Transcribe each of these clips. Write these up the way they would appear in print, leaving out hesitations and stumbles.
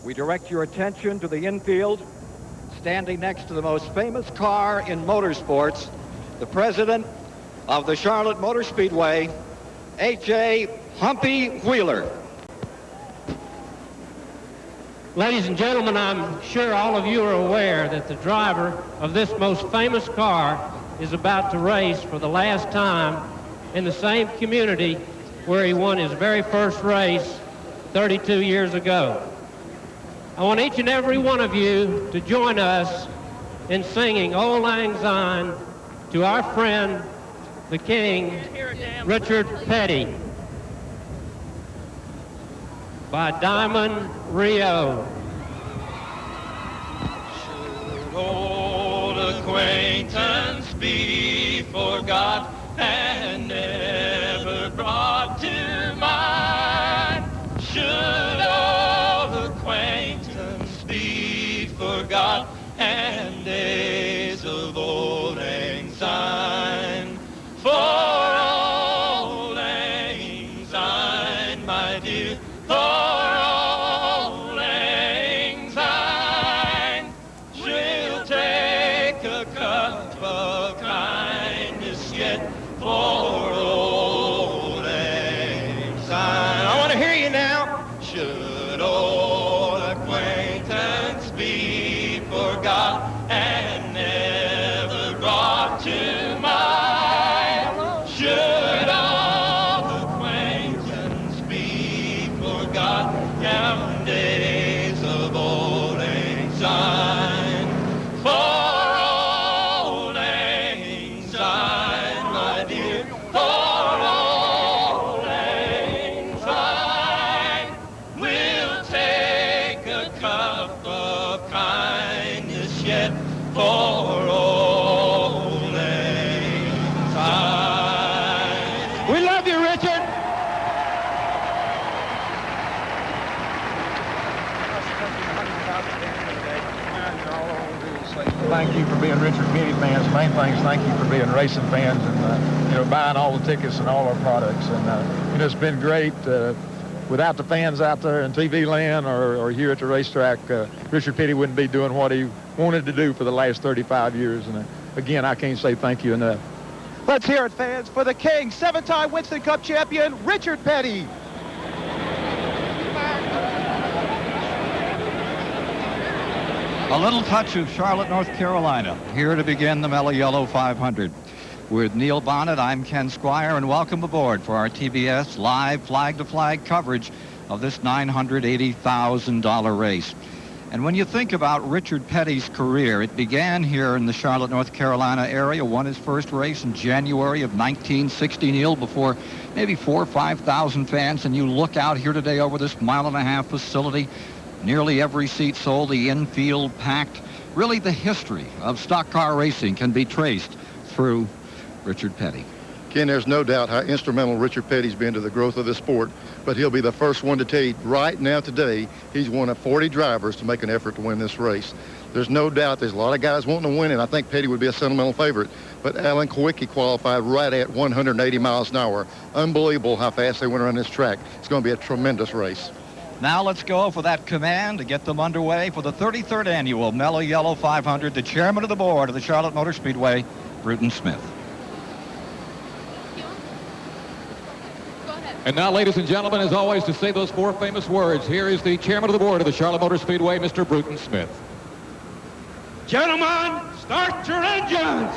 we direct your attention to the infield, standing next to the most famous car in motorsports, the president of the Charlotte Motor Speedway, H.A. Humpy Wheeler. Ladies and gentlemen, I'm sure all of you are aware that the driver of this most famous car is about to race for the last time in the same community where he won his very first race 32 years ago. I want each and every one of you to join us in singing Auld Lang Syne to our friend, the King, Richard Petty, by Diamond Rio. Should old acquaintance be forgot and never brought to mind? Should old acquaintance be forgot and days of old lang syne? For old lang syne, my dear, for old lang syne, she'll take a cup of kindness yet for old lang syne. I want to hear you now. Should old acquaintance be forgot and never brought to mind? Should old acquaintance be forgot down days of old lang syne? For old lang syne, my dear, for old lang syne, we'll take a cup of kindness yet for old lang syne. We love you, Richard. Thank you for being Richard Petty fans. Main thing is thank you for being racing fans and buying all the tickets and all our products. And it's been great. Without the fans out there in TV land or here at the racetrack, Richard Petty wouldn't be doing what he wanted to do for the last 35 years. And again, I can't say thank you enough. Let's hear it, fans, for the King, 7-time Winston Cup champion, Richard Petty. A little touch of Charlotte, North Carolina, here to begin the Mello Yello 500. With Neil Bonnet, I'm Ken Squire, and welcome aboard for our TBS live flag-to-flag coverage of this $980,000 race. And when you think about Richard Petty's career, it began here in the Charlotte, North Carolina area, won his first race in January of 1960, Neil, before maybe 4,000 or 5,000 fans, and you look out here today over this mile-and-a-half facility, nearly every seat sold, the infield packed. Really, the history of stock car racing can be traced through Richard Petty. Ken, there's no doubt how instrumental Richard Petty's been to the growth of the sport, but he'll be the first one to tell you right now today he's one of 40 drivers to make an effort to win this race. There's no doubt there's a lot of guys wanting to win it. I think Petty would be a sentimental favorite, but Alan Kowicki qualified right at 180 miles an hour. Unbelievable how fast they went around this track. It's going to be a tremendous race. Now let's go for that command to get them underway for the 33rd annual Mello Yello 500. The chairman of the board of the Charlotte Motor Speedway, Bruton Smith. And now, ladies and gentlemen, as always, to say those four famous words, here is the chairman of the board of the Charlotte Motor Speedway, Mr. Bruton Smith. Gentlemen, start your engines.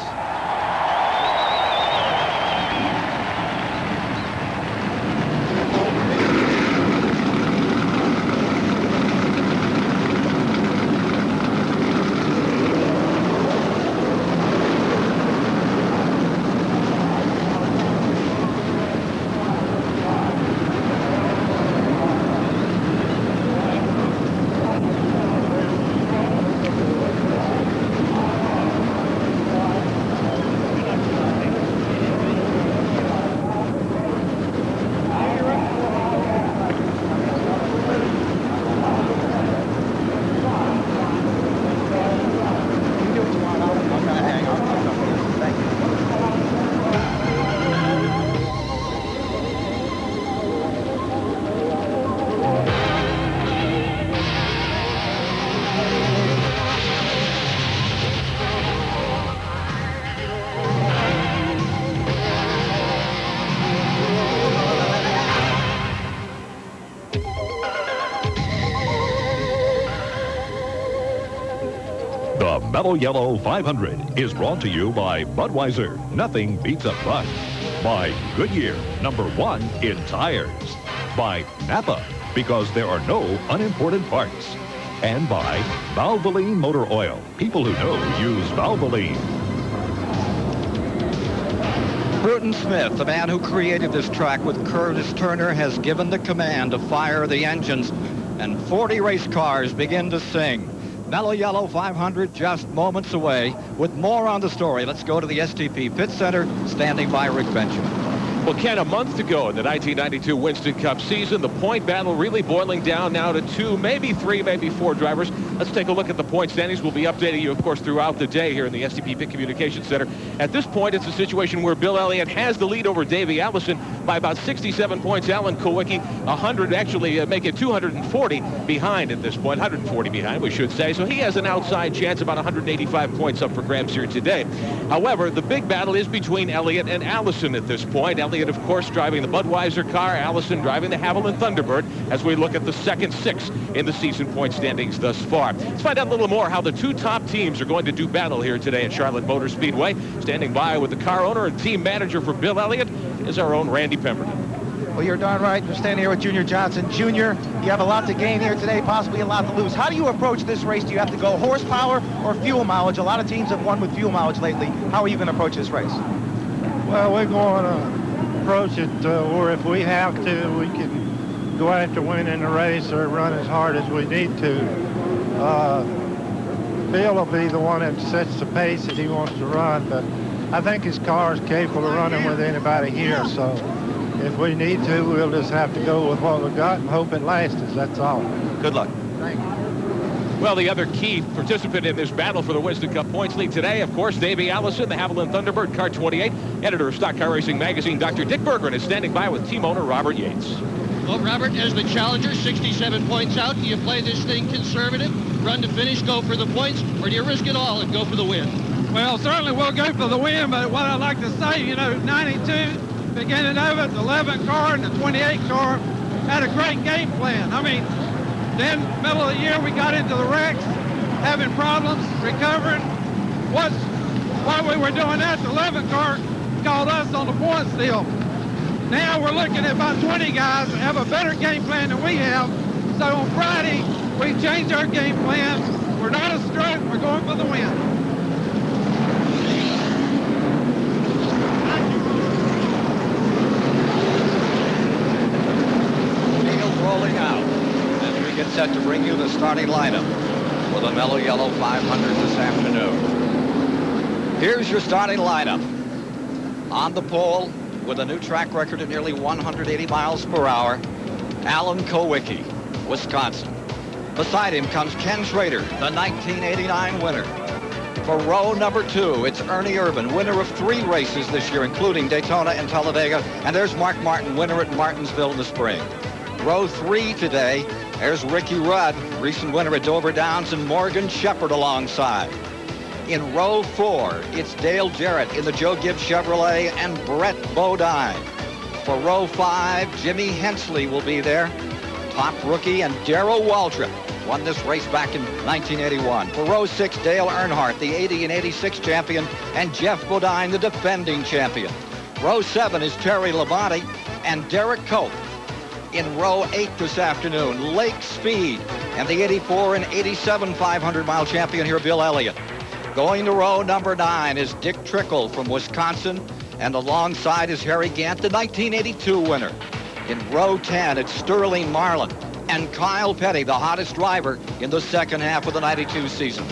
The Mello Yellow 500 is brought to you by Budweiser. Nothing beats a Bud. By Goodyear, #1 in tires. By Napa, because there are no unimportant parts. And by Valvoline Motor Oil. People who know use Valvoline. Bruton Smith, the man who created this track with Curtis Turner, has given the command to fire the engines, and 40 race cars begin to sing. Mello Yello 500 just moments away. With more on the story, let's go to the STP Pit Center, standing by Rick Benjamin. Well, Ken, a month to go in the 1992 Winston Cup season. The point battle really boiling down now to 2, maybe 3, maybe 4 drivers. Let's take a look at the point standings. We'll be updating you, of course, throughout the day here in the STP Pit Communications Center. At this point, it's a situation where Bill Elliott has the lead over Davey Allison by about 67 points. Alan Kowicki, 100, actually make it 240 behind at this point. 140 behind, we should say. So he has an outside chance, about 185 points up for grabs here today. However, the big battle is between Elliott and Allison at this point. Elliott, of course, driving the Budweiser car. Allison driving the Haviland Thunderbird as we look at the second 6 in the season point standings thus far. Let's find out a little more how the 2 top teams are going to do battle here today at Charlotte Motor Speedway. Standing by with the car owner and team manager for Bill Elliott is our own Randy Pemberton. Well, you're darn right. You're standing here with Junior Johnson. Junior, you have a lot to gain here today, possibly a lot to lose. How do you approach this race? Do you have to go horsepower or fuel mileage? A lot of teams have won with fuel mileage lately. How are you going to approach this race? Well, we're going to approach it where if we have to, we can go after winning the race or run as hard as we need to. Bill will be the one that sets the pace that he wants to run, but I think his car is capable of running with anybody here, so if we need to, we'll just have to go with what we got and hope it lasts us. That's all. Good luck. Thank you. Well, the other key participant in this battle for the Winston Cup points lead today, of course, Davey Allison, the Haviland Thunderbird, car 28. Editor of Stock Car Racing Magazine, Dr. Dick Berggren, is standing by with team owner Robert Yates. Well, Robert, as the challenger, 67 points out, do you play this thing conservative, run to finish, go for the points, or do you risk it all and go for the win? Well, certainly we'll go for the win, but what I'd like to say, 92, beginning of it, the 11 car and the 28 car had a great game plan. I mean, then middle of the year we got into the wrecks, having problems recovering. While we were doing that, the 11 car called us on the points deal. Now we're looking at about 20 guys that have a better game plan than we have. So on Friday, we changed our game plan. We're not a strut, we're going for the win. Rolling out as we get set to bring you the starting lineup for the Mello Yello 500 this afternoon. Here's your starting lineup. On the pole with a new track record of nearly 180 miles per hour, Alan Kowicki, Wisconsin. Beside him comes Ken Schrader, the 1989 winner. For row number 2, it's Ernie Irvin, winner of 3 races this year, including Daytona and Talladega. And there's Mark Martin, winner at Martinsville in the spring. Row 3 today, there's Ricky Rudd, recent winner at Dover Downs, and Morgan Shepherd alongside. In row 4, it's Dale Jarrett in the Joe Gibbs Chevrolet and Brett Bodine. For row 5, Jimmy Hensley will be there. Top rookie and Darrell Waltrip won this race back in 1981. For row 6, Dale Earnhardt, the 80 and 86 champion, and Jeff Bodine, the defending champion. Row 7 is Terry Labonte and Derek Cope. In row 8 this afternoon, Lake Speed and the 84 and 87 500-mile champion here, Bill Elliott. Going to row number 9 is Dick Trickle from Wisconsin, and alongside is Harry Gant, the 1982 winner. In row 10, it's Sterling Marlin and Kyle Petty, the hottest driver in the second half of the 92 season.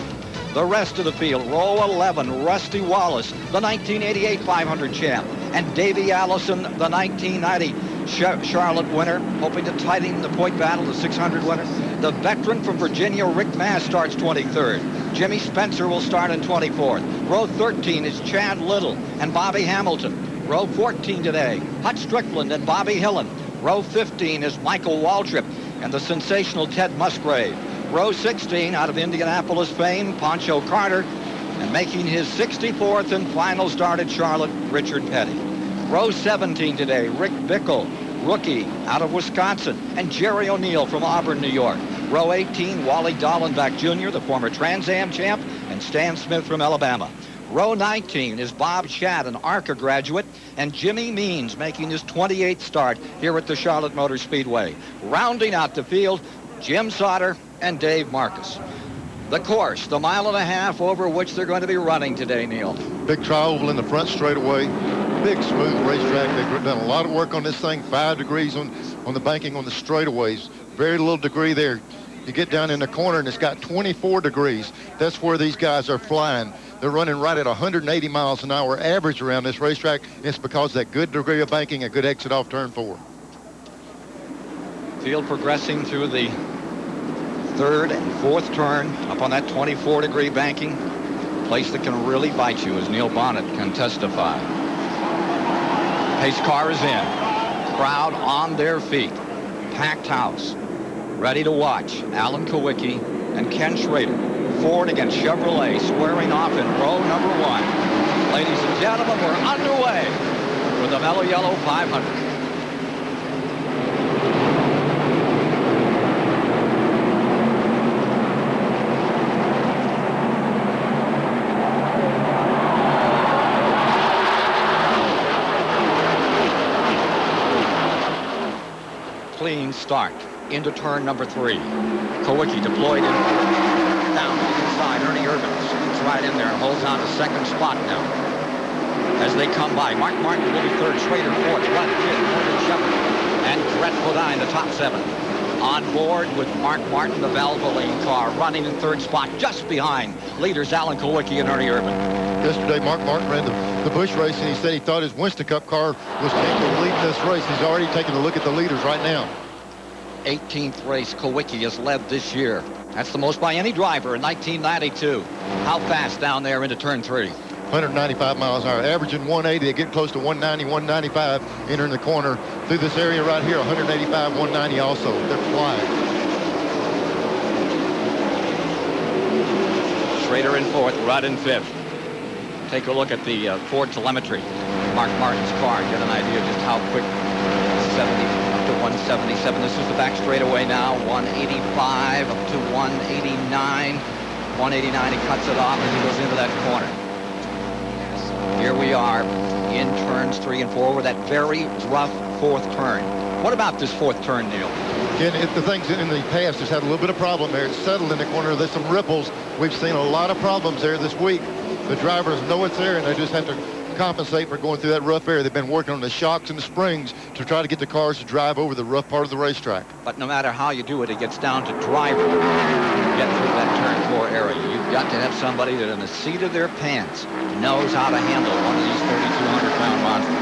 The rest of the field, row 11, Rusty Wallace, the 1988 500 champ, and Davey Allison, the 1990 Charlotte winner, hoping to tighten the point battle, the 600 winner. The veteran from Virginia, Rick Mass, starts 23rd. Jimmy Spencer will start in 24th. Row 13 is Chad Little and Bobby Hamilton. Row 14 today, Hutch Strickland and Bobby Hillen. Row 15 is Michael Waltrip and the sensational Ted Musgrave. Row 16, out of Indianapolis fame, Pancho Carter, and making his 64th and final start at Charlotte, Richard Petty. Row 17 today, Rick Bickle, rookie out of Wisconsin, and Jerry O'Neill from Auburn, New York. Row 18, Wally Dallenbach Jr., the former Trans Am champ, and Stan Smith from Alabama. Row 19 is Bob Schadt, an ARCA graduate, and Jimmy Means making his 28th start here at the Charlotte Motor Speedway. Rounding out the field, Jim Sauter and Dave Marcus. The course, the 1.5 miles over which they're going to be running today, Neil. Big tri-oval in the front straightaway. Big smooth racetrack. They've done a lot of work on this thing. 5 degrees on the banking on the straightaways. Very little degree there. You get down in the corner and it's got 24 degrees. That's where these guys are flying. They're running right at 180 miles an hour average around this racetrack. It's because of that good degree of banking, a good exit off turn 4. Field progressing through the 3rd and 4th turn up on that 24-degree banking. Place that can really bite you, as Neil Bonnet can testify. Pace car is in. Crowd on their feet. Packed house. Ready to watch Alan Kowicki and Ken Schrader. Ford against Chevrolet, squaring off in row number 1. Ladies and gentlemen, we're underway with the Mello Yello 500. Clean start into turn number 3. Kowicki deployed in down the inside. Ernie Irvin sneaks right in there and holds on to second spot now. As they come by, Mark Martin will be 3rd, Schrader 4th, Rudd 5th, Morgan Shepherd, and Brett Bodine, the top 7. On board with Mark Martin, the Valvoline car, running in 3rd spot, just behind leaders Alan Kowicki and Ernie Irvin. Yesterday, Mark Martin ran the Busch race, and he said he thought his Winston Cup car was capable of leading this race. He's already taking a look at the leaders right now. 18th race Kowicki has led this year. That's the most by any driver in 1992. How fast down there into turn 3? 195 miles an hour, averaging 180. They get close to 190, 195, entering the corner through this area right here. 185, 190 also. They're flying. Schrader in 4th, Rudd in 5th. Take a look at the Ford telemetry. Mark Martin's car, get an idea just how quick. 70 up to 177. This is the back straightaway now. 185 up to 189. 189, he cuts it off as he goes into that corner. Here we are in turns 3 and 4 with that very rough 4th turn. What about this 4th turn, Neil? Again, the things in the past has had a little bit of problem there. It's settled in the corner. There's some ripples. We've seen a lot of problems there this week. The drivers know it's there, and they just have to compensate for going through that rough area. They've been working on the shocks and the springs to try to get the cars to drive over the rough part of the racetrack. But no matter how you do it, it gets down to driver to get through that turn 4 area. You've got to have somebody that in the seat of their pants knows how to handle one of these 3,200-pound monsters.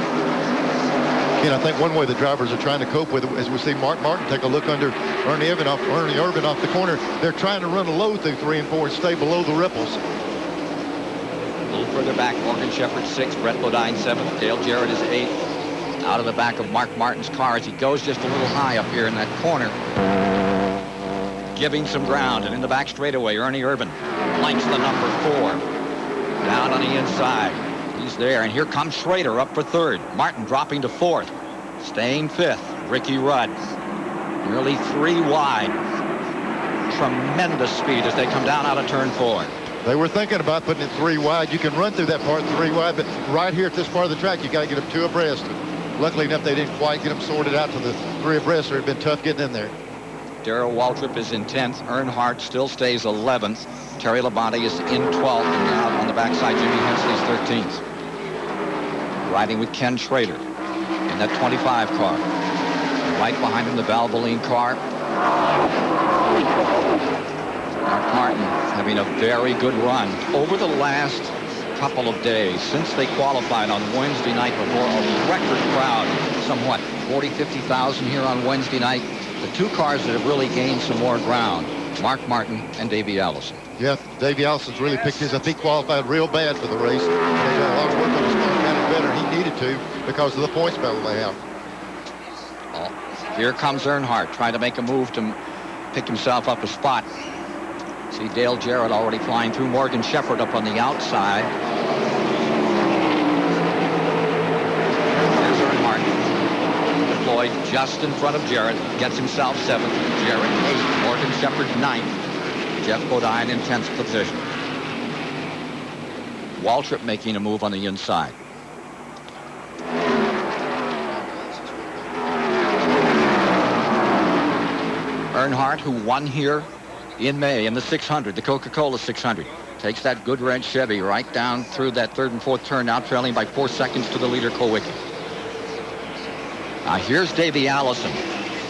Again, I think one way the drivers are trying to cope with it, as we see Mark Martin take a look under Ernie Irvin off the corner. They're trying to run low through 3 and 4 and stay below the ripples. A little further back, Morgan Shepherd 6th, Brett Bodine 7th, Dale Jarrett is 8th. Out of the back of Mark Martin's car as he goes just a little high up here in that corner. Giving some ground, and in the back straightaway, Ernie Irvin flanks the number 4. Down on the inside. He's there, and here comes Schrader up for 3rd. Martin dropping to 4th. Staying 5th, Ricky Rudd. Nearly 3 wide. Tremendous speed as they come down out of turn 4. They were thinking about putting it 3 wide. You can run through that part 3 wide, but right here at this part of the track, you got to get them 2 abreast. Luckily enough, they didn't quite get them sorted out to the 3 abreast, or it'd been tough getting in there. Darrell Waltrip is in 10th. Earnhardt still stays 11th. Terry Labonte is in 12th, and out on the backside, Jimmy Hensley's 13th. Riding with Ken Schrader in that 25 car. Right behind him, the Valvoline car. Mark Martin having a very good run over the last couple of days since they qualified on Wednesday night before a record crowd, somewhat 40, 50,000 here on Wednesday night. The 2 cars that have really gained some more ground, Mark Martin and Davey Allison. Yeah, Davey Allison's really picked his up. He qualified real bad for the race. They got a lot of work on his car, got it better. He needed to because of the points battle they have. Oh, here comes Earnhardt trying to make a move to pick himself up a spot. See Dale Jarrett already flying through. Morgan Shepherd up on the outside. There's Earnhardt deployed just in front of Jarrett. Gets himself 7th. Jarrett 8th. Morgan Shepherd 9th. Jeff Bodine in 10th position. Waltrip making a move on the inside. Earnhardt, who won here in May in the 600, the Coca-Cola 600, takes that good red Chevy right down through that third and fourth turn, now trailing by 4 seconds to the leader, Kowicki. Now here's Davey Allison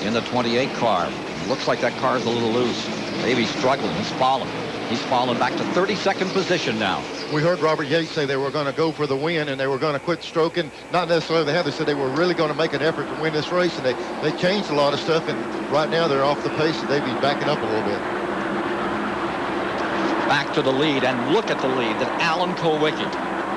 in the 28 car. Looks like that car's a little loose. Davey's struggling. He's fallen. He's fallen back to 32nd position now. We heard Robert Yates say they were going to go for the win and they were going to quit stroking. Not necessarily they have. They said they were really going to make an effort to win this race, and they changed a lot of stuff, and right now they're off the pace, and Davey's backing up a little bit. Back to the lead, and look at the lead that Alan Kowicki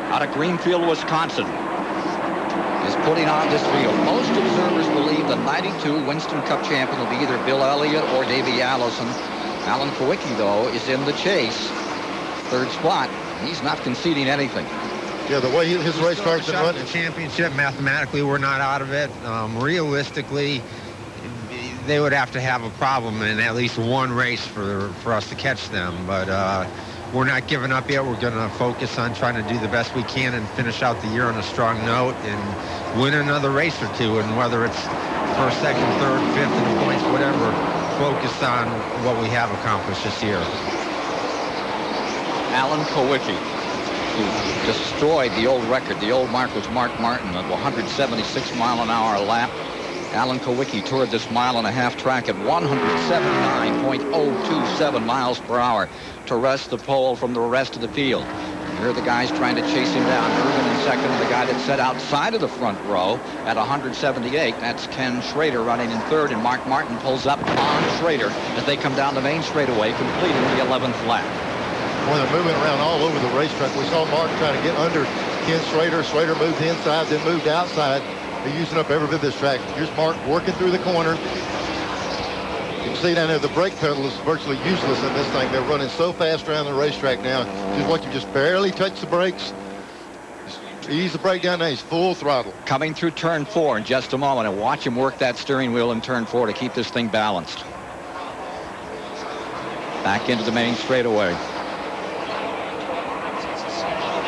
out of Greenfield, Wisconsin, is putting on this field. Most observers believe the 92 Winston Cup champion will be either Bill Elliott or Davey Allison. Alan Kowicki, though, is in the chase. Third spot. He's not conceding anything. Yeah, the way his race car's been running. The championship, mathematically, we're not out of it. Realistically, they would have to have a problem in at least one race for us to catch them. But we're not giving up yet. We're going to focus on trying to do the best we can and finish out the year on a strong note and win another race or two. And whether it's first, second, third, fifth in the points, whatever, focus on what we have accomplished this year. Alan Kowicki, who destroyed the old record. The old mark was Mark Martin at 176-mile-an-hour lap. Alan Kowicki toured this mile-and-a-half track at 179.027 miles per hour to wrest the pole from the rest of the field. Here are the guys trying to chase him down. Irvin in second, the guy that set outside of the front row at 178. That's Ken Schrader running in third, and Mark Martin pulls up on Schrader as they come down the main straightaway, completing the 11th lap. Well, they're moving around all over the racetrack. We saw Mark trying to get under Ken Schrader. Schrader moved inside, then moved outside. They're using up every bit of this track. Here's Mark working through the corner. You can see down there the brake pedal is virtually useless in this thing. They're running so fast around the racetrack now. Just watch him just barely touch the brakes. Just ease the brake down there. He's full throttle. Coming through turn 4 in just a moment, and watch him work that steering wheel in turn 4 to keep this thing balanced. Back into the main straightaway.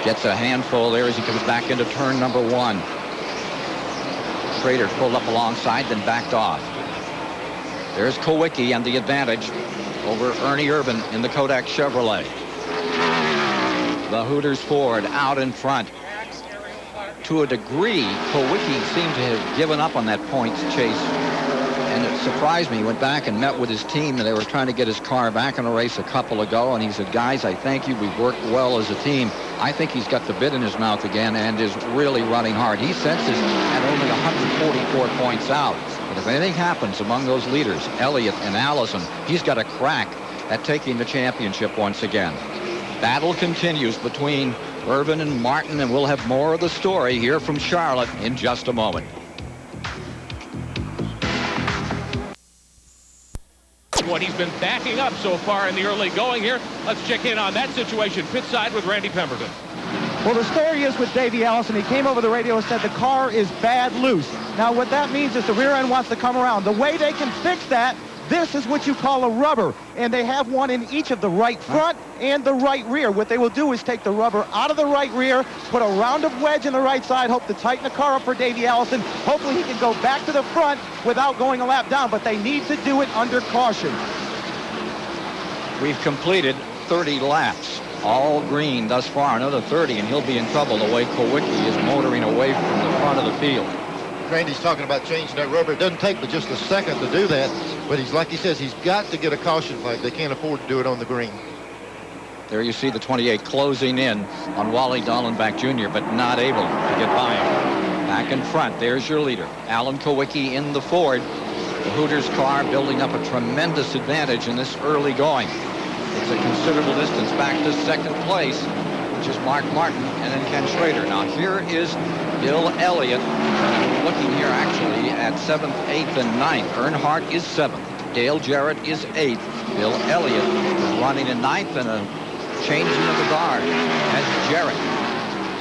Gets a handful there as he comes back into turn number 1. Schrader pulled up alongside, then backed off. There's Kowicki and the advantage over Ernie Irvin in the Kodak Chevrolet. The Hooters Ford out in front. To a degree, Kowicki seemed to have given up on that points chase. And it surprised me. He went back and met with his team, and they were trying to get his car back in a race a couple ago. And he said, guys, I thank you. We've worked well as a team. I think he's got the bit in his mouth again and is really running hard. He senses at only 144 points out. But if anything happens among those leaders, Elliott and Allison, he's got a crack at taking the championship once again. Battle continues between Irvin and Martin, and we'll have more of the story here from Charlotte in just a moment. What he's been backing up so far in the early going here. Let's check in on that situation pit side with Randy Pemberton. Well, the story is with Davey Allison. He came over the radio and said the car is bad loose. Now, what that means is the rear end wants to come around. The way they can fix that, this is what you call a rubber, and they have one in each of the right front and the right rear. What they will do is take the rubber out of the right rear, put a rounded wedge in the right side, hope to tighten the car up for Davey Allison. Hopefully he can go back to the front without going a lap down, but they need to do it under caution. We've completed 30 laps, all green thus far. Another 30, and he'll be in trouble the way Kowicki is motoring away from the front of the field. Randy's talking about changing that rubber. It doesn't take but just a second to do that, but he's, like he says, he's got to get a caution flag. They can't afford to do it on the green. There you see the 28 closing in on Wally Dallenbach Jr., but not able to get by him. Back in front, there's your leader, Alan Kowicki in the Ford. The Hooters car building up a tremendous advantage in this early going. It's a considerable distance back to second place, which is Mark Martin and then Ken Schrader. Now here is Bill Elliott. Looking here actually at 7th, 8th, and 9th. Earnhardt is 7th. Dale Jarrett is 8th. Bill Elliott running in 9th, and a changing of the guard as Jarrett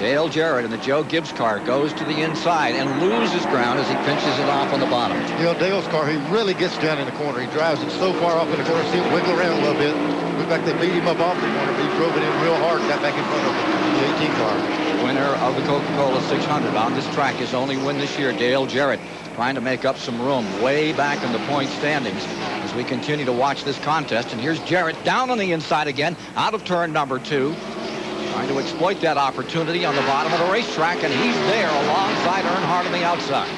Dale Jarrett in the Joe Gibbs car goes to the inside and loses ground as he pinches it off on the bottom. You know, Dale's car, he really gets down in the corner. He drives it so far off in the corner, see it wiggle around a little bit. Looked like they beat him up off the corner, but he drove it in real hard and got back in front of the 18 car. Winner of the Coca-Cola 600 on this track, his only win this year, Dale Jarrett, trying to make up some room way back in the point standings as we continue to watch this contest. And here's Jarrett down on the inside again, out of turn number 2. Trying to exploit that opportunity on the bottom of the racetrack, and he's there alongside Earnhardt on the outside.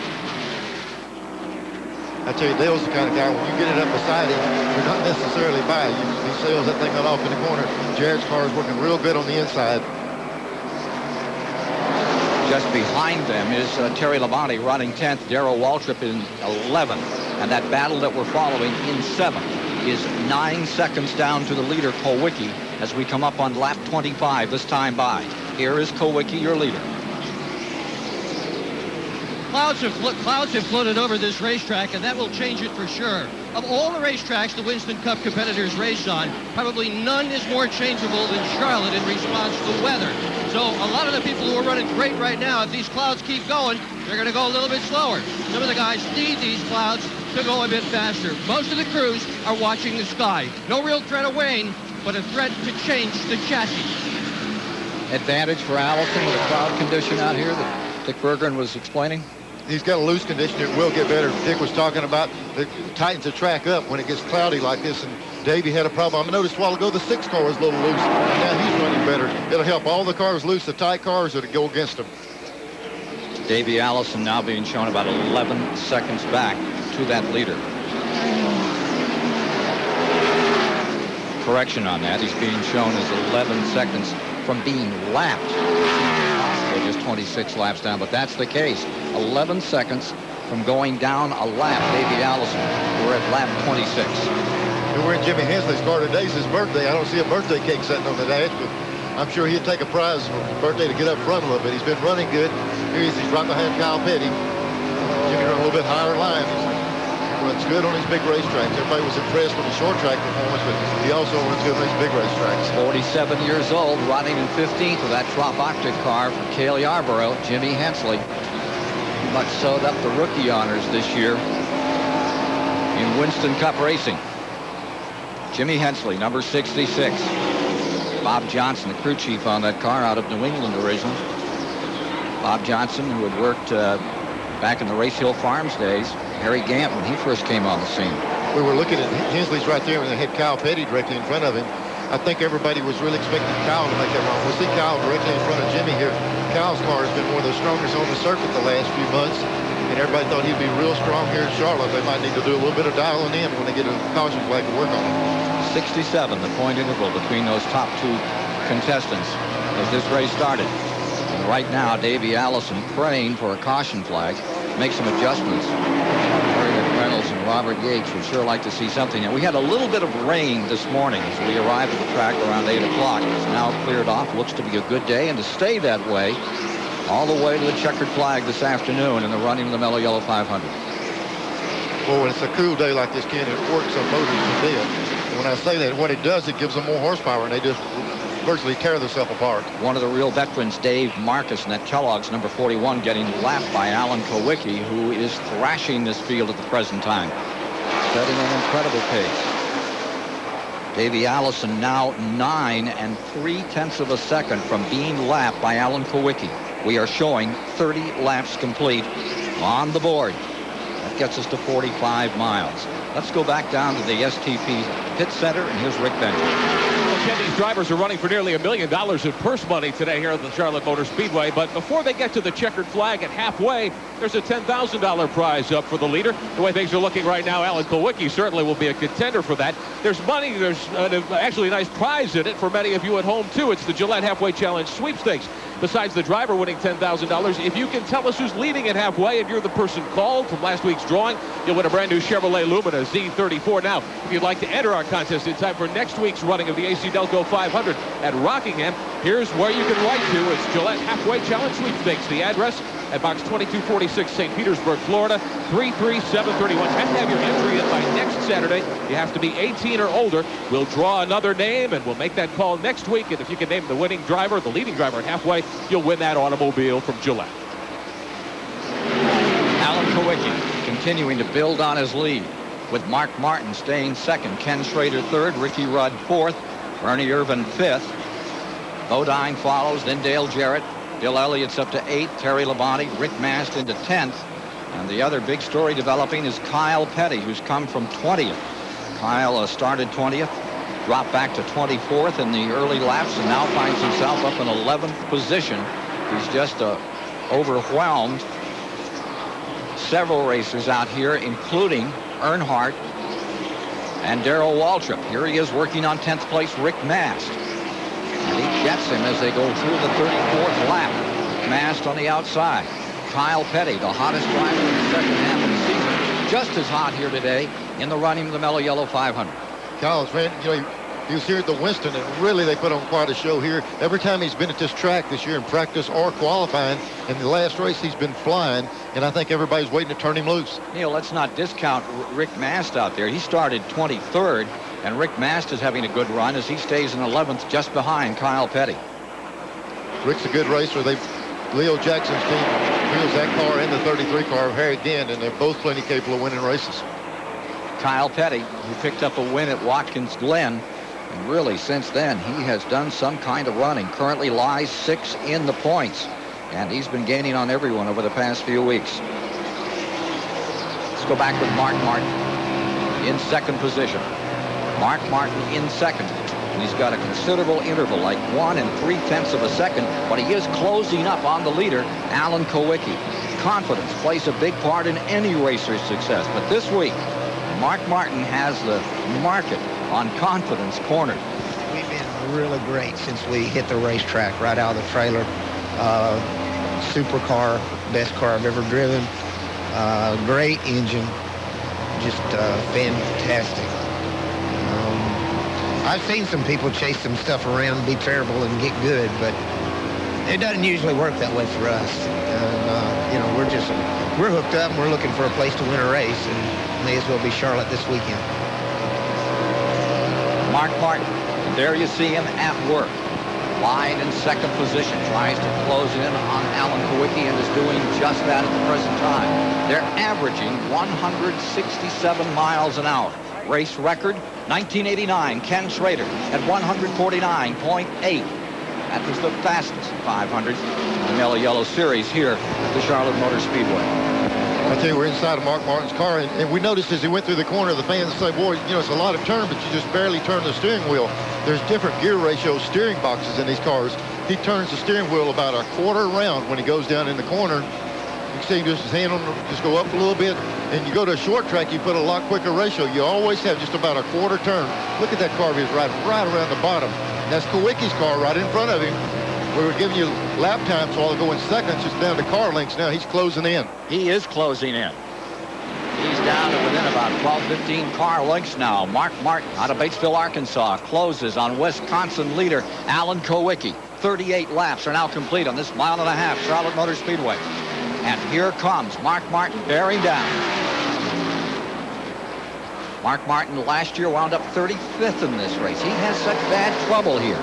I tell you, Dale's the kind of guy, when you get it up beside him, you're not necessarily by. He sails that thing off in the corner. Jarrett's car is working real good on the inside. Just behind them is Terry Labonte running 10th, Darrell Waltrip in 11th, and that battle that we're following in 7th is 9 seconds down to the leader, Kulwicki, as we come up on lap 25 this time by. Here is Kulwicki, your leader. Clouds have floated over this racetrack, and that will change it for sure. Of all the racetracks the Winston Cup competitors race on, probably none is more changeable than Charlotte in response to the weather. So a lot of the people who are running great right now, if these clouds keep going, they're going to go a little bit slower. Some of the guys need these clouds to go a bit faster. Most of the crews are watching the sky. No real threat of rain, but a threat to change the chassis. Advantage for Allison with a cloud condition out here that Dick Berggren was explaining. He's got a loose condition. It will get better. Dick was talking about it tightens the track up when it gets cloudy like this, and Davey had a problem. I noticed a while ago the 6 car was a little loose, and now he's running better. It'll help all the cars loose, the tight cars that'll go against them. Davey Allison now being shown about 11 seconds back to that leader. Correction on that. He's being shown as 11 seconds from being lapped. So just 26 laps down, but that's the case. 11 seconds from going down a lap. Davey Allison, we're at lap 26. And we're in Jimmy Hensley's car. Today's his birthday. I don't see a birthday cake sitting on the dash, but I'm sure he'd take a prize for his birthday to get up front a little bit. He's been running good. Here he's right behind Kyle Petty. Jimmy run a little bit higher line. He runs good on these big racetracks. Everybody was impressed with the short track performance, but he also runs good on these big racetracks. 47 years old, running in 15th with that Trop Octave car from Cale Yarborough, Jimmy Hensley. Much sewed up the rookie honors this year in Winston Cup racing. Jimmy Hensley, number 66. Bob Johnson, the crew chief on that car out of New England originally. Bob Johnson, who had worked back in the Race Hill Farms days. Harry Gant when he first came on the scene. We were looking at Hensley's right there, and they had Kyle Petty directly in front of him. I think everybody was really expecting Kyle to make that run. We'll see Kyle directly in front of Jimmy here. Kyle's car has been one of the strongest on the circuit the last few months, and everybody thought he'd be real strong here in Charlotte. They might need to do a little bit of dialing in when they get a caution flag to work on it. 67, the point interval between those top 2 contestants as this race started. And right now, Davey Allison praying for a caution flag, make some adjustments. Reynolds and Robert Yates would sure like to see something. And we had a little bit of rain this morning as we arrived at the track around 8 o'clock. It's now cleared off. Looks to be a good day, and to stay that way all the way to the checkered flag this afternoon in the running of the Mello Yello 500. Well, when it's a cool day like this, Ken, it works on motors to death. And when I say that, what it does, it gives them more horsepower, and they just virtually tear themselves apart. One of the real veterans, Dave Marcus, and that Kellogg's number 41, getting lapped by Alan Kulwicki, who is thrashing this field at the present time, setting an incredible pace. Davey Allison now 9 3/10 of a second from being lapped by Alan Kulwicki. We are showing 30 laps complete on the board. That gets us to 45 miles. Let's go back down to the STP pit center, and here's Rick Benjamin. Ken, these drivers are running for nearly $1 million in purse money today here at the Charlotte Motor Speedway. But before they get to the checkered flag at halfway, there's a $10,000 prize up for the leader. The way things are looking right now, Alan Kulwicki certainly will be a contender for that. There's money. There's actually a nice prize in it for many of you at home, too. It's the Gillette Halfway Challenge sweepstakes. Besides the driver winning $10,000, if you can tell us who's leading at halfway and you're the person called from last week's drawing, you'll win a brand new Chevrolet Lumina Z34. Now, if you'd like to enter our contest in time for next week's running of the AC Delco 500 at Rockingham, here's where you can write to. It's Gillette Halfway Challenge sweepstakes. The address, at box 2246, St. Petersburg, Florida, 33731. Have to have your entry in by next Saturday. You have to be 18 or older. We'll draw another name, and we'll make that call next week. And if you can name the winning driver, the leading driver at halfway, you'll win that automobile from Gillette. Alan Kowicki continuing to build on his lead, with Mark Martin staying second, Ken Schrader third, Ricky Rudd fourth, Ernie Irvin fifth. Bodine follows, then Dale Jarrett. Bill Elliott's up to 8th, Terry Labonte, Rick Mast into 10th. And the other big story developing is Kyle Petty, who's come from 20th. Kyle started 20th, dropped back to 24th in the early laps, and now finds himself up in 11th position. He's just overwhelmed several racers out here, including Earnhardt and Darrell Waltrip. Here he is working on 10th place, Rick Mast. And he gets him as they go through the 34th lap. Mast on the outside. Kyle Petty, the hottest driver in the second half of the season, just as hot here today in the running of the Mello Yello 500. Kyle's ran, he was here at the Winston, and really they put on quite a show here. Every time he's been at this track this year in practice or qualifying, in the last race he's been flying, and I think everybody's waiting to turn him loose. Neil, let's not discount Rick Mast out there. He started 23rd, and Rick Mast is having a good run as he stays in 11th just behind Kyle Petty. Rick's a good racer. Leo Jackson's team wheels that car and the 33 car here again, and they're both plenty capable of winning races. Kyle Petty, who picked up a win at Watkins Glen, and really since then he has done some kind of running. Currently lies 6th in the points, and he's been gaining on everyone over the past few weeks. Let's go back with Mark Martin in second position. Mark Martin in second. And he's got a considerable interval, like 1 3/10 of a second, but he is closing up on the leader, Alan Kowicki. Confidence plays a big part in any racer's success, but this week, Mark Martin has the market on confidence cornered. We've been really great since we hit the racetrack right out of the trailer. Supercar, best car I've ever driven. Great engine, just fantastic. I've seen some people chase some stuff around, be terrible, and get good, but it doesn't usually work that way for us. And, we're hooked up, and we're looking for a place to win a race, and may as well be Charlotte this weekend. Mark Martin, there you see him at work. Lying in second position, tries to close in on Alan Kowicki and is doing just that at the present time. They're averaging 167 miles an hour. Race record, 1989, Ken Schrader at 149.8. That was the fastest 500 in the Mello Yello Series here at the Charlotte Motor Speedway. I tell you, we're inside of Mark Martin's car, and we noticed as he went through the corner, the fans say, boy, it's a lot of turn, but you just barely turn the steering wheel. There's different gear ratio steering boxes in these cars. He turns the steering wheel about a quarter round when he goes down in the corner. You can see him just his hand just go up a little bit. And you go to a short track, you put a lot quicker ratio. You always have just about a quarter turn. Look at that car of his right around the bottom. That's Kowicki's car right in front of him. We were giving you lap times while going seconds, just down to car lengths now. He's closing in. He is closing in. He's down to within about 12, 15 car lengths now. Mark Martin out of Batesville, Arkansas, closes on Wisconsin leader Alan Kowicki. 38 laps are now complete on this 1.5 mile Charlotte Motor Speedway. And here comes Mark Martin bearing down. Mark Martin last year wound up 35th in this race. He has such bad trouble here.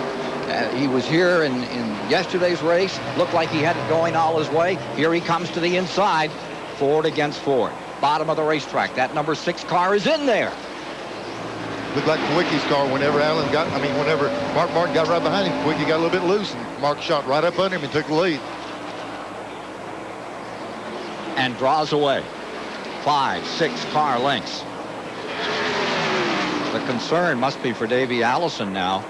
He was here in yesterday's race. Looked like he had it going all his way. Here he comes to the inside. Ford against Ford. Bottom of the racetrack. That number 6 car is in there. Looked like Kowicki's car whenever Mark Martin got right behind him. Kowicki got a little bit loose, and Mark shot right up under him and took the lead. And draws away 5, 6 car lengths. The concern must be for Davey Allison now.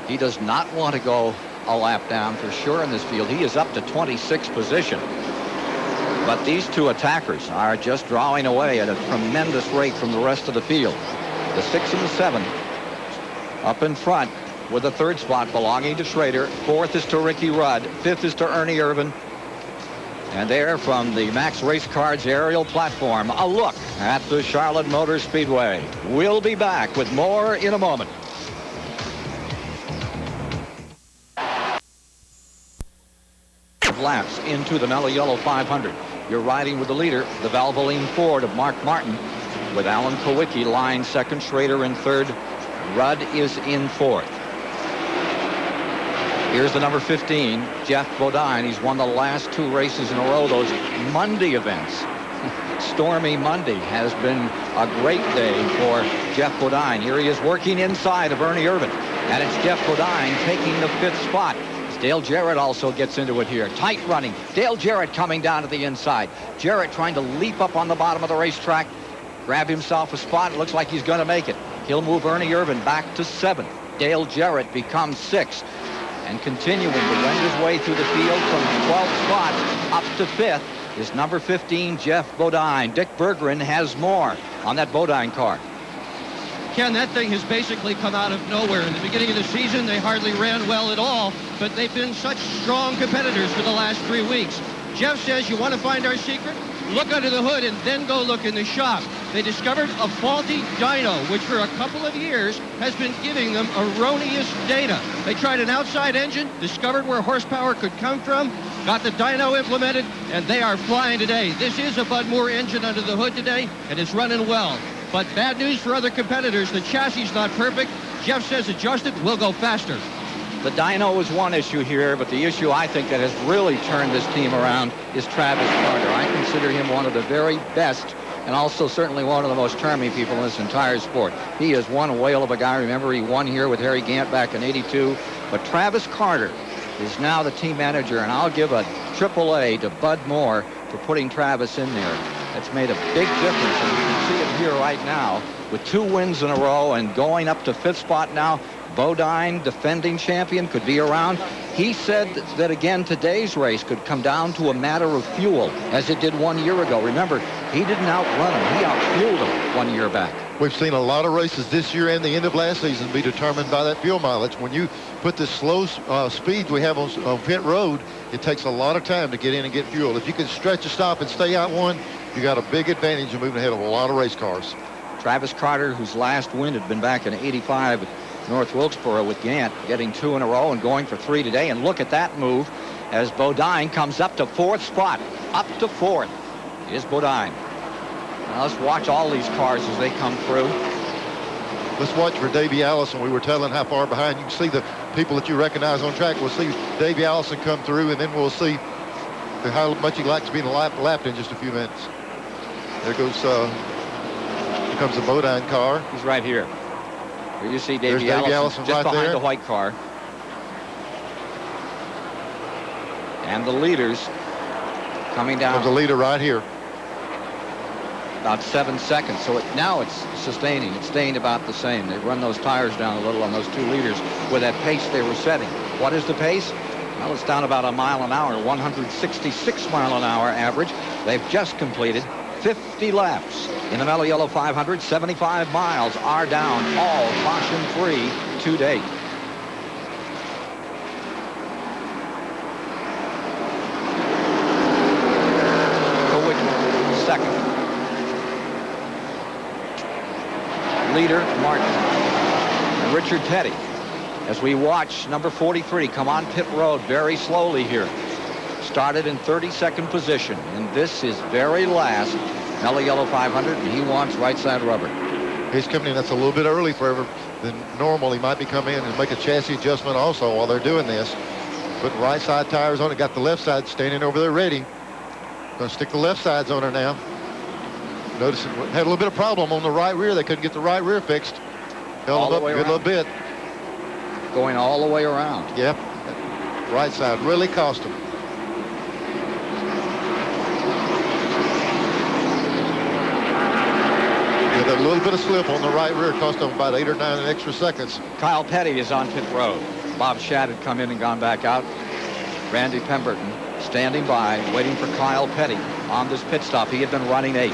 He does not want to go a lap down for sure in this field. He is up to 26th position. But these two attackers are just drawing away at a tremendous rate from the rest of the field. The 6 and the 7 up in front with the 3rd spot belonging to Schrader. 4th is to Ricky Rudd. 5th is to Ernie Irvin. And there from the Max Race Cards aerial platform, a look at the Charlotte Motor Speedway. We'll be back with more in a moment. laps into the Mello Yello 500. You're riding with the leader, the Valvoline Ford of Mark Martin, with Alan Kowicki lying second, Schrader in third. Rudd is in fourth. Here's the number 15, Jeff Bodine. He's won the last 2 races in a row, those Monday events. Stormy Monday has been a great day for Jeff Bodine. Here he is working inside of Ernie Irvan. And it's Jeff Bodine taking the 5th spot. Dale Jarrett also gets into it here. Tight running. Dale Jarrett coming down to the inside. Jarrett trying to leap up on the bottom of the racetrack. Grab himself a spot. It looks like he's going to make it. He'll move Ernie Irvan back to 7th. Dale Jarrett becomes 6th. And continuing to wend his way through the field from 12th spot up to 5th is number 15, Jeff Bodine. Dick Berggren has more on that Bodine car. Ken, that thing has basically come out of nowhere. In the beginning of the season, they hardly ran well at all, but they've been such strong competitors for the last 3 weeks. Jeff says, you want to find our secret? Look under the hood and then go look in the shop. They discovered a faulty dyno, which for a couple of years has been giving them erroneous data. They tried an outside engine, discovered where horsepower could come from, got the dyno implemented, and they are flying today. This is a Bud Moore engine under the hood today, and it's running well. But bad news for other competitors. The chassis is not perfect. Jeff says adjust it, we'll go faster. The dyno is one issue here, but the issue I think that has really turned this team around is Travis Carter. I consider him one of the very best and also certainly one of the most charming people in this entire sport. He is one whale of a guy. Remember, he won here with Harry Gant back in '82. But Travis Carter is now the team manager, and I'll give a AAA to Bud Moore for putting Travis in there. That's made a big difference, and you can see it here right now with 2 wins in a row and going up to 5th spot now. Bodine, defending champion, could be around. He said that, again, today's race could come down to a matter of fuel, as it did 1 year ago. Remember, he didn't outrun him. He outfueled him 1 year back. We've seen a lot of races this year and the end of last season be determined by that fuel mileage. When you put this slow speeds we have on pit road, it takes a lot of time to get in and get fuel. If you can stretch a stop and stay out one, you got a big advantage of moving ahead of a lot of race cars. Travis Carter, whose last win had been back in '85 at North Wilkesboro with Gant, getting 2 in a row and going for 3 today. And look at that move as Bodine comes up to 4th spot. Up to 4th is Bodine. Now let's watch all these cars as they come through. Let's watch for Davey Allison. We were telling how far behind. You can see the people that you recognize on track. We'll see Davey Allison come through, and then we'll see how much he likes being lapped in just a few minutes. There goes, here comes the Bodine car. He's right here. Here you see Davey Allison just right behind there. The white car. And the leaders coming down. There's the leader right here. About 7 seconds. So now it's sustaining. It's staying about the same. They've run those tires down a little on those 2 leaders with that pace they were setting. What is the pace? Well, it's down about a mile an hour, 166 mile an hour average. They've just completed 50 laps in the Mello Yello 500. 75 miles are down, all caution-free to date. Kowicki, second. Leader, Martin. And Richard Petty. As we watch number 43 come on pit road very slowly here. Started in 32nd position, and this is very last Mello Yello 500, and he wants right side rubber. He's coming in. That's a little bit early for him than normal. He might be coming in and make a chassis adjustment also while they're doing this. Putting right side tires on it. Got the left side standing over there ready. Going to stick the left sides on her now. Notice it had a little bit of problem on the right rear. They couldn't get the right rear fixed. Held up a good little bit. Going all the way around. Yep. Right side really cost him. Yeah, that little bit of slip on the right rear cost him about 8 or 9 extra seconds. Kyle Petty is on pit road. Bob Shadd had come in and gone back out. Randy Pemberton standing by, waiting for Kyle Petty on this pit stop. He had been running 8.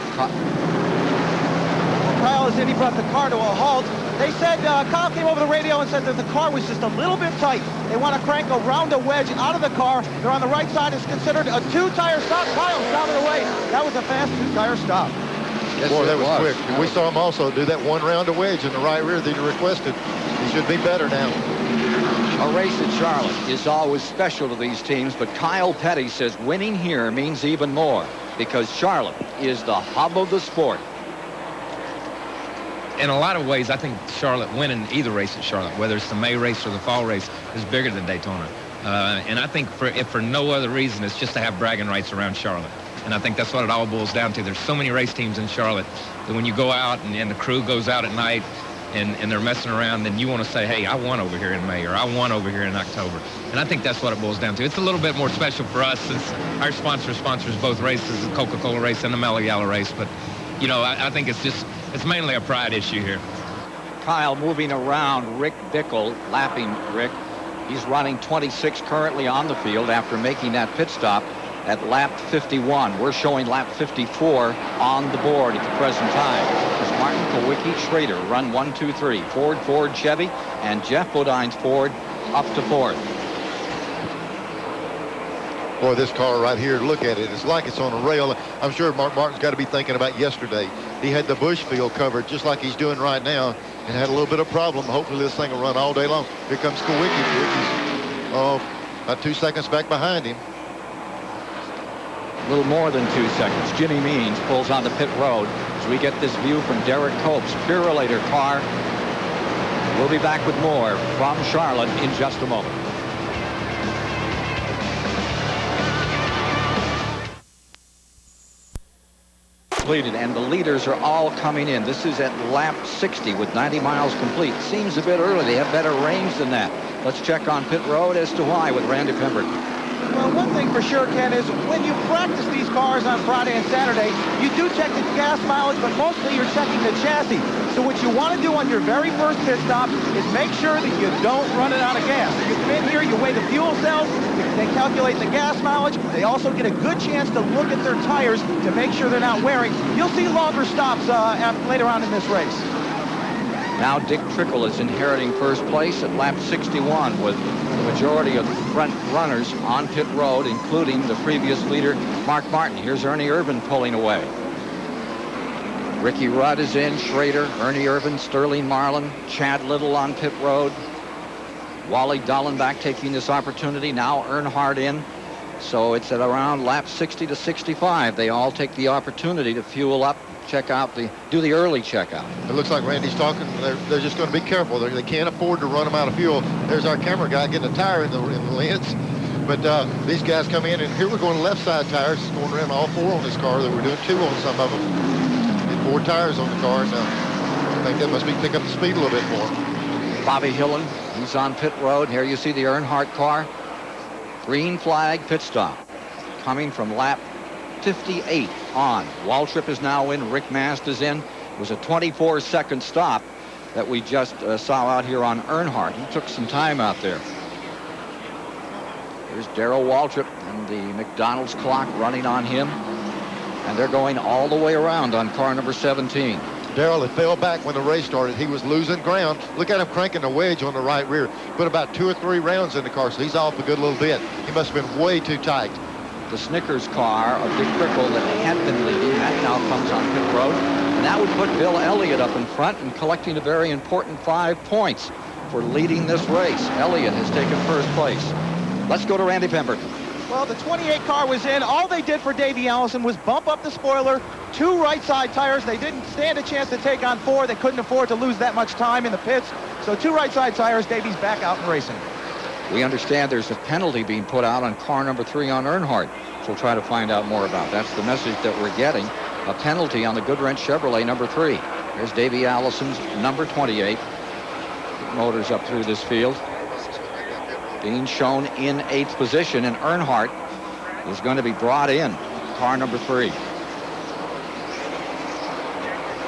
Kyle is in. He brought the car to a halt. They said, Kyle came over the radio and said that the car was just a little bit tight. They want to crank around a wedge out of the car. They're on the right side. It's considered a 2-tire stop. Kyle's out of the way. That was a fast 2-tire stop. Yes, boy, that was quick. And we saw him also do that 1 round of wedge in the right rear that he requested. He should be better now. A race at Charlotte is always special to these teams, but Kyle Petty says winning here means even more because Charlotte is the hub of the sport. In a lot of ways, I think Charlotte winning either race at Charlotte, whether it's the May race or the fall race, is bigger than Daytona. And I think if for no other reason, it's just to have bragging rights around Charlotte. And I think that's what it all boils down to. There's so many race teams in Charlotte that when you go out and the crew goes out at night and they're messing around, then you want to say, hey, I won over here in May, or I won over here in October. And I think that's what it boils down to. It's a little bit more special for us since our sponsors both races, the Coca-Cola race and the Mello Yello race. But, you know, I think it's mainly a pride issue here. Kyle moving around Rick Bickle, lapping Rick. He's running 26 currently on the field after making that pit stop at lap 51. We're showing lap 54 on the board at the present time. As Martin Kowicki Schrader run 1, 2, 3. Ford, Chevy, and Jeff Bodine's Ford up to fourth. Boy, this car right here, look at it. It's like it's on a rail. I'm sure Mark Martin's got to be thinking about yesterday. He had the bush field covered just like he's doing right now and had a little bit of problem. Hopefully this thing will run all day long. Here comes Kowicki. Kowicki's about 2 seconds back behind him. A little more than 2 seconds. Jimmy Means pulls on the pit road as we get this view from Derek Cope's Purolator car. We'll be back with more from Charlotte in just a moment. And the leaders are all coming in. This is at lap 60 with 90 miles complete. Seems a bit early. They have better range than that. Let's check on pit road as to why with Randy Pemberton. Well, one thing for sure, Ken, is when you practice these cars on Friday and Saturday, you do check the gas mileage, but mostly you're checking the chassis. So what you want to do on your very first pit stop is make sure that you don't run it out of gas. So you come in here, you weigh the fuel cells, they calculate the gas mileage. They also get a good chance to look at their tires to make sure they're not wearing. You'll see longer stops later on in this race. Now Dick Trickle is inheriting first place at lap 61 with the majority of front runners on pit road, including the previous leader, Mark Martin. Here's Ernie Irvin pulling away. Ricky Rudd is in, Schrader, Ernie Irvin, Sterling Marlin, Chad Little on pit road. Wally Dallenbach taking this opportunity. Now Earnhardt in. So it's at around lap 60 to 65. They all take the opportunity to fuel up, check out do the early checkout. It looks like Randy's talking. They're just going to be careful. They can't afford to run them out of fuel. There's our camera guy getting a tire in the lens. But these guys come in, and here we're going left side tires. It's going around all four on this car. They were doing two on some of them. And 4 tires on the car. And I think that must be picking up the speed a little bit more. Bobby Hillen, he's on pit road. Here you see the Earnhardt car. Green flag pit stop coming from lap 58 on. Waltrip is now in. Rick Mast is in. It was a 24-second stop that we just saw out here on Earnhardt. He took some time out there. Here's Darrell Waltrip and the McDonald's clock running on him. And they're going all the way around on car number 17. Darrell had fell back when the race started. He was losing ground. Look at him cranking the wedge on the right rear. Put about 2 or 3 rounds in the car, so he's off a good little bit. He must have been way too tight. The Snickers car of Dick Trickle that had been leading, that now comes on pit road. And that would put Bill Elliott up in front and collecting a very important 5 points for leading this race. Elliott has taken first place. Let's go to Randy Pemberton. Well, the 28 car was in. All they did for Davey Allison was bump up the spoiler, 2 right side tires. They didn't stand a chance to take on 4. They couldn't afford to lose that much time in the pits. So 2 right side tires, Davey's back out and racing. We understand there's a penalty being put out on car number 3 on Earnhardt. So we'll try to find out more about. That's the message that we're getting. A penalty on the Goodwrench Chevrolet number 3. There's Davey Allison's number 28. Motors up through this field. Being shown in 8th position, and Earnhardt is going to be brought in, car number 3.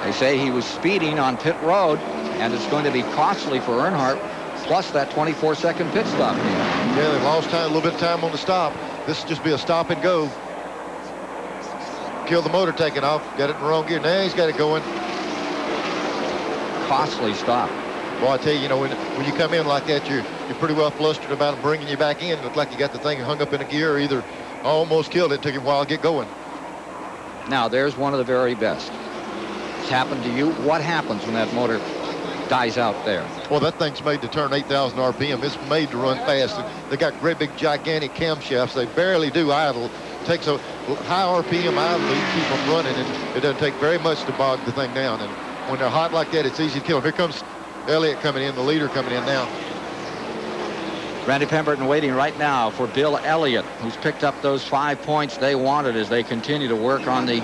They say he was speeding on pit road, and it's going to be costly for Earnhardt, plus that 24-second pit stop. Yeah, they lost time, a little bit of time on the stop. This will just be a stop and go. Kill the motor taking off. Got it in the wrong gear. Now he's got it going. Costly stop. Well, I tell you, when you come in like that, you're pretty well flustered about them bringing you back in. Looked like you got the thing hung up in a gear, or either almost killed it. Took you a while to get going. Now, there's one of the very best. It's happened to you. What happens when that motor dies out there. Well, that thing's made to turn 8,000 RPM. It's made to run fast. They got great big gigantic camshafts. They barely do idle. Takes a high RPM idle to keep them running, and it doesn't take very much to bog the thing down. And when they're hot like that, it's easy to kill them. Here comes Elliott coming in, the leader coming in now. Randy Pemberton waiting right now for Bill Elliott, who's picked up those 5 points they wanted as they continue to work on the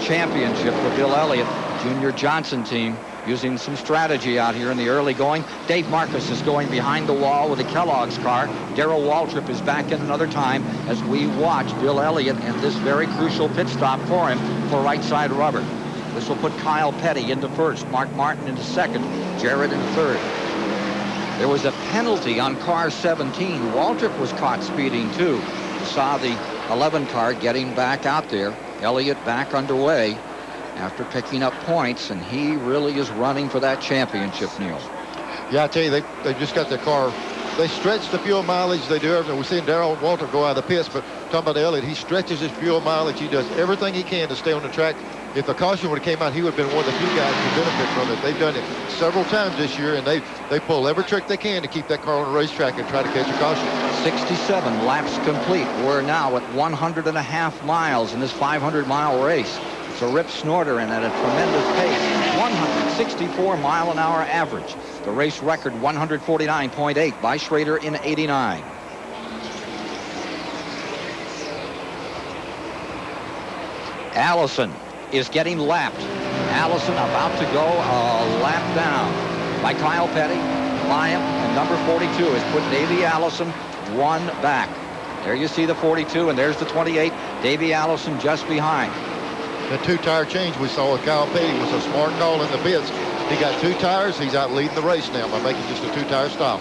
championship for Bill Elliott. Junior Johnson team using some strategy out here in the early going. Dave Marcus is going behind the wall with the Kellogg's car. Darrell Waltrip is back in another time as we watch Bill Elliott and this very crucial pit stop for him for right side rubber. This will put Kyle Petty into first, Mark Martin into second, Jarrett in third. There was a penalty on car 17. Waltrip was caught speeding too. You saw the 11 car getting back out there. Elliott back underway after picking up points, and he really is running for that championship, Neil. Yeah, I tell you, they just got their car. They stretch the fuel mileage. They do everything. We've seen Darrell Waltrip go out of the pits, but talking about Elliott, he stretches his fuel mileage. He does everything he can to stay on the track. If the caution would have came out, he would have been one of the few guys who benefit from it. They've done it several times this year, and they pull every trick they can to keep that car on the racetrack and try to catch a caution. 67 laps complete. We're now at 100.5 miles in this 500-mile race. It's a rip snorter and at a tremendous pace. 164 mile an hour average. The race record 149.8 by Schrader in 89. Allison is getting lapped. Allison about to go a lap down by Kyle Petty. By him, and number 42 has put Davey Allison one back. There you see the 42, and there's the 28. Davey Allison just behind. The two-tire change we saw with Kyle Petty was a smart call in the pits. He got 2 tires. He's out leading the race now by making just a 2-tire stop.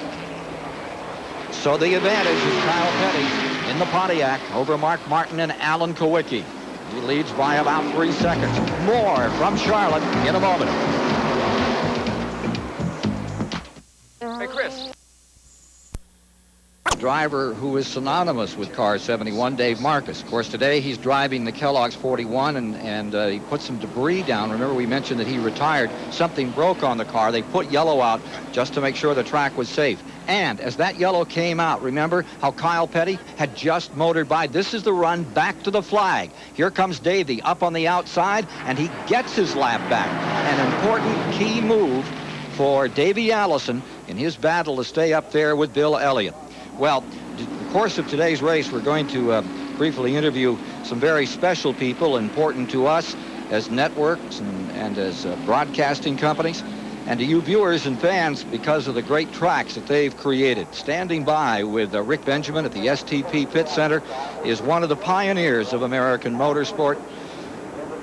So the advantage is Kyle Petty in the Pontiac over Mark Martin and Alan Kowicki. He leads by about 3 seconds. More from Charlotte in a moment. Hey, Chris. Driver who is synonymous with car 71, Dave Marcus. Of course, today he's driving the Kellogg's 41, and he put some debris down. Remember, we mentioned that he retired. Something broke on the car. They put Yello out just to make sure the track was safe. And as that Yello came out, remember how Kyle Petty had just motored by. This is the run back to the flag. Here comes Davey up on the outside, and he gets his lap back. An important key move for Davey Allison in his battle to stay up there with Bill Elliott. Well, in the course of today's race, we're going to briefly interview some very special people important to us as networks and as broadcasting companies, and to you viewers and fans because of the great tracks that they've created. Standing by with Rick Benjamin at the STP Pit Center is one of the pioneers of American motorsport,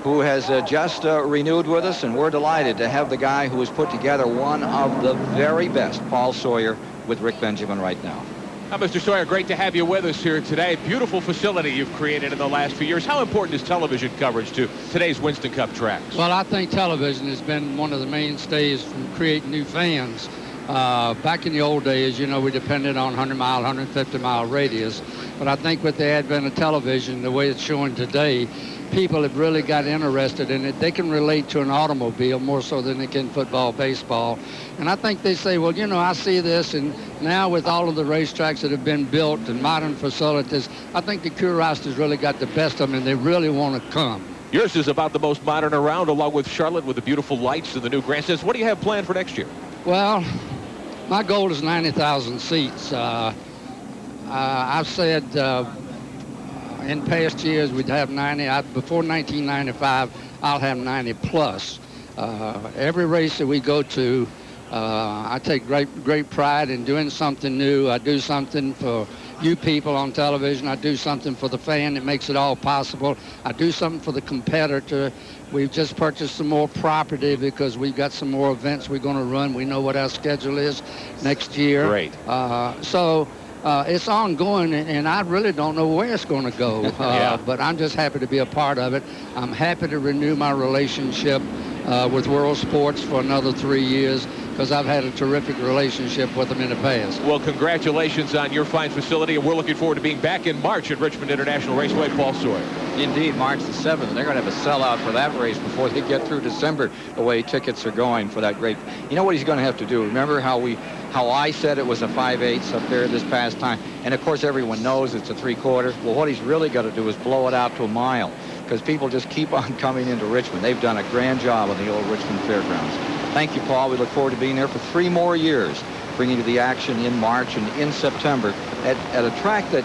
who has just renewed with us, and we're delighted to have the guy who has put together one of the very best, Paul Sawyer, with Rick Benjamin right now. Mr. Sawyer, great to have you with us here today. Beautiful facility you've created in the last few years. How important is television coverage to today's Winston Cup tracks? Well, I think television has been one of the mainstays from creating new fans. Back in the old days, you know, we depended on 100-mile, 150-mile radius. But I think with the advent of television, the way it's showing today, people have really got interested in it. They can relate to an automobile more so than they can football, baseball. And I think they say, well, you know, I see this, and now with all of the racetracks that have been built and modern facilities, I think the curiosity's really got the best of them, and they really want to come. Yours is about the most modern around, along with Charlotte, with the beautiful lights and the new grandstands. What do you have planned for next year? Well, my goal is 90,000 seats. I've said in past years we'd have 90. Before 1995, I'll have 90 plus. Every race that we go to, I take great pride in doing something new. I do something for you people on television. I do something for the fan that makes it all possible. I do something for the competitor. We've just purchased some more property because we've got some more events we're going to run. We know what our schedule is next year. Great. So it's ongoing, and I really don't know where it's going to go. Yeah. But I'm just happy to be a part of it. I'm happy to renew my relationship with World Sports for another 3 years, because I've had a terrific relationship with them in the past. Well, congratulations on your fine facility, and we're looking forward to being back in March at Richmond International Raceway. Paul Sawyer. Indeed, March the 7th. They're going to have a sellout for that race before they get through December, the way tickets are going for that great. You know what he's going to have to do? Remember how I said it was a 5/8 up there this past time? And, of course, everyone knows it's a 3/4. Well, what he's really got to do is blow it out to a mile, because people just keep on coming into Richmond. They've done a grand job on the old Richmond Fairgrounds. Thank you, Paul. We look forward to being there for 3 more years, bringing you the action in March and in September at a track that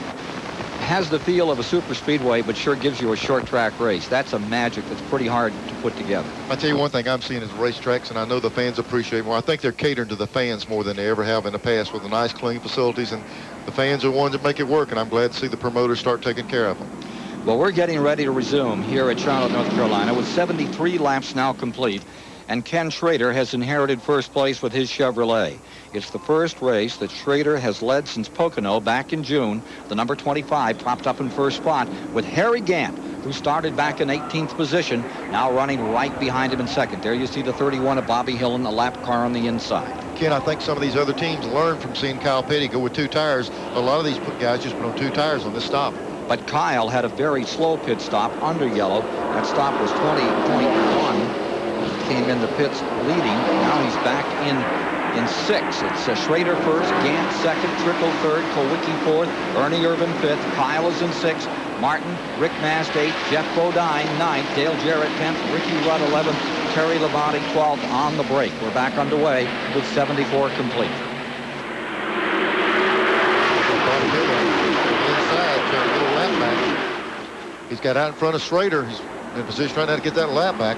has the feel of a super speedway, but sure gives you a short track race. That's a magic that's pretty hard to put together. I tell you one thing I'm seeing is racetracks, and I know the fans appreciate more. I think they're catering to the fans more than they ever have in the past, with the nice, clean facilities, and the fans are the ones that make it work, and I'm glad to see the promoters start taking care of them. Well, we're getting ready to resume here at Charlotte, North Carolina, with 73 laps now complete, and Ken Schrader has inherited first place with his Chevrolet. It's the first race that Schrader has led since Pocono back in June. The number 25 popped up in first spot with Harry Gant, who started back in 18th position, now running right behind him in second. There you see the 31 of Bobby Hillen, a lap car on the inside. Ken, I think some of these other teams learned from seeing Kyle Petty go with 2 tires. A lot of these guys just put on 2 tires on this stop. But Kyle had a very slow pit stop under Yello. That stop was 20.1. He came in the pits leading. Now he's back in 6. It's Schrader first, Gant second, Trickle third, Kowicki fourth, Ernie Irvin fifth, Kyle is in 6th, Martin, Rick Mast 8th, Jeff Bodine 9th, Dale Jarrett 10th, Ricky Rudd 11th, Terry Labonte 12th on the break. We're back underway with 74 complete. Inside, trying to get a lap back. He's got out in front of Schrader. He's in position right now to get that lap back.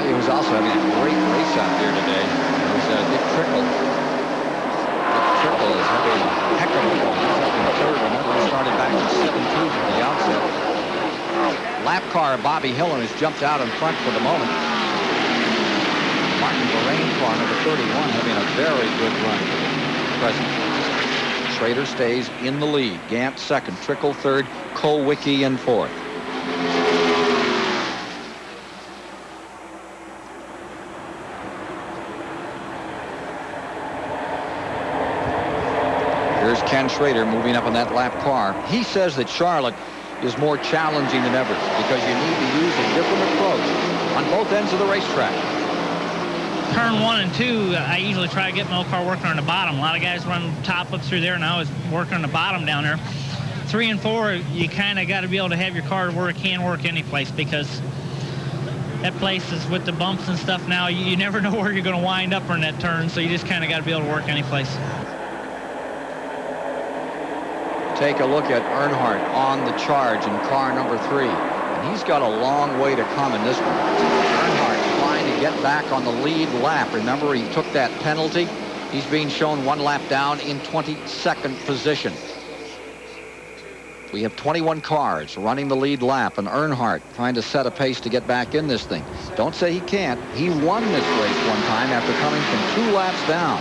He was also having a great race out there today. It was Dick Trickle. Dick Trickle is having a heck of a run. He's up in third. Remember, he started back in 7-2 from the outset. Lap car Bobby Hillen has jumped out in front for the moment. Martin Lorraine car number 31 having a very good run present. Schrader stays in the lead. Gant second, Trickle third, Kowicki in fourth. Here's Ken Schrader moving up in that lap car. He says that Charlotte is more challenging than ever because you need to use a different approach on both ends of the racetrack. Turn 1 and 2, I usually try to get my old car working on the bottom. A lot of guys run top up through there, and I always work on the bottom down there. 3 and 4, you kind of got to be able to have your car where it can work any place, because that place is with the bumps and stuff now. You never know where you're going to wind up in that turn, so you just kind of got to be able to work any place. Take a look at Earnhardt on the charge in car number 3. And he's got a long way to come in this one. Earnhardt trying to get back on the lead lap. Remember, he took that penalty. He's being shown 1 lap down in 22nd position. We have 21 cars running the lead lap, and Earnhardt trying to set a pace to get back in this thing. Don't say he can't. He won this race one time after coming from 2 laps down.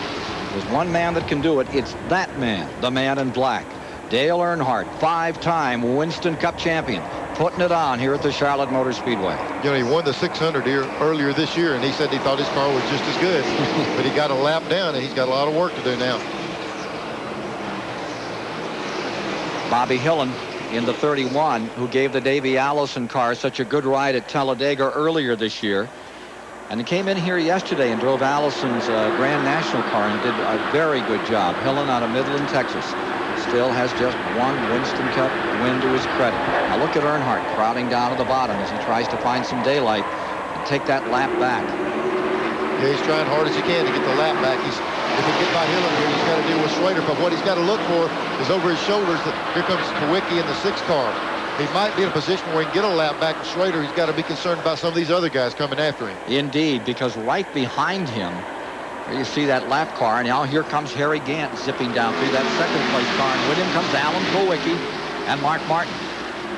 There's one man that can do it. It's that man, the man in black. Dale Earnhardt, 5-time Winston Cup champion, putting it on here at the Charlotte Motor Speedway. You know, he won the 600 here earlier this year, and he said he thought his car was just as good. But he got a lap down, and he's got a lot of work to do now. Bobby Hillen in the 31, who gave the Davey Allison car such a good ride at Talladega earlier this year. And he came in here yesterday and drove Allison's Grand National car and did a very good job. Hillen out of Midland, Texas. Still has just 1 Winston Cup win to his credit. Now look at Earnhardt crowding down to the bottom as he tries to find some daylight and take that lap back. Yeah, he's trying hard as he can to get the lap back. If he can get by Hillen here, he's got to deal with Schrader. But what he's got to look for is over his shoulders. Here comes Kowicki in the 6th car. He might be in a position where he can get a lap back to Schrader. He's got to be concerned about some of these other guys coming after him. Indeed, because right behind him, you see that lap car, and now here comes Harry Gant zipping down through that 2nd place car, and with him comes Alan Kowicki and Mark Martin.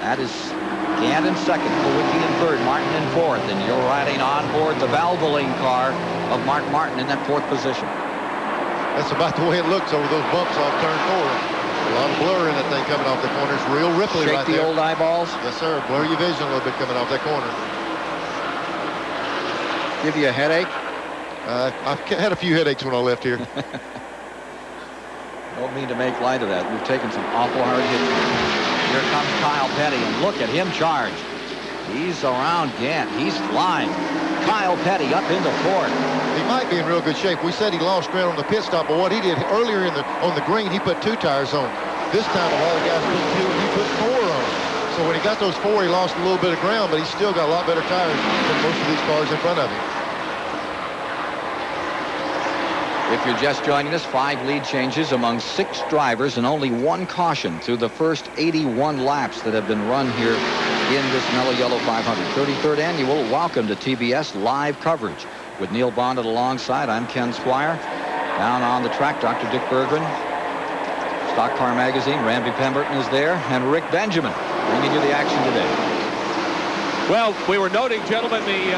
That is Gant in 2nd, Kowicki in 3rd, Martin in 4th, and you're riding on board the Valvoline car of Mark Martin in that 4th position. That's about the way it looks over those bumps off turn 4. A lot of blur in that thing coming off the corner. It's real ripply right there. Shake the old eyeballs? Yes, sir. Blur your vision a little bit coming off that corner. Give you a headache? I've had a few headaches when I left here. Don't mean to make light of that. We've taken some awful hard hits. Here comes Kyle Petty, and look at him charge. He's around Gant. He's flying. Kyle Petty up into fourth. He might be in real good shape. We said he lost ground on the pit stop, but what he did earlier on the green, he put 2 tires on. This time, a lot of guys put 2, he put 4 on. So when he got those 4, he lost a little bit of ground, but he's still got a lot better tires than most of these cars in front of him. If you're just joining us, 5 lead changes among 6 drivers and only 1 caution through the first 81 laps that have been run here in this Mello Yello 500. 33rd annual. Welcome to TBS live coverage. With Neil Bonnet alongside, I'm Ken Squire. Down on the track, Dr. Dick Berggren. Stock Car Magazine, Randy Pemberton is there, and Rick Benjamin bringing you the action today. Well, we were noting, gentlemen, the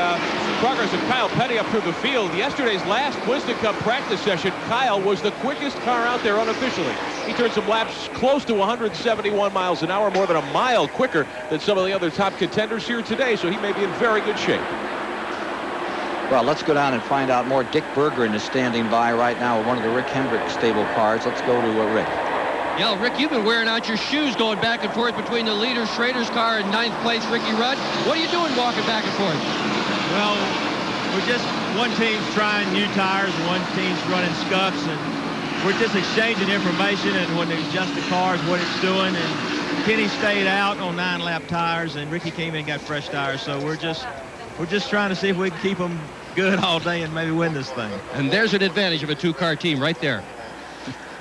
progress of Kyle Petty up through the field. Yesterday's last Winston Cup practice session, Kyle was the quickest car out there unofficially. He turned some laps close to 171 miles an hour, more than a mile quicker than some of the other top contenders here today, so he may be in very good shape. Well, let's go down and find out more. Dick Berggren is standing by right now with one of the Rick Hendrick stable cars. Let's go to Rick. Yeah, Rick, you've been wearing out your shoes going back and forth between the leader Schrader's car and 9th place Ricky Rudd. What are you doing walking back and forth? Well, we're just, one team's trying new tires and one team's running scuffs, and we're just exchanging information and when they adjust the cars, what it's doing. And Kenny stayed out on 9-lap tires, and Ricky came in and got fresh tires. So we're just trying to see if we can keep them good all day and maybe win this thing. And there's an advantage of a 2-car team right there.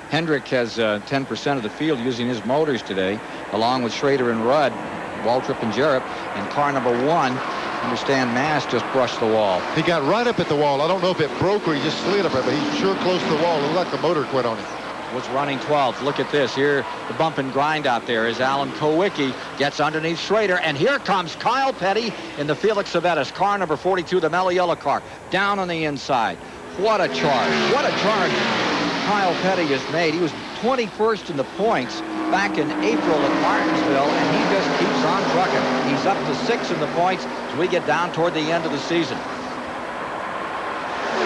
Hendrick has 10% of the field using his motors today, along with Schrader and Rudd, Waltrip and Jarrett. And car number 1, understand Mass just brushed the wall. He got right up at the wall. I don't know if it broke or he just slid up there, but he's sure close to the wall. It looked like the motor quit on him. Was running 12th. Look at this. Here, the bump and grind out there as Alan Kowicki gets underneath Schrader. And here comes Kyle Petty in the Felix Savetas, car number 42, the Mello Yello car, down on the inside. What a charge. What a charge Kyle Petty has made. He was 21st in the points back in April at Martinsville, and he just keeps on trucking. He's up to 6 in the points as we get down toward the end of the season.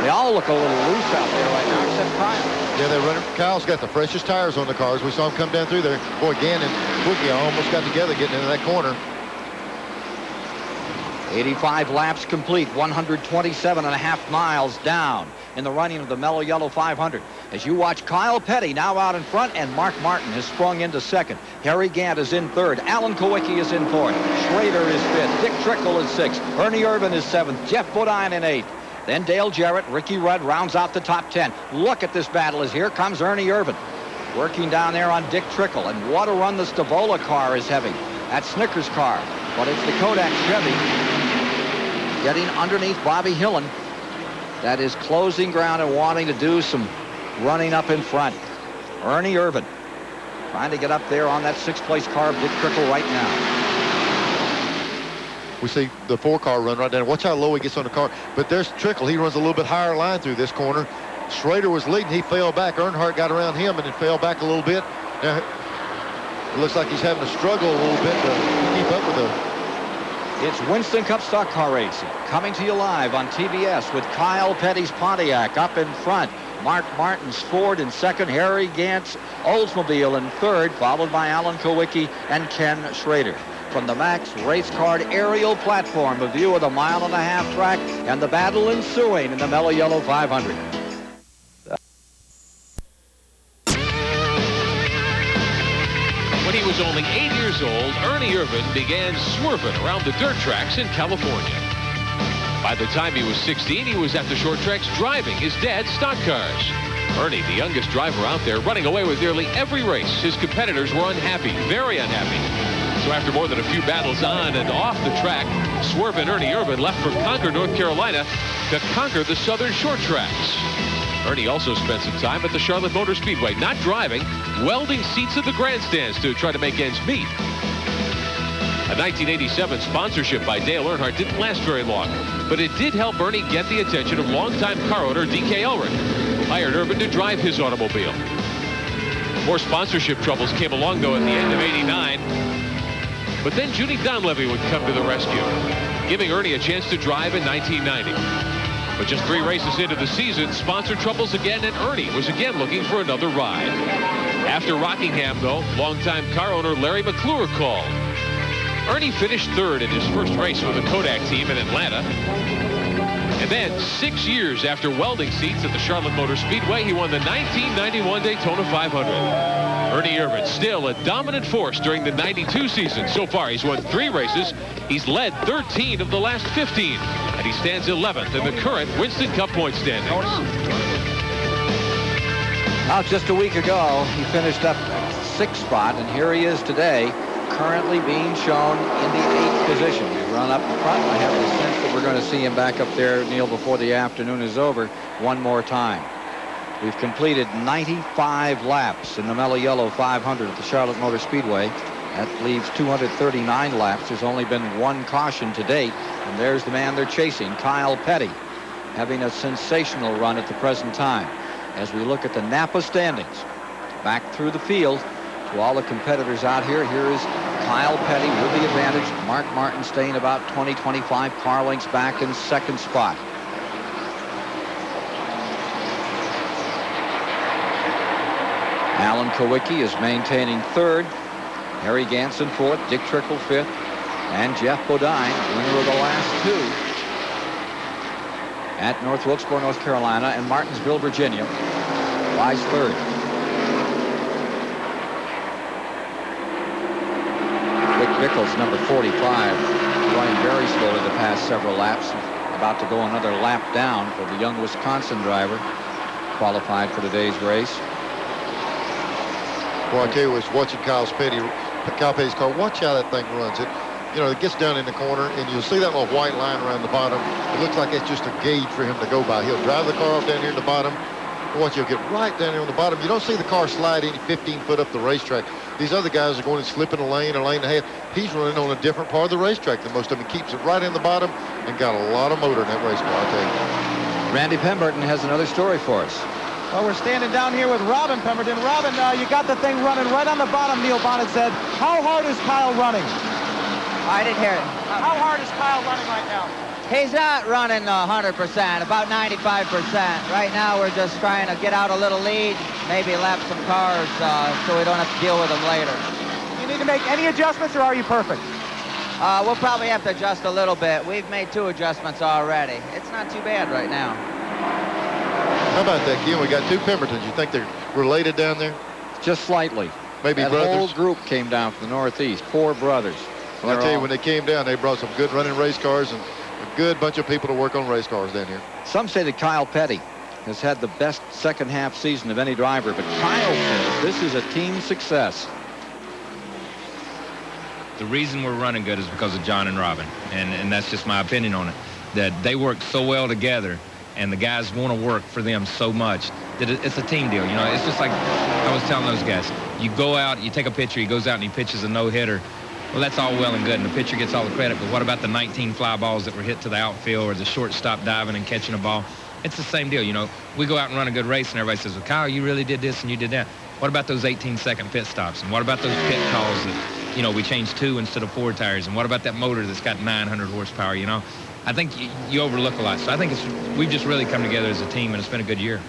They all look a little loose out there right now, except Kyle. Yeah, they're running. Kyle's got the freshest tires on the cars. We saw him come down through there. Boy, Gann and Quickie almost got together getting into that corner. 85 laps complete, 127.5 miles down in the running of the Mello Yello 500. As you watch Kyle Petty now out in front, and Mark Martin has sprung into second. Harry Gant is in third. Alan Kowicki is in fourth. Schrader is fifth. Dick Trickle is sixth. Ernie Irvin is seventh. Jeff Bodine in eighth. Then Dale Jarrett, Ricky Rudd rounds out the top 10. Look at this battle as here comes Ernie Irvin. Working down there on Dick Trickle. And what a run the Stavola car is having. That Snickers car. But it's the Kodak Chevy getting underneath Bobby Hillen. That is closing ground and wanting to do some running up in front. Ernie Irvin trying to get up there on that 6th place car of Dick Trickle right now. We see the 4-car run right down. Watch how low he gets on the car. But there's Trickle. He runs a little bit higher line through this corner. Schrader was leading. He fell back. Earnhardt got around him and then fell back a little bit. Now, it looks like he's having to struggle a little bit to keep up with the... It's Winston Cup Stock Car Racing coming to you live on TBS with Kyle Petty's Pontiac up in front. Mark Martin's Ford in second. Harry Gant's Oldsmobile in third, followed by Alan Kowicki and Ken Schrader. From the Max Race Card aerial platform, a view of the 1.5-mile track and the battle ensuing in the Mello Yello 500. When he was only 8 years old, Ernie Irvin began swerving around the dirt tracks in California. By the time he was 16, he was at the short tracks driving his dad's stock cars. Ernie, the youngest driver out there, running away with nearly every race. His competitors were unhappy, very unhappy. So after more than a few battles on and off the track, swerving Ernie Irvin left for Concord, North Carolina to conquer the southern short tracks. Ernie also spent some time at the Charlotte Motor Speedway, not driving, welding seats at the grandstands to try to make ends meet. A 1987 sponsorship by Dale Earnhardt didn't last very long, but it did help Ernie get the attention of longtime car owner D.K. Elric, who hired Irvin to drive his automobile. More sponsorship troubles came along, though, at the end of '89. But then Judy Donlevy would come to the rescue, giving Ernie a chance to drive in 1990. But just 3 races into the season, sponsor troubles again, and Ernie was again looking for another ride. After Rockingham, though, longtime car owner Larry McClure called. Ernie finished third in his first race with the Kodak team in Atlanta. And then 6 years after welding seats at the Charlotte Motor Speedway, he won the 1991 Daytona 500. Ernie Irvan still a dominant force during the 92 season. So far, he's won 3 races. He's led 13 of the last 15. And he stands 11th in the current Winston Cup point standings. Now, just a week ago, he finished up at 6th spot, and here he is today, currently being shown in the 8th position. We run up front. I have the sense that we're going to see him back up there, Neil, before the afternoon is over one more time. We've completed 95 laps in the Mello Yello 500 at the Charlotte Motor Speedway. That leaves 239 laps. There's only been 1 caution to date, and there's the man they're chasing, Kyle Petty, having a sensational run at the present time. As we look at the Napa standings, back through the field to all the competitors out here, here is Kyle Petty with the advantage. Mark Martin staying about 20-25 car lengths back in 2nd spot. Alan Kowicki is maintaining 3rd. Harry Ganson 4th, Dick Trickle 5th, and Jeff Bodine, winner of the last 2 at North Wilkesboro, North Carolina, and Martinsville, Virginia, lies 3rd. Rick Nichols, number 45, going very slowly the past several laps, about to go another lap down for the young Wisconsin driver, qualified for today's race. Well, I tell you, was watching Kyle Petty's car. Watch how that thing runs. It gets down in the corner, and you'll see that little white line around the bottom. It looks like it's just a gauge for him to go by. He'll drive the car off down here at the bottom. Watch, he'll get right down there on the bottom. You don't see the car slide any 15 foot up the racetrack. These other guys are going and slipping a lane and a half. He's running on a different part of the racetrack than most of them. He keeps it right in the bottom and got a lot of motor in that race car, I tell you. Randy Pemberton has another story for us. Well, we're standing down here with Robin Pemberton. Robin, you got the thing running right on the bottom, Neil Bonnet said. How hard is Kyle running? I didn't hear it. How hard is Kyle running right now? He's not running 100%, about 95%. Right now, we're just trying to get out a little lead, maybe lap some cars so we don't have to deal with them later. You need to make any adjustments, or are you perfect? We'll probably have to adjust a little bit. We've made 2 adjustments already. It's not too bad right now. How about that, Ken? We got 2 Pembertons. You think they're related down there? Just slightly. Maybe that brothers? The whole group came down from the Northeast, 4 brothers. Well, I tell you, when they came down, they brought some good running race cars and a good bunch of people to work on race cars down here. Some say that Kyle Petty has had the best second half season of any driver, but Kyle says this is a team success. The reason we're running good is because of John and Robin, and that's just my opinion on it, that they work so well together, and the guys want to work for them so much that it's a team deal. It's just like I was telling those guys. You go out, you take a pitcher, he goes out and he pitches a no-hitter. Well, that's all well and good, and the pitcher gets all the credit, but what about the 19 fly balls that were hit to the outfield or the shortstop diving and catching a ball? It's the same deal. We go out and run a good race, and everybody says, well, Kyle, you really did this and you did that. What about those 18-second pit stops? And what about those pit calls that, we changed 2 instead of 4 tires? And what about that motor that's got 900 horsepower, I think you overlook a lot. So I think we've just really come together as a team, and it's been a good year.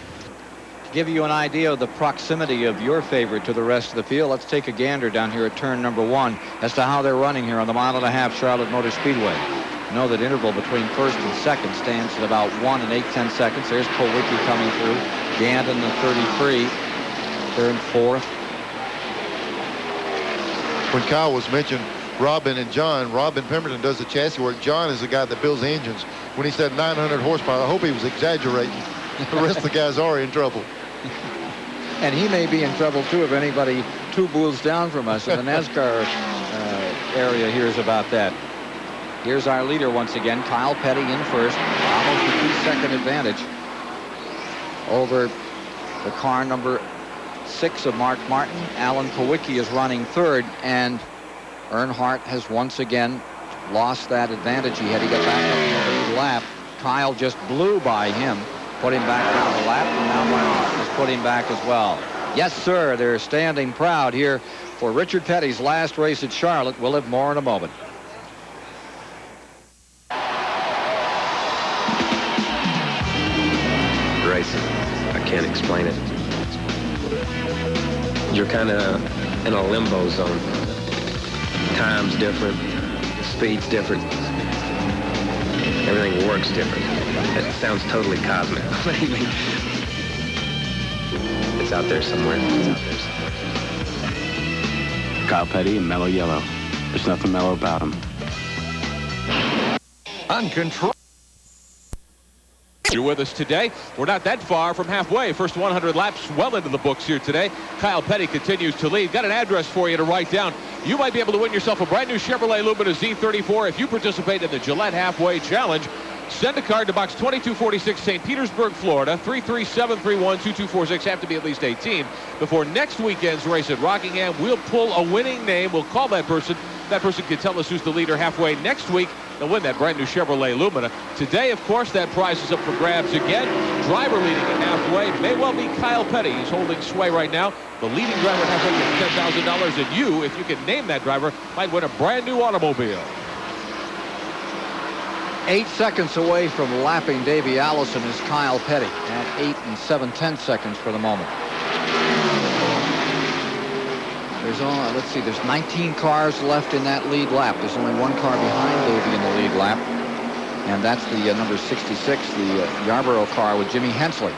To give you an idea of the proximity of your favorite to the rest of the field, let's take a gander down here at turn number 1 as to how they're running here on the 1.5 mile Charlotte Motor Speedway. You know that interval between 1st and 2nd stands at about 1 8/10 seconds. There's Kowicki coming through. Gandon, the 33. They're in 4th. When Kyle was mentioned, Robin and John, Robin Pemberton does the chassis work. John is the guy that builds the engines. When he said 900 horsepower, I hope he was exaggerating. The rest of the guys are in trouble. And he may be in trouble, too, if anybody 2 booths down from us in the NASCAR area hears about that. Here's our leader once again, Kyle Petty in 1st. Almost a 2-second advantage over the car number 6 of Mark Martin. Alan Kowicki is running 3rd, and Earnhardt has once again lost that advantage he had. He got back up in the lead lap. Kyle just blew by him, put him back down the lap, and now Earnhardt has put him back as well. Yes, sir, they're standing proud here for Richard Petty's last race at Charlotte. We'll have more in a moment. Racing. I can't explain it. you're kind of in a limbo zone. Time's different, speed's different, everything works different. It sounds totally cosmic. It's out there somewhere. It's out there somewhere. Kyle Petty and Mello Yello. There's nothing mellow about him. Uncontrolled. You're with us today. We're not that far from halfway. First 100 laps well into the books here today. Kyle Petty continues to lead. Got an address for you to write down. You might be able to win yourself a brand new Chevrolet Lumina Z34 if you participate in the Gillette Halfway Challenge. Send a card to Box 2246, St. Petersburg, Florida, 33731-2246. Have to be at least 18. Before next weekend's race at Rockingham, we'll pull a winning name. We'll call that person. That person can tell us who's the leader halfway next week. They'll win that brand new Chevrolet Lumina. Today, of course, that prize is up for grabs again. Driver leading at halfway may well be Kyle Petty. He's holding sway right now. The leading driver at halfway gets $10,000, and you, if you can name that driver, might win a brand new automobile. 8 seconds away from lapping Davey Allison is Kyle Petty at 8 7/10 seconds for the moment. There's only, let's see, there's 19 cars left in that lead lap. There's only one car behind Davey in the lead lap, and that's the number 66, the Yarborough car with Jimmy Hensley.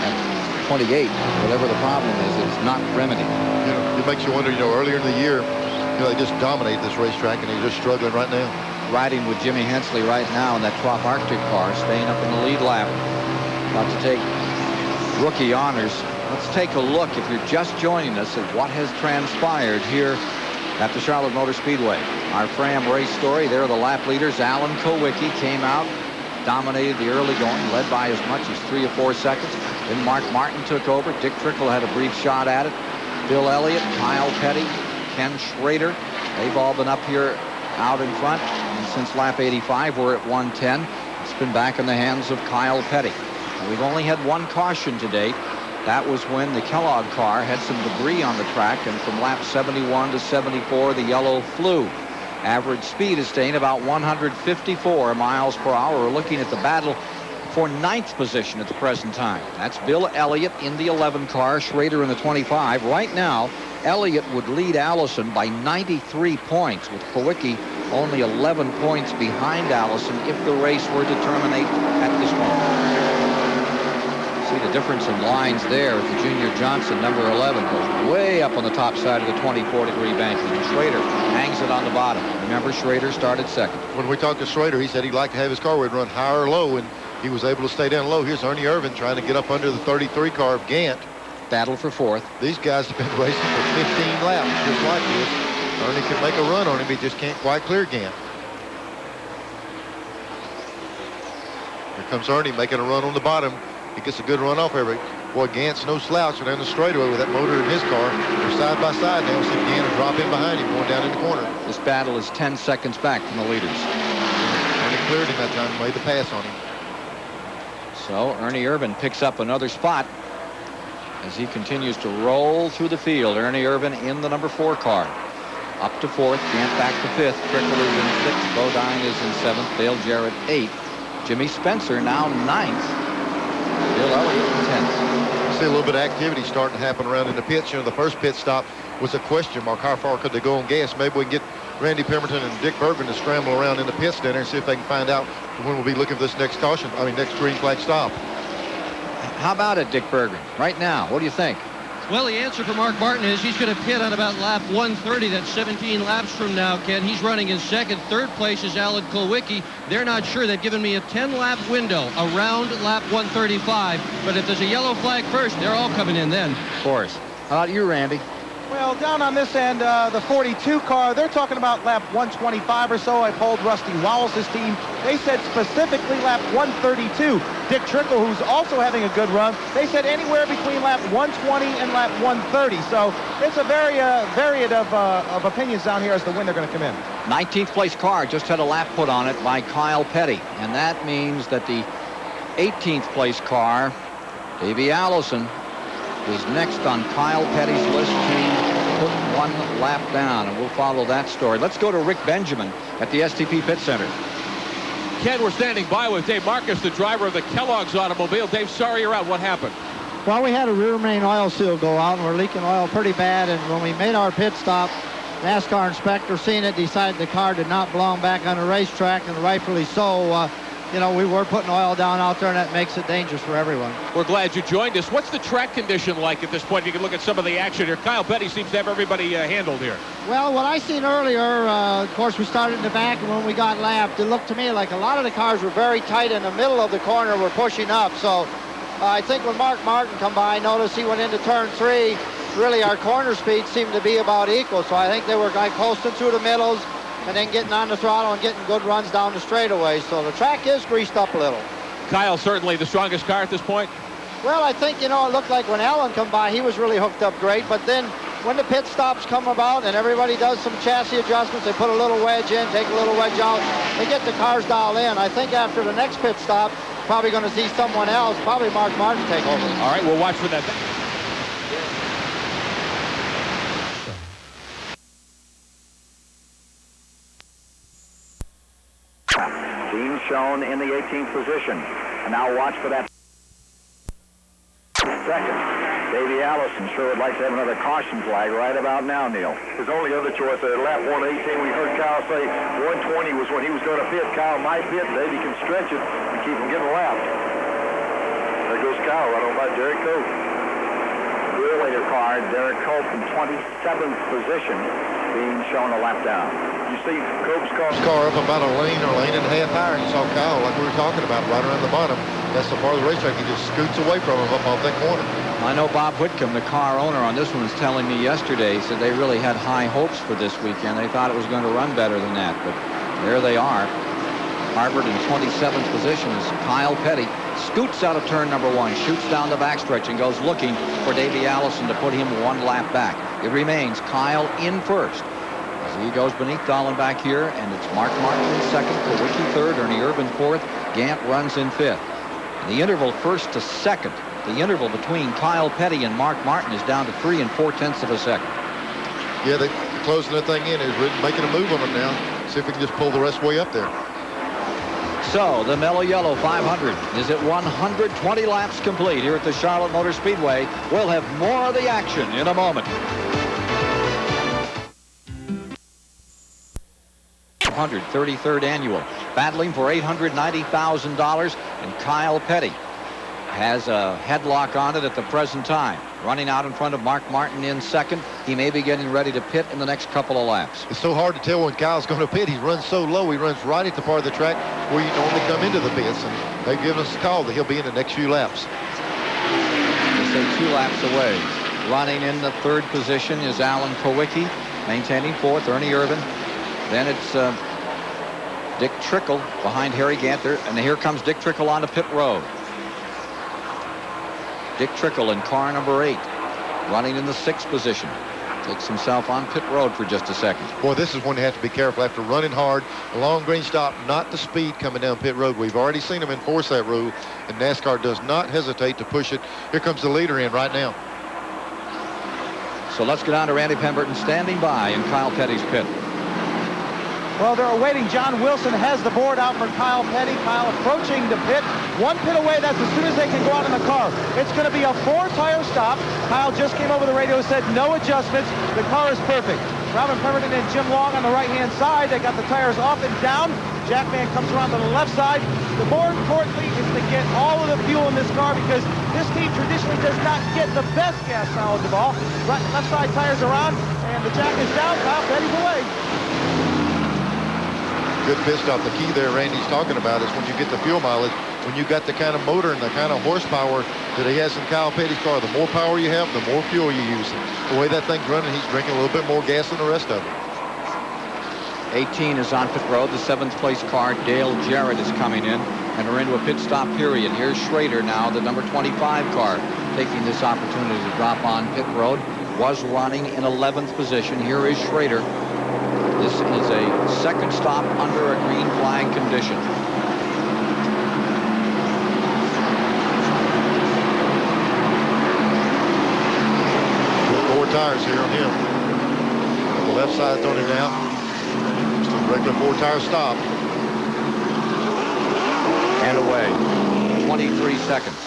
At 28, whatever the problem is, it's not remedied. You know, it makes you wonder, earlier in the year, they just dominated this racetrack, and they're just struggling right now. Riding with Jimmy Hensley right now in that Trop Arctic car, staying up in the lead lap, about to take rookie honors. Let's take a look, if you're just joining us, at what has transpired here at the Charlotte Motor Speedway. Our Fram race story, there are the lap leaders. Alan Kowicki came out, dominated the early going, led by as much as 3 or 4 seconds. Then Mark Martin took over. Dick Trickle had a brief shot at it. Bill Elliott, Kyle Petty, Ken Schrader, they've all been up here out in front. And since lap 85, we're at 110. It's been back in the hands of Kyle Petty. And we've only had one caution today. That was when the Kellogg car had some debris on the track, and from lap 71 to 74, the Yellow flew. Average speed is staying about 154 miles per hour. We're looking at the battle for 9th position at the present time. That's Bill Elliott in the 11 car, Schrader in the 25. Right now, Elliott would lead Allison by 93 points, with Kowicki only 11 points behind Allison if the race were to terminate at this moment. See the difference in lines there at the Junior Johnson, number 11, goes way up on the top side of the 24-degree banking. And Schrader hangs it on the bottom. Remember, Schrader started second. When we talked to Schrader, he said he'd like to have his car would run high or low, and he was able to stay down low. Here's Ernie Irvin trying to get up under the 33 car of Gant. Battle for 4th. These guys have been racing for 15 laps just like this. Ernie can make a run on him. He just can't quite clear Gant. Here comes Ernie making a run on the bottom. He gets a good run off every. Boy, Gant's no slouch down the straightaway with that motor in his car. They're side by side now. See if Gant will drop in behind him going down in the corner. This battle is 10 seconds back from the leaders. Ernie cleared him that time, made the pass on him. So Ernie Irvin picks up another spot as he continues to roll through the field. Ernie Irvin in the number 4 car. Up to 4th, Gant back to 5th. Trickle is in 6th. Bodine is in 7th. Dale Jarrett 8th. Jimmy Spencer now 9th. Bill Elliott in 10th. See a little bit of activity starting to happen around in the pits. The first pit stop was a question mark. How far could they go on gas? Maybe we can get Randy Pemberton and Dick Bergman to scramble around in the pits down there and see if they can find out when we'll be looking for this next caution. Next green flag stop. How about it, Dick Bergman? Right now, what do you think? Well, the answer for Mark Martin is he's going to pit on about lap 130. That's 17 laps from now, Ken. He's running in second. Third place is Alan Kowicki. They're not sure. They've given me a 10-lap window around lap 135. But if there's a yellow flag first, they're all coming in then. Of course. How about you, Randy? Well, down on this end, the 42 car, they're talking about lap 125 or so. I polled Rusty Wallace's team. They said specifically lap 132. Dick Trickle, who's also having a good run, they said anywhere between lap 120 and lap 130. So it's a very varied of opinions down here as to when they're going to come in. 19th place car just had a lap put on it by Kyle Petty. And that means that the 18th place car, Davey Allison, is next on Kyle Petty's list to put one lap down, and we'll follow that story. Let's go to Rick Benjamin at the STP Pit Center. Ken, we're standing by with Dave Marcus, the driver of the Kellogg's automobile. Dave, sorry you're out. What happened? Well, we had a rear main oil seal go out, and we're leaking oil pretty bad. And when we made our pit stop, NASCAR inspector seen it, decided the car did not belong back on the racetrack, and rightfully so. You know, we were putting oil down out there, and that makes it dangerous for everyone. We're glad you joined us. What's the track condition like at this point? You can look at some of the action here. Kyle Petty seems to have everybody handled here. Well, what I seen earlier, of course, we started in the back, and when we got lapped, it looked to me like a lot of the cars were very tight in the middle of the corner, were pushing up. So I think when Mark Martin come by, I noticed he went into turn 3. Really, our corner speed seemed to be about equal. So I think they were like coasting through the middles and then getting on the throttle and getting good runs down the straightaway. So the track is greased up a little. Kyle, certainly the strongest car at this point? Well, I think, you know, it looked like when Allen come by, he was really hooked up great. But then when the pit stops come about and everybody does some chassis adjustments, they put a little wedge in, take a little wedge out, they get the cars dialed in. I think after the next pit stop, probably going to see someone else, probably Mark Martin take over. All right, we'll watch for that. Team shown in the 18th position. And now watch for that second. Davey Allison sure would like to have another caution flag right about now, Neil. His only other choice at lap 118, we heard Kyle say 120 was when he was going to pit. Kyle might pit. Davey can stretch it and keep him getting lapped. There goes Kyle right on by Derek Cope. Rear later car, Derek Cope in 27th position, being shown a lap down. You see Cope's car up about a lane or lane and a half higher, and you saw Kyle, like we were talking about, right around the bottom. That's the part of the racetrack. He just scoots away from him up off that corner. I know Bob Whitcomb, the car owner on this one, was telling me yesterday, he said they really had high hopes for this weekend. They thought it was going to run better than that, but there they are. Harvard in 27th position as Kyle Petty scoots out of turn number 1, shoots down the backstretch and goes looking for Davey Allison to put him 1 lap back. It remains Kyle in first. As he goes beneath Dahlin back here, and it's Mark Martin in second, Kowicki third, Ernie Irvin fourth, Gant runs in fifth. And the interval first to second, the interval between Kyle Petty and Mark Martin is down to 3 4/10 of a second. Yeah, they're closing that thing in. Is making a move on him now. See if we can just pull the rest way up there. So the Mello Yello 500 is at 120 laps complete here at the Charlotte Motor Speedway. We'll have more of the action in a moment. 133rd annual, battling for $890,000, and Kyle Petty has a headlock on it at the present time. Running out in front of Mark Martin in second. He may be getting ready to pit in the next couple of laps. It's so hard to tell when Kyle's going to pit. He runs so low. He runs right at the part of the track where you normally come into the pits. And they've given us a call that he'll be in the next few laps. They say 2 laps away. Running in the third position is Alan Kowicki. Maintaining fourth, Ernie Irvin. Then it's Dick Trickle behind Harry Ganther. And here comes Dick Trickle onto pit road. Dick Trickle in car number 8, running in the 6th position. Takes himself on pit road for just a second. Boy, this is when you have to be careful after running hard. A long green stop, not the speed coming down pit road. We've already seen them enforce that rule, and NASCAR does not hesitate to push it. Here comes the leader in right now. So let's get on to Randy Pemberton standing by in Kyle Petty's pit. Well, they're awaiting. John Wilson has the board out for Kyle Petty. Kyle approaching the pit. 1 pit away. That's as soon as they can go out in the car. It's going to be a 4-tire stop. Kyle just came over the radio and said no adjustments. The car is perfect. Robin Pemberton and Jim Long on the right-hand side. They got the tires up and down. Jackman comes around to the left side. The more importantly is to get all of the fuel in this car because this team traditionally does not get the best gas mileage of all. Left side tires around, and the jack is down. Kyle Petty's away. Good pit stop. The key there Randy's talking about is when you get the fuel mileage, when you got the kind of motor and the kind of horsepower that he has in Kyle Petty's car, the more power you have, the more fuel you use. The way that thing's running, he's drinking a little bit more gas than the rest of them. 18 is on pit road. The 7th place car, Dale Jarrett, is coming in, and we're into a pit stop period. Here's Schrader now, the number 25 car, taking this opportunity to drop on pit road. Was running in 11th position. Here is Schrader. This is a second stop under a green flag condition. Good 4 tires here on him. The left side's on him now. Just a regular 4-tire stop. And away. 23 seconds.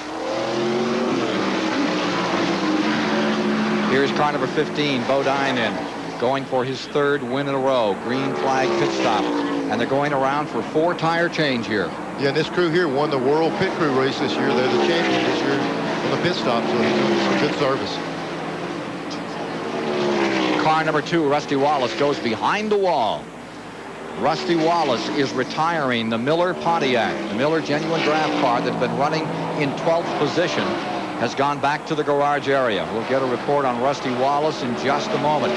Here's car number 15, Bodine in, going for his third win in a row. Green flag pit stop. And they're going around for 4 tire change here. Yeah, and this crew here won the World Pit Crew race this year. They're the champion this year on the pit stop, so he's doing some good service. Car number 2, Rusty Wallace, goes behind the wall. Rusty Wallace is retiring the Miller Pontiac. The Miller genuine draft car that's been running in 12th position has gone back to the garage area. We'll get a report on Rusty Wallace in just a moment.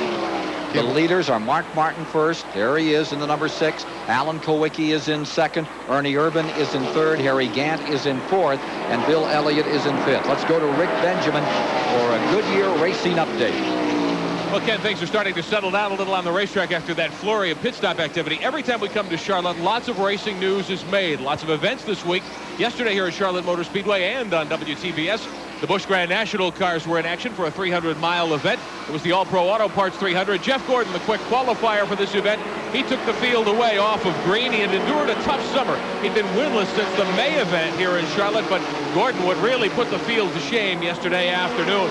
The leaders are Mark Martin first. There he is in the number 6. Alan Kowicki is in second. Ernie Urban is in third. Harry Gant is in fourth. And Bill Elliott is in fifth. Let's go to Rick Benjamin for a Goodyear Racing update. Well, Ken, things are starting to settle down a little on the racetrack after that flurry of pit stop activity. Every time we come to Charlotte, lots of racing news is made. Lots of events this week. Yesterday here at Charlotte Motor Speedway and on WTBS, the Busch Grand National cars were in action for a 300-mile event. It was the All-Pro Auto Parts 300. Jeff Gordon, the quick qualifier for this event, he took the field away off of green. He had endured a tough summer. He'd been winless since the May event here in Charlotte, but Gordon would really put the field to shame yesterday afternoon.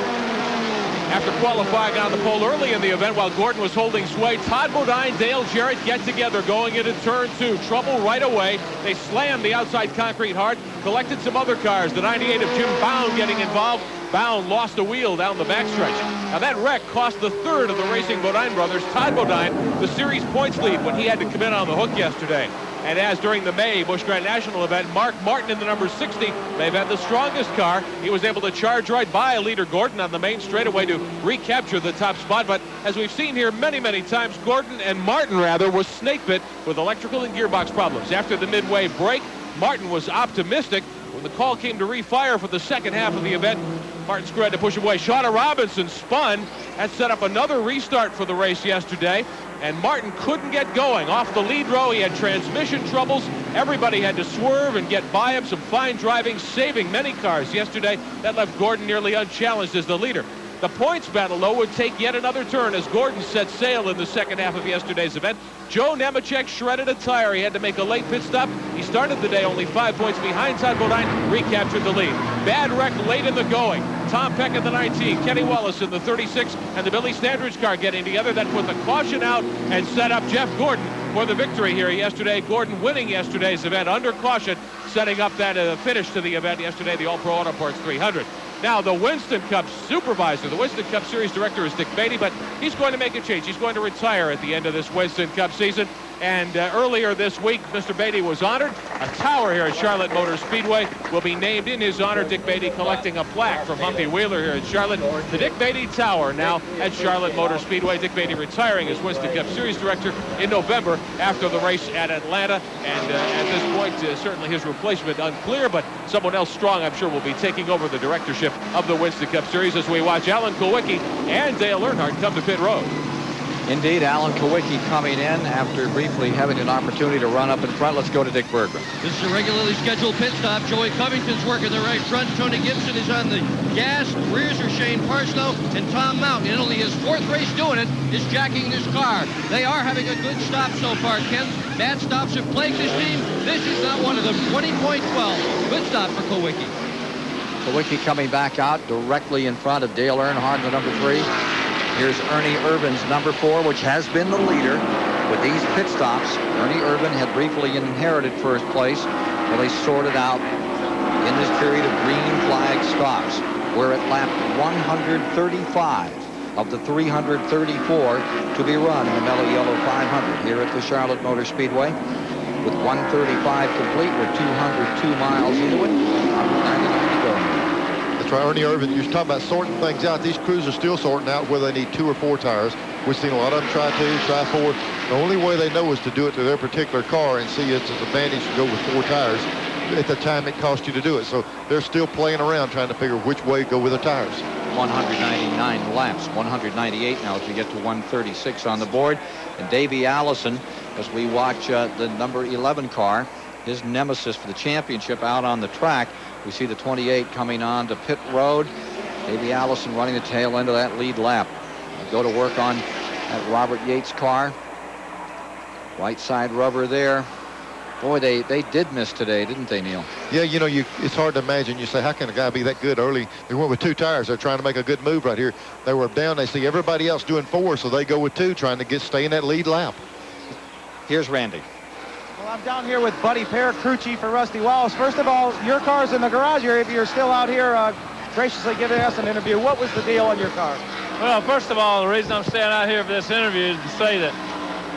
After qualifying on the pole early in the event while Gordon was holding sway, Todd Bodine, Dale Jarrett get together going into turn 2. Trouble right away. They slammed the outside concrete hard, collected some other cars. The 98 of Jim Bound getting involved. Bound lost a wheel down the backstretch. Now that wreck cost the third of the Racing Bodine brothers, Todd Bodine, the series points lead when he had to come in on the hook yesterday. And as during the May Busch Grand National event, Mark Martin in the number 60, they've had the strongest car. He was able to charge right by leader Gordon on the main straightaway to recapture the top spot. But as we've seen here many, many times, Gordon and Martin, rather, was snake bit with electrical and gearbox problems. After the midway break, Martin was optimistic. When the call came to refire for the second half of the event, Martin Screw had to push away. Shauna Robinson spun. That set up another restart for the race yesterday. And Martin couldn't get going. Off the lead row, he had transmission troubles. Everybody had to swerve and get by him. Some fine driving, saving many cars yesterday. That left Gordon nearly unchallenged as the leader. The points battle, though, would take yet another turn as Gordon set sail in the second half of yesterday's event. Joe Nemechek shredded a tire. He had to make a late pit stop. He started the day only 5 points behind Todd Bodine, recaptured the lead. Bad wreck late in the going. Tom Peck in the 19, Kenny Wallace in the 36, and the Billy Standridge car getting together. That put the caution out and set up Jeff Gordon for the victory here yesterday. Gordon winning yesterday's event under caution, setting up that finish to the event yesterday, the All-Pro Auto Parts 300. Now, the Winston Cup supervisor, the Winston Cup Series director is Dick Beatty, but he's going to make a change. He's going to retire at the end of this Winston Cup season. And earlier this week, Mr. Beatty was honored. A tower here at Charlotte Motor Speedway will be named in his honor. Dick Beatty collecting a plaque from Humpy Wheeler here at Charlotte. The Dick Beatty Tower now at Charlotte Motor Speedway. Dick Beatty retiring as Winston Cup Series director in November after the race at Atlanta. And at this point, certainly his replacement unclear, but someone else strong, I'm sure, will be taking over the directorship of the Winston Cup Series as we watch Alan Kowicki and Dale Earnhardt come to pit road. Indeed, Alan Kowicki coming in after briefly having an opportunity to run up in front. Let's go to Dick Bergman. This is a regularly scheduled pit stop. Joey Covington's working the right front. Tony Gibson is on the gas. Rears are Shane Parslow and Tom Mountain. In only his fourth race doing it is jacking this car. They are having a good stop so far, Ken. Bad stops have plagued this team. This is not one of them. 20.12. Good stop for Kowicki. Kowicki coming back out directly in front of Dale Earnhardt, the number 3. Here's Ernie Urban's number 4, which has been the leader with these pit stops. Ernie Urban had briefly inherited first place. Well, they sorted out in this period of green flag stops. We're at lap 135 of the 334 to be run in the Mello Yello 500 here at the Charlotte Motor Speedway. With 135 complete, we're 202 miles into it. 199 to go. That's right, Ernie Urban. You're talking about sorting things out. These crews are still sorting out whether they need 2 or 4 tires. We've seen a lot of them try 2, try 4. The only way they know is to do it to their particular car and see it's an advantage to go with 4 tires at the time it costs you to do it. So they're still playing around trying to figure which way to go with the tires. 199 laps, 198 now as we get to 136 on the board. And Davey Allison, as we watch the number 11 car, his nemesis for the championship out on the track. We see the 28 coming on to pit road. Davey Allison running the tail end of that lead lap. We'll go to work on that Robert Yates car. Right side rubber there. Boy, they did miss today, didn't they, Neil? Yeah, you know, it's hard to imagine. You say, how can a guy be that good early? They went with 2 tires. They're trying to make a good move right here. They were down. They see everybody else doing 4, so they go with 2, trying to stay in that lead lap. Here's Randy. Well, I'm down here with Buddy Pear, crew chief for Rusty Wallace. First of all, your car's in the garage area. If you're still out here graciously giving us an interview, what was the deal on your car? Well, first of all, the reason I'm staying out here for this interview is to say that,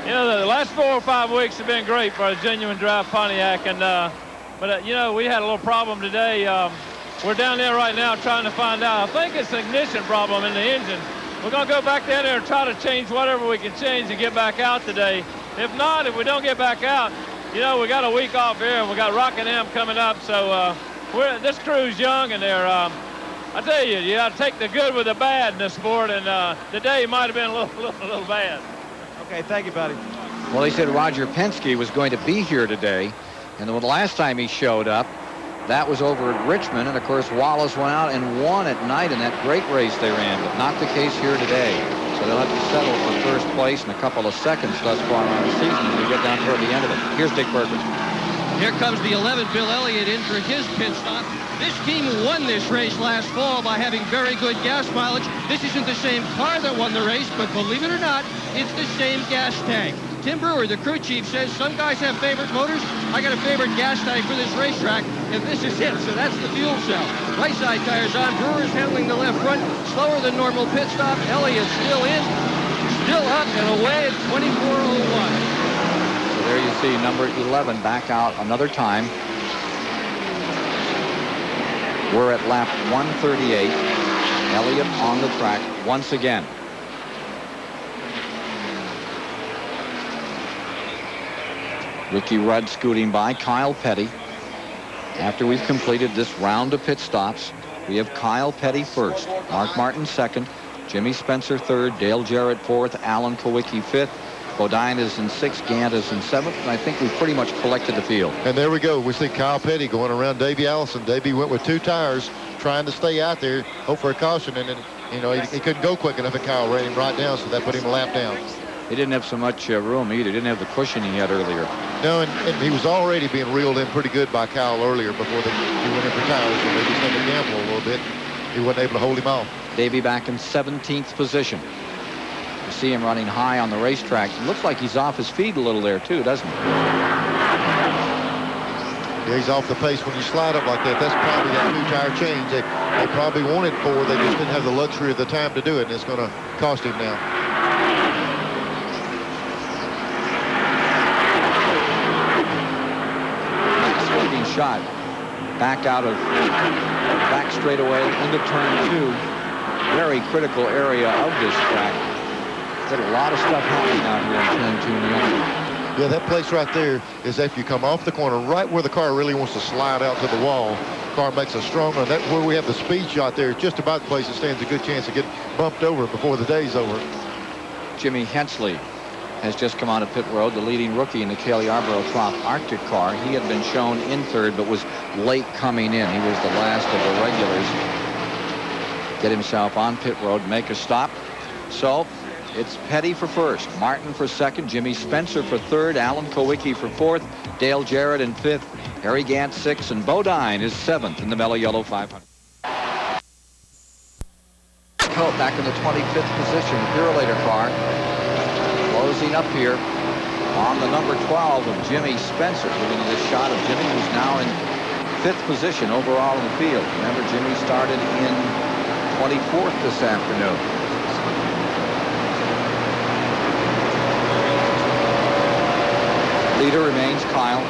you know, the last 4 or 5 weeks have been great for a genuine drive Pontiac, and but you know, we had a little problem today. We're down there right now trying to find out. I think it's an ignition problem in the engine. We're going to go back down there and try to change whatever we can change to get back out today. If not, if we don't get back out, you know, we got a week off here, and we got Rockingham coming up. So this crew's young, and they're, I tell you, you got to take the good with the bad in this sport, and today might have been a little bad. Okay, thank you, buddy. Well, he said Roger Penske was going to be here today, and the last time he showed up, that was over at Richmond, and of course Wallace went out and won at night in that great race they ran, but not the case here today. So they'll have to settle for first place and a couple of seconds thus far on the season as we get down toward the end of it. Here's Dick Berger. Here comes the 11, Bill Elliott, in for his pit stop. This team won this race last fall by having very good gas mileage. This isn't the same car that won the race, but believe it or not, it's the same gas tank. Tim Brewer, the crew chief, says some guys have favorite motors. I got a favorite gas tank for this racetrack, and this is it, so that's the fuel cell. Right side tires on. Brewer's handling the left front. Slower than normal pit stop. Elliott's still in, still up and away at 24:01. There you see number 11 back out another time. We're at lap 138. Elliott on the track once again. Ricky Rudd scooting by. Kyle Petty. After we've completed this round of pit stops, we have Kyle Petty first, Mark Martin second, Jimmy Spencer third, Dale Jarrett fourth, Alan Kowicki fifth. Bodine is in 6th, Gant is in 7th, and I think we've pretty much collected the field. And there we go. We see Kyle Petty going around Davey Allison. Davey went with 2 tires, trying to stay out there, hope for a caution, and then, you know, he couldn't go quick enough, and Kyle ran him right down, so that put him a lap down. He didn't have so much room either. He didn't have the cushion he had earlier. No, and he was already being reeled in pretty good by Kyle earlier before he went in for tires, so maybe set the gamble a little bit. He wasn't able to hold him off. Davey back in 17th position. You see him running high on the racetrack. It looks like he's off his feet a little there, too, doesn't he? Yeah, he's off the pace when you slide up like that. That's probably that 2-tire change. They probably wanted 4. They just didn't have the luxury of the time to do it, and it's going to cost him now. Sweeping shot back out of back straightaway into turn 2. Very critical area of this track. Got a lot of stuff happening out here in turn 2 now. Yeah, that place right there is after you come off the corner, right where the car really wants to slide out to the wall. Car makes a strong run. That's where we have the speed shot there. Just about the place that stands a good chance to get bumped over before the day's over. Jimmy Hensley has just come out of pit road, the leading rookie in the Cale Yarborough Trop Arctic car. He had been shown in 3rd, but was late coming in. He was the last of the regulars. Get himself on pit road, make a stop. So it's Petty for 1st, Martin for 2nd, Jimmy Spencer for 3rd, Alan Kowicki for 4th, Dale Jarrett in 5th, Harry Gant 6th, and Bodine is 7th in the Mello Yellow 500. Cope back in the 25th position, Purelator car. Closing up here on the number 12 of Jimmy Spencer. Giving you this shot of Jimmy, who's now in 5th position overall in the field. Remember, Jimmy started in 24th this afternoon. Leader remains Kyle.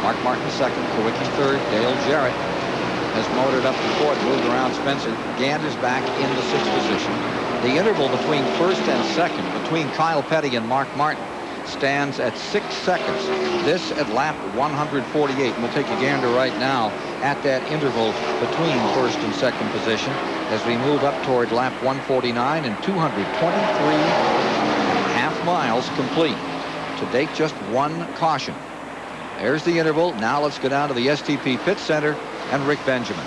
Mark Martin 2nd, Kowicki 3rd. Dale Jarrett has motored up to 4th, moved around Spencer. Gant is back in the 6th position. The interval between 1st and 2nd, between Kyle Petty and Mark Martin, stands at 6 seconds. This at lap 148. And we'll take a gander right now at that interval between 1st and 2nd position as we move up toward lap 149 and 223 half miles complete. To date, just 1 caution. There's the interval. Now let's go down to the STP Pit Center and Rick Benjamin.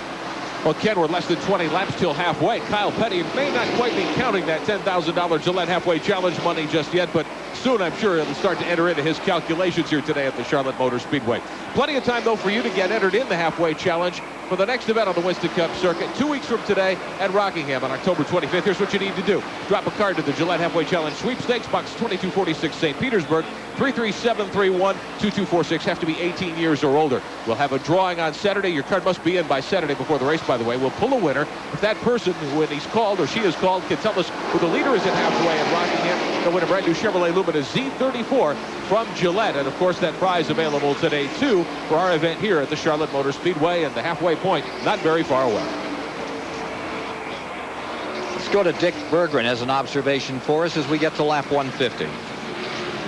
Well, Ken, we're less than 20 laps till halfway. Kyle Petty may not quite be counting that $10,000 Gillette Halfway Challenge money just yet, but soon, I'm sure, it'll start to enter into his calculations here today at the Charlotte Motor Speedway. Plenty of time, though, for you to get entered in the halfway challenge for the next event on the Winston Cup circuit 2 weeks from today at Rockingham on October 25th. Here's what you need to do. Drop a card to the Gillette Halfway Challenge Sweepstakes, box 2246, St. Petersburg, 33731-2246. Have to be 18 years or older. We'll have a drawing on Saturday. Your card must be in by Saturday before the race, by the way. We'll pull a winner. If that person, when he's called or she is called, can tell us who the leader is at halfway at Rockingham, they'll win a brand new Chevrolet Lumina Z34 from Gillette. And, of course, that prize available today, too, for our event here at the Charlotte Motor Speedway, and the halfway point not very far away. Let's go to Dick Berggren as an observation for us as we get to lap 150.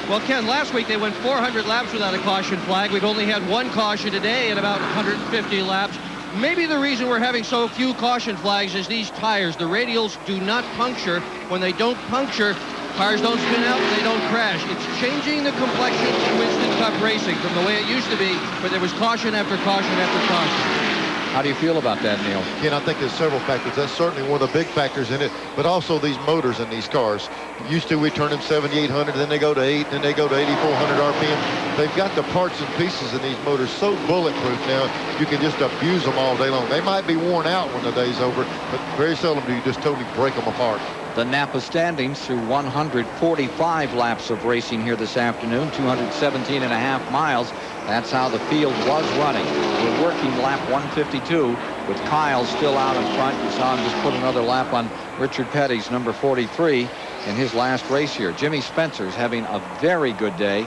Well, Ken, last week they went 400 laps without a caution flag. We've only had one caution today in about 150 laps. Maybe the reason we're having so few caution flags is these tires. The radials do not puncture. When they don't puncture, cars don't spin out and they don't crash. It's changing the complexion of Winston Cup racing from the way it used to be, where there was caution after caution after caution. How do you feel about that, Neil? Ken, I think there's several factors. That's certainly one of the big factors in it, but also these motors in these cars. Used to, we turn them 7,800, then they go to 8, then they go to 8,400 RPM. They've got the parts and pieces in these motors so bulletproof now, you can just abuse them all day long. They might be worn out when the day's over, but very seldom do you just totally break them apart. The Napa standings through 145 laps of racing here this afternoon, 217.5 miles. That's how the field was running. We're working lap 152 with Kyle still out in front. You saw him just put another lap on Richard Petty's number 43 in his last race here. Jimmy Spencer's having a very good day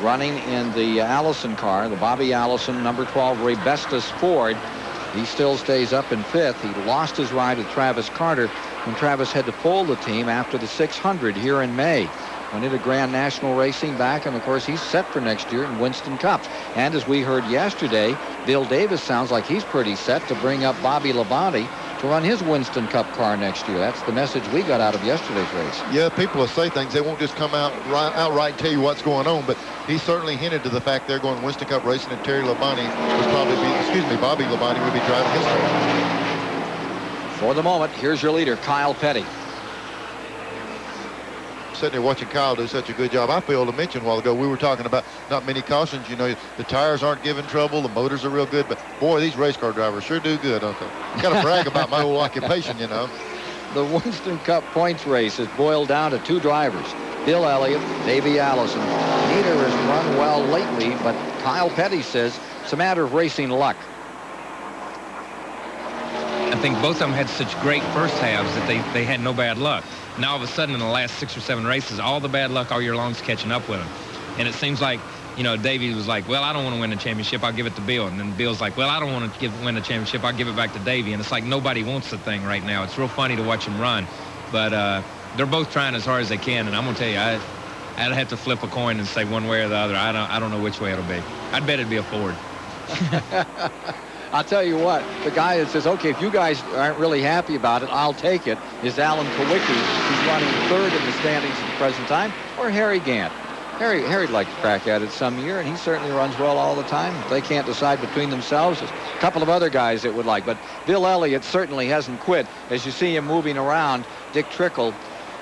running in the Allison car, the Bobby Allison number 12 Ray Bestis Ford. He still stays up in fifth. He lost his ride with Travis Carter when Travis had to fold the team after the 600 here in May. Went into Grand National Racing back, and of course he's set for next year in Winston Cup. And as we heard yesterday, Bill Davis sounds like he's pretty set to bring up Bobby Labonte to run his Winston Cup car next year. That's the message we got out of yesterday's race. Yeah, people will say things. They won't just come out outright and tell you what's going on, but he certainly hinted to the fact they're going Winston Cup racing, and Bobby Labonte will be driving his car. For the moment, here's your leader, Kyle Petty. Sitting there watching Kyle do such a good job. I failed to mention a while ago, we were talking about not many cautions. You know, the tires aren't giving trouble, the motors are real good, but boy, these race car drivers sure do good, don't they? Got to brag about my whole occupation, you know. The Winston Cup points race is boiled down to two drivers, Bill Elliott, Davey Allison. Neither has run well lately, but Kyle Petty says it's a matter of racing luck. I think both of them had such great first halves that they had no bad luck. Now, all of a sudden, in the last 6 or 7 races, all the bad luck all year long is catching up with them. And it seems like, you know, Davey was like, well, I don't want to win the championship. I'll give it to Bill. And then Bill's like, well, I don't want to win the championship. I'll give it back to Davey. And it's like nobody wants the thing right now. It's real funny to watch them run. But they're both trying as hard as they can. And I'm going to tell you, I'd have to flip a coin and say one way or the other. I don't know which way it'll be. I'd bet it'd be a Ford. I'll tell you what, the guy that says, okay, if you guys aren't really happy about it, I'll take it, is Alan Kowicki, who's running third in the standings at the present time, or Harry Gant. Harry'd like to crack at it some year, and he certainly runs well all the time. If they can't decide between themselves, there's a couple of other guys that would like. But Bill Elliott certainly hasn't quit. As you see him moving around, Dick Trickle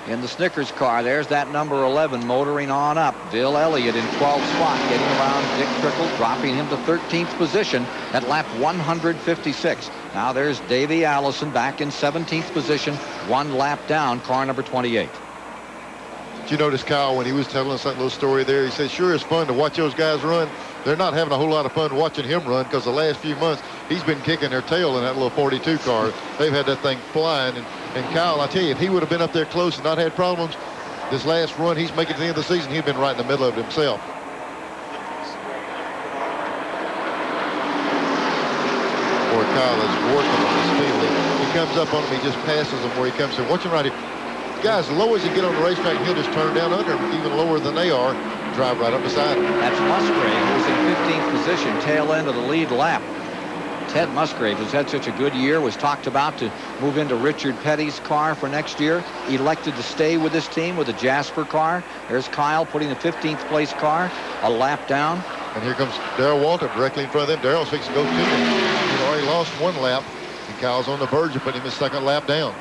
in the Snickers car. There's that number 11 motoring on up. Bill Elliott in 12th spot, getting around Dick Trickle, dropping him to 13th position at lap 156. Now there's Davey Allison back in 17th position, one lap down, car number 28. Did you notice, Kyle, when he was telling us that little story there, he said, sure, it's fun to watch those guys run. They're not having a whole lot of fun watching him run because the last few months he's been kicking their tail in that little 42 car. They've had that thing flying. And Kyle, I tell you, if he would have been up there close and not had problems, this last run he's making to the end of the season, he'd been right in the middle of it himself. Boy, Kyle is working on his field. He comes up on him, he just passes him where he comes to. Watch him right here. Guys, as low as he get on the racetrack, he'll just turn down under him, even lower than they are, drive right up beside him. That's Musgrave, who's in 15th position, tail end of the lead lap. Ted Musgrave, who's had such a good year, was talked about to move into Richard Petty's car for next year. Elected to stay with this team with the Jasper car. There's Kyle putting the 15th place car a lap down. And here comes Darrell Walter directly in front of them. Darrell's fixing to go to him. He's already lost one lap, and Kyle's on the verge of putting him his second lap down.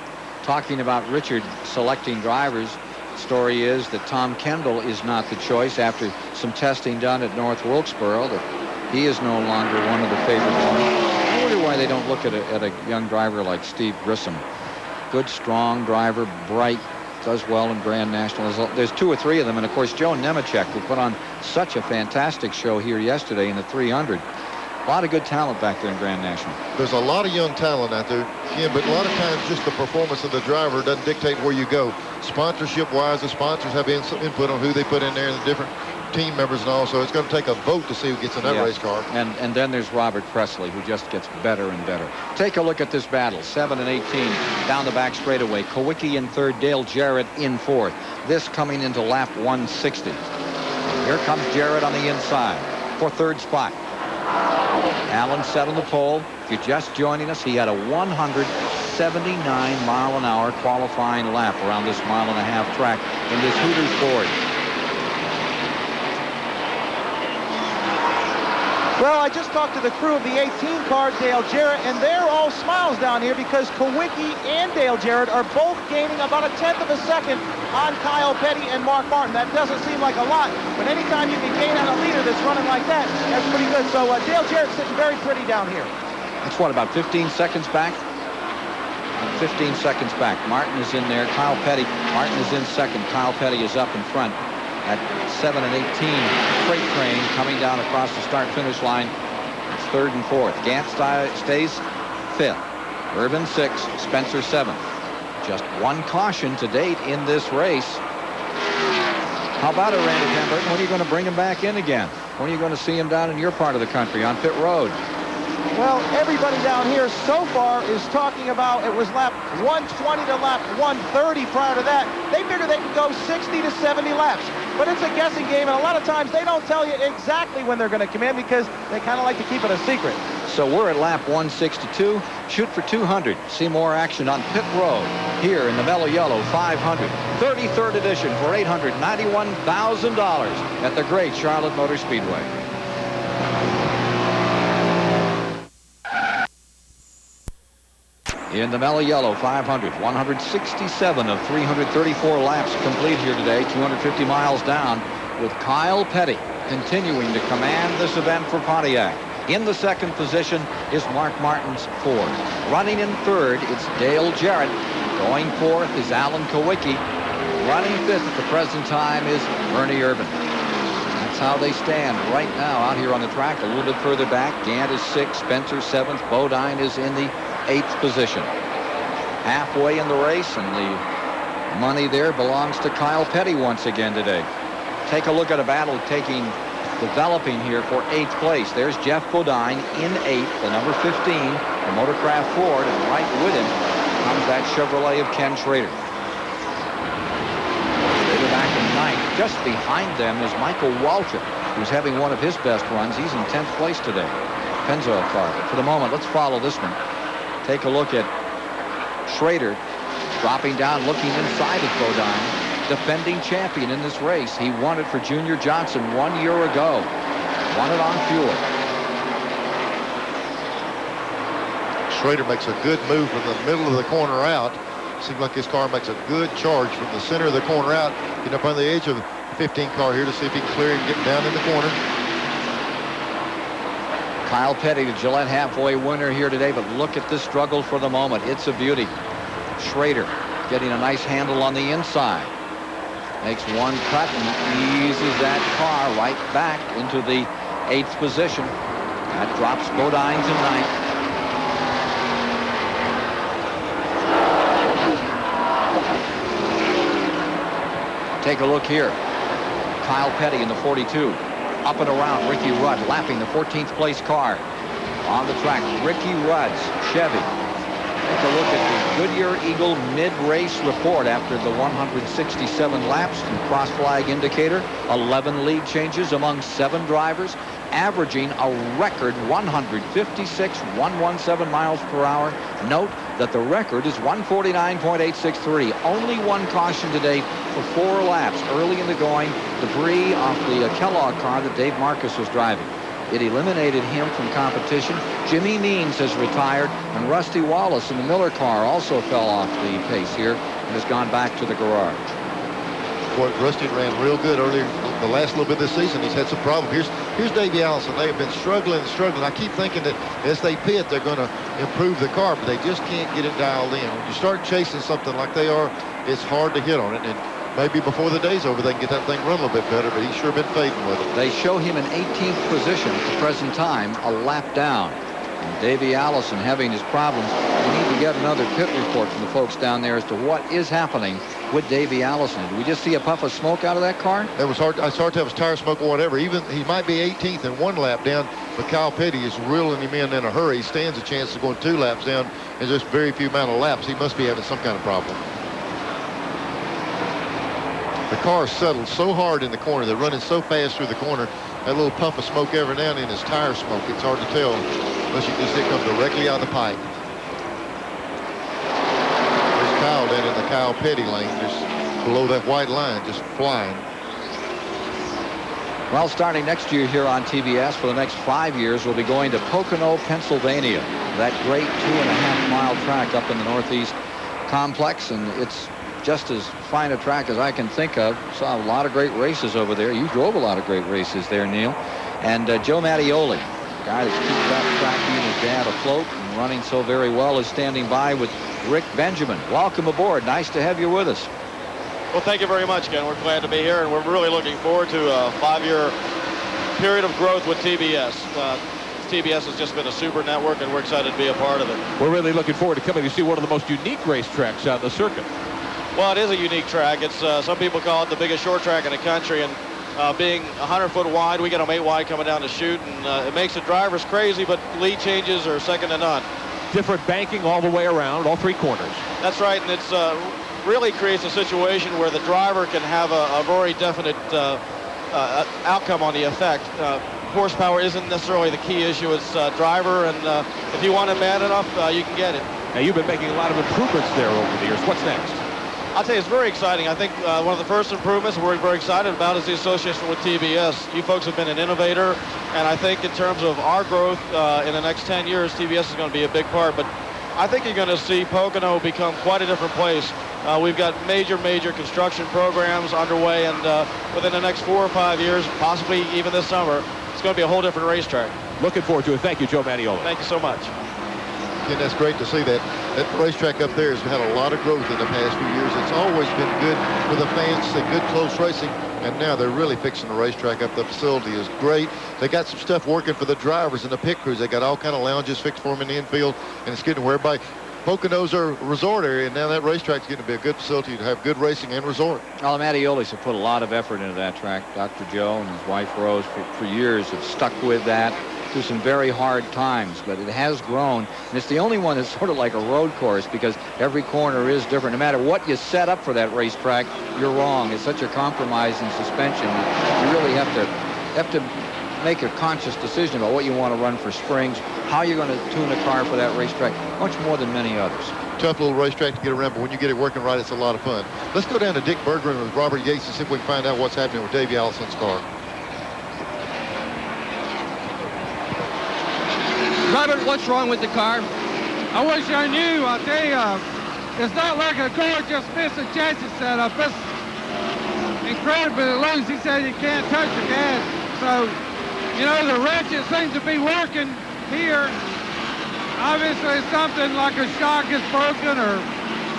Talking about Richard selecting drivers, Story is that Tom Kendall is not the choice after some testing done at North Wilkesboro, that he is no longer one of the favorite ones. I wonder why they don't look at a young driver like Steve Grissom. Good, strong driver, bright, does well in Grand National. There's 2 or 3 of them, and of course Joe Nemechek, who put on such a fantastic show here yesterday in the 300. A lot of good talent back there in Grand National. There's a lot of young talent out there, Ken, but a lot of times just the performance of the driver doesn't dictate where you go. Sponsorship-wise, the sponsors have input on who they put in there and the different team members and all, so it's going to take a vote to see who gets in that race car. And then there's Robert Presley, who just gets better and better. Take a look at this battle. 7 and 18 down the back straightaway. Kowicki in third, Dale Jarrett in fourth. This coming into lap 160. Here comes Jarrett on the inside for third spot. Allen set on the pole. If you're just joining us, he had a 179-mile-an-hour qualifying lap around this mile-and-a-half track in this Hooters Ford. Well, I just talked to the crew of the 18 car, Dale Jarrett, and they're all smiles down here because Kowicki and Dale Jarrett are both gaining about 1/10 of a second on Kyle Petty and Mark Martin. That doesn't seem like a lot, but anytime you can gain on a leader that's running like that, that's pretty good. So Dale Jarrett's sitting very pretty down here. That's what, about 15 seconds back? 15 seconds back. Martin is in there. Kyle Petty. Martin is in second. Kyle Petty is up in front at 7 and 18. Freight train coming down across the start-finish line. It's third and fourth. Gant stays fifth. Irvin sixth. Spencer seventh. Just one caution to date in this race. How about it, Randy Van Burton? When are you going to bring him back in again? When are you going to see him down in your part of the country on pit road? Well, everybody down here so far is talking about it was lap 120 to lap 130 prior to that. They figure they can go 60 to 70 laps. But it's a guessing game, and a lot of times they don't tell you exactly when they're going to come in because they kind of like to keep it a secret. So we're at lap 162. Shoot for 200. See more action on pit road here in the Mello Yello 500. 33rd edition for $891,000 at the great Charlotte Motor Speedway. In the Mello Yello 500, 167 of 334 laps complete here today, 250 miles down, with Kyle Petty continuing to command this event for Pontiac. In the second position is Mark Martin's Ford. Running in third, it's Dale Jarrett. Going fourth is Alan Kowicki. Running fifth at the present time is Bernie Irvin. That's how they stand right now out here on the track. A little bit further back, Gant is sixth, Spencer seventh, Bodine is in the 8th position. Halfway in the race, and the money there belongs to Kyle Petty once again today. Take a look at a battle developing here for 8th place. There's Jeff Bodine in 8th, the number 15, the Motorcraft Ford, and right with him comes that Chevrolet of Ken Schrader. Schrader back in 9th. Just behind them is Michael Waltrip, who's having one of his best runs. He's in 10th place today. Pennzoil car. But for the moment, let's follow this one. Take a look at Schrader dropping down, looking inside at Bodine, defending champion in this race. He won it for Junior Johnson 1 year ago. Won it on fuel. Schrader makes a good move from the middle of the corner out. Seems like his car makes a good charge from the center of the corner out. Get up on the edge of the 15 car here to see if he can clear and get down in the corner. Kyle Petty, the Gillette halfway winner here today, but look at this struggle for the moment. It's a beauty. Schrader getting a nice handle on the inside. Makes one cut and eases that car right back into the 8th position. That drops Bodine to 9th. Take a look here. Kyle Petty in the 42. Up and around Ricky Rudd, lapping the 14th place car. On the track, Ricky Rudd's Chevy. Take a look at the Goodyear Eagle mid-race report after the 167 laps and cross-flag indicator. 11 lead changes among 7 drivers, averaging a record 156.117 miles per hour. Note that the record is 149.863. Only one caution today for 4 laps. Early in the going, debris off the Kellogg car that Dave Marcus was driving. It eliminated him from competition. Jimmy Neens has retired, and Rusty Wallace in the Miller car also fell off the pace here and has gone back to the garage. Boy, Rusty ran real good earlier. The last little bit of this season, he's had some problems. Here's Davey Allison. They have been struggling. I keep thinking that as they pit, they're going to improve the car, but they just can't get it dialed in. When you start chasing something like they are, it's hard to hit on it. And maybe before the day's over, they can get that thing run a little bit better, but he's sure been fading with it. They show him in 18th position at the present time, a lap down. And Davey Allison having his problems. We need to get another pit report from the folks down there as to what is happening with Davey Allison. Did we just see a puff of smoke out of that car? It was hard. It's hard to have his tire smoke or whatever. Even he might be 18th and 1 lap down, but Kyle Petty is reeling him in a hurry. He stands a chance of going 2 laps down in just very few amount of laps. He must be having some kind of problem. The car settled so hard in the corner. They're running so fast through the corner. That little puff of smoke every now and then is tire smoke. It's hard to tell unless you can see it come directly out of the pipe. There's Kyle down in the Kyle Petty lane, just below that white line, just flying. Well, starting next year here on TBS for the next 5 years, we'll be going to Pocono, Pennsylvania. That great 2.5-mile track up in the Northeast complex, and it's just as fine a track as I can think of. Saw a lot of great races over there. You drove a lot of great races there, Neil. And Joe Mattioli, guy that's keeping that track, he and his dad afloat and running so very well, is standing by with Rick Benjamin. Welcome aboard. Nice to have you with us. Well, thank you very much, Ken. We're glad to be here, and we're really looking forward to a 5-year period of growth with TBS. TBS has just been a super network, and we're excited to be a part of it. We're really looking forward to coming to see one of the most unique racetracks on the circuit. Well, it is a unique track. It's some people call it the biggest short track in the country, and being 100 foot wide, we get them 8 wide coming down to shoot, and it makes the drivers crazy, but lead changes are second to none. Different banking all the way around, all 3 corners. That's right, and it's really creates a situation where the driver can have a very definite outcome on the effect. Horsepower isn't necessarily the key issue. It's driver, and if you want it bad enough, you can get it. Now, you've been making a lot of improvements there over the years. What's next? I'll tell you, it's very exciting. I think one of the first improvements we're very excited about is the association with TBS. You folks have been an innovator, and I think in terms of our growth in the next 10 years, TBS is going to be a big part. But I think you're going to see Pocono become quite a different place. We've got major construction programs underway, and within the next 4 or 5 years, possibly even this summer, it's going to be a whole different racetrack. Looking forward to it. Thank you, Joe Mattioli. Thank you so much. And that's great to see that. That racetrack up there has had a lot of growth in the past few years. It's always been good for the fans, good close racing, and now they're really fixing the racetrack up. The facility is great. They got some stuff working for the drivers and the pit crews. They got all kind of lounges fixed for them in the infield, and it's getting where everybody. Pocono's our resort area, and now that racetrack's getting to be a good facility to have good racing and resort. Well, the Mattiolis have put a lot of effort into that track. Dr. Joe and his wife Rose for years have stuck with that through some very hard times, but it has grown, and it's the only one that's sort of like a road course because every corner is different. No matter what you set up for that racetrack, you're wrong. It's such a compromising suspension. You really have to make a conscious decision about what you want to run for springs, how you're going to tune a car for that racetrack, much more than many others. Tough little racetrack to get around, but when you get it working right, it's a lot of fun. Let's go down to Dick Berggren with Robert Yates and see if we can find out what's happening with Davey Allison's car. Robert, what's wrong with the car? I wish I knew. I tell you, it's not like a car just missed a chassis setup. It's incredibly loose. He said you can't touch the gas. So, you know, the ratchet seems to be working here. Obviously, something like a shock is broken or,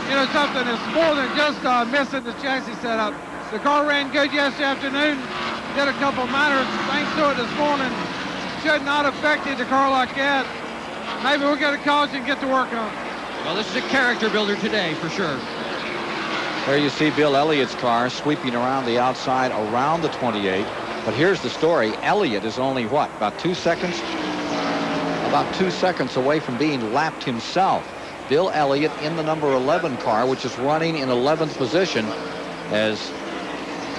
you know, something that's more than just missing the chassis setup. The car ran good yesterday afternoon. Did a couple minor things to it this morning. Should not have affected the car like that. Maybe we'll get a caution and get to work on it. Well, this is a character builder today, for sure. There you see Bill Elliott's car sweeping around the outside around the 28. But here's the story. Elliott is only, what, about 2 seconds? About 2 seconds away from being lapped himself. Bill Elliott in the number 11 car, which is running in 11th position as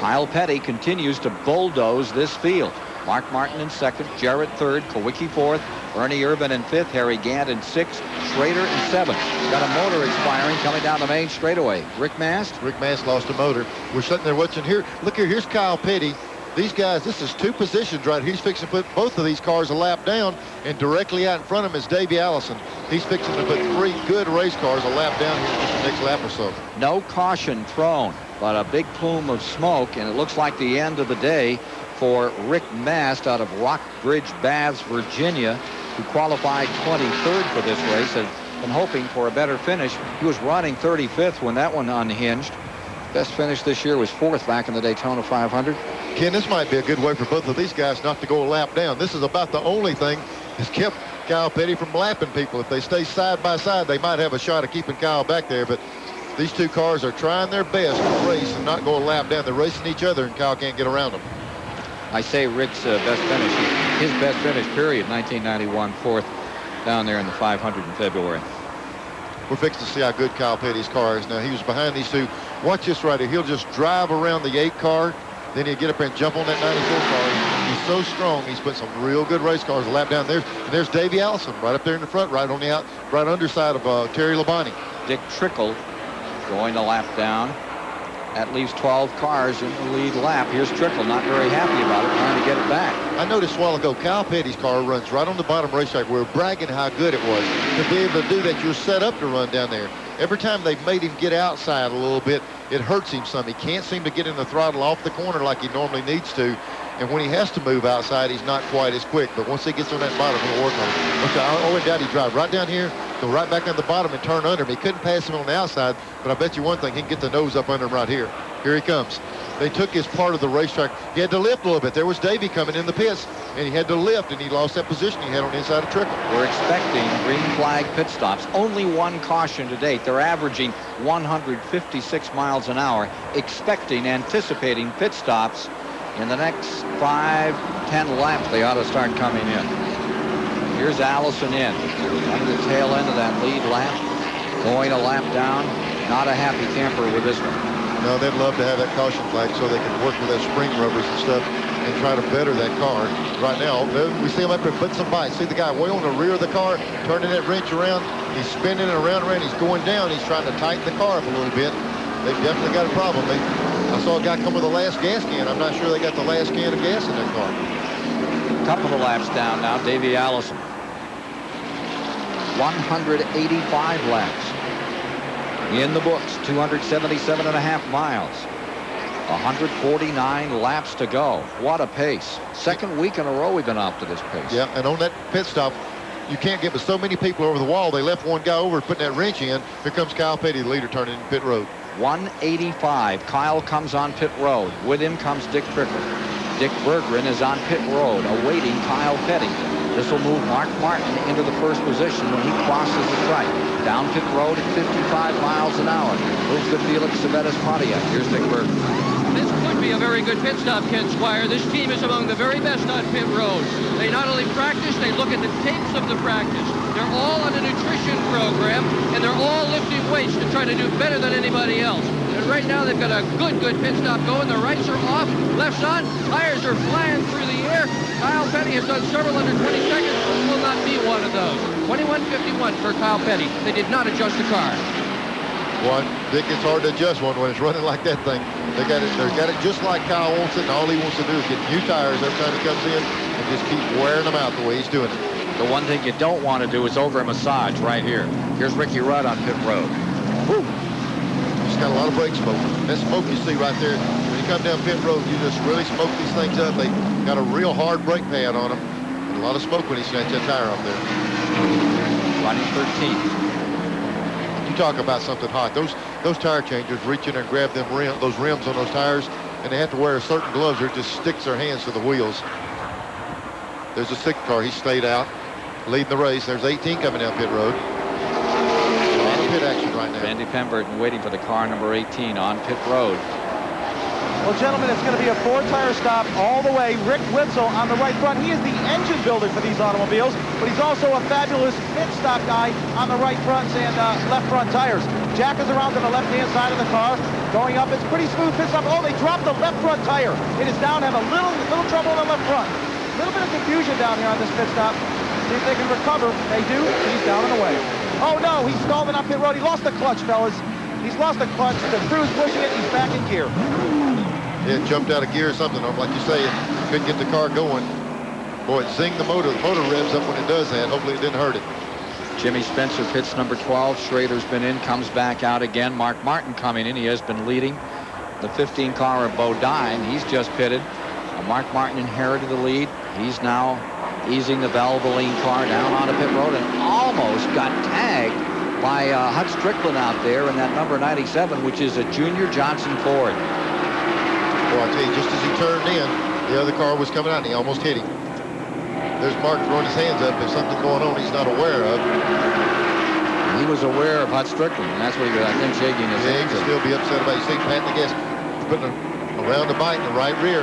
Kyle Petty continues to bulldoze this field. Mark Martin in second, Jarrett third, Kowicki fourth, Ernie Irvin in fifth, Harry Gant in sixth, Schrader in seventh. Got a motor expiring coming down the main straightaway. Rick Mast? Rick Mast lost a motor. We're sitting there watching here. Look here, here's Kyle Petty. These guys, this is 2 positions right here. He's fixing to put both of these cars a lap down, and directly out in front of him is Davey Allison. He's fixing to put 3 good race cars a lap down here in just the next lap or so. No caution thrown but a big plume of smoke, and it looks like the end of the day for Rick Mast out of Rockbridge Baths, Virginia, who qualified 23rd for this race. Had been hoping for a better finish. He was running 35th when that one unhinged. Best finish this year was 4th back in the Daytona 500. Ken, this might be a good way for both of these guys not to go a lap down. This is about the only thing that's kept Kyle Petty from lapping people. If they stay side by side, they might have a shot of keeping Kyle back there, but these two cars are trying their best to race and not go a lap down. They're racing each other, and Kyle can't get around them. I say Rick's best finish, his best finish, period, 1991, 4th down there in the 500 in February. We're fixing to see how good Kyle Petty's car is. Now, he was behind these two. Watch this right here. He'll just drive around the 8 car. Then he'll get up there and jump on that 94 car. He's so strong. He's put some real good race cars a lap down there. And there's Davey Allison right up there in the front, right on the right underside of Terry Labonte. Dick Trickle going to lap down. That leaves 12 cars in the lead lap. Here's Trickle, not very happy about it, trying to get it back. I noticed a while ago, Kyle Petty's car runs right on the bottom racetrack. We're bragging how good it was. To be able to do that, you're set up to run down there. Every time they've made him get outside a little bit, it hurts him some. He can't seem to get in the throttle off the corner like he normally needs to. And when he has to move outside, he's not quite as quick. But once he gets on that bottom, he'll work on it. Look, I always doubt he'd drive right down here, go right back on the bottom and turn under him. He couldn't pass him on the outside, but I bet you one thing, he can get the nose up under him right here. Here he comes. They took his part of the racetrack. He had to lift a little bit. There was Davey coming in the pits, and he had to lift, and he lost that position he had on the inside of Trickle. We're expecting green flag pit stops. Only one caution to date. They're averaging 156 miles an hour, anticipating pit stops in the next 5-10 laps. They ought to start coming in. Here's Allison in, under the tail end of that lead lap, going a lap down. Not a happy camper with this one. No, they'd love to have that caution flag so they can work with that spring rubbers and stuff and try to better that car. Right now, we see him up there putting some bites. See the guy way on the rear of the car, turning that wrench around. He's spinning it around. He's going down. He's trying to tighten the car up a little bit. They've definitely got a problem. I saw a guy come with the last gas can. I'm not sure they got the last can of gas in that car. Couple of laps down now, Davey Allison. 185 laps. In the books, 277.5 miles. 149 laps to go. What a pace. Second week in a row we've been up to this pace. Yeah, and on that pit stop, you can't get but so many people over the wall. They left one guy over putting that wrench in. Here comes Kyle Petty, the leader, turning in pit road. 185. Kyle comes on pit road. With him comes Dick Trickle. Dick Berggren is on pit road, awaiting Kyle Petty. This will move Mark Martin into the first position when he crosses the track. Down pit road at 55 miles an hour. Moves the Felix Savetta's Pontiac. Here's Dick Berggren. This could be a very good pit stop, Ken Squire. This team is among the very best on pit road. They not only practice, they look at the tapes of the practice. They're all on a nutrition program, and they're all lifting weights to try to do better than anybody else. And right now they've got a good pit stop going. The rights are off, left's on, tires are flying through the air. Kyle Petty has done several under 20 seconds. This will not be one of those. 21:51 for Kyle Petty. They did not adjust the car. Dick, it's hard to adjust one when it's running like that thing. They got it just like Kyle wants it, and all he wants to do is get new tires every time he comes in and just keep wearing them out the way he's doing it. The one thing you don't want to do is over massage right here. Here's Ricky Rudd on pit road. Woo. Just got a lot of brake smoke. That smoke you see right there, when you come down pit road, you just really smoke these things up. They got a real hard brake pad on them. And a lot of smoke when he snatched that tire off there. Running 13th. You talk about something hot. Those tire changers reach in there and grab those rims on those tires, and they have to wear certain gloves or it just sticks their hands to the wheels. There's a 6 car. He stayed out, leading the race. There's 18 coming down pit road. A lot of pit action right now. Randy Pemberton waiting for the car number 18 on pit road. Well, gentlemen, it's going to be a 4-tire stop all the way. Rick Witzel on the right front. He is the engine builder for these automobiles, but he's also a fabulous pit stop guy on the right fronts and left front tires. Jack is around to the left-hand side of the car. Going up, it's pretty smooth pit stop. Oh, they dropped the left front tire. It is down, have a little trouble on the left front. A little bit of confusion down here on this pit stop. See if they can recover. They do. He's down and away. Oh, no, he's stalling on pit road. He lost the clutch, fellas. He's lost the clutch. The crew's pushing it. He's back in gear. It jumped out of gear or something. Like you say, couldn't get the car going. Boy, it zinged the motor. The motor revs up when it does that. Hopefully it didn't hurt it. Jimmy Spencer pits number 12. Schrader's been in, comes back out again. Mark Martin coming in. He has been leading. the 15 car of Bodine. He's just pitted. Mark Martin inherited the lead. He's now easing the Valvoline car down onto pit road and almost got tagged by Hut Strickland out there in that number 97, which is a Junior Johnson Ford. Well, I tell you, just as he turned in, the other car was coming out, and he almost hit him. There's Mark throwing his hands up. There's something going on he's not aware of. He was aware of Hut Strickland, and that's what he was, I think, shaking his Yeah, he hands. can still be upset about it. You see, patting the gas, putting around the bike in the right rear.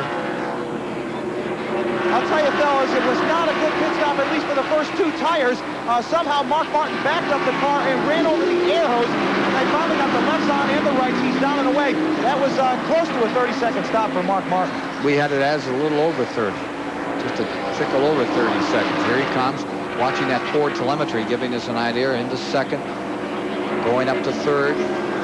I'll tell you, fellas, it was not a good pit stop, at least for the first two tires. Somehow Mark Martin backed up the car and ran over the air hose, and they finally got the lefts on and the rights. He's down and away. That was close to a 30-second stop for Mark Martin. We had it as a little over 30, just a trickle over 30 seconds. Here he comes, watching that Ford telemetry, giving us an idea into second, going up to third,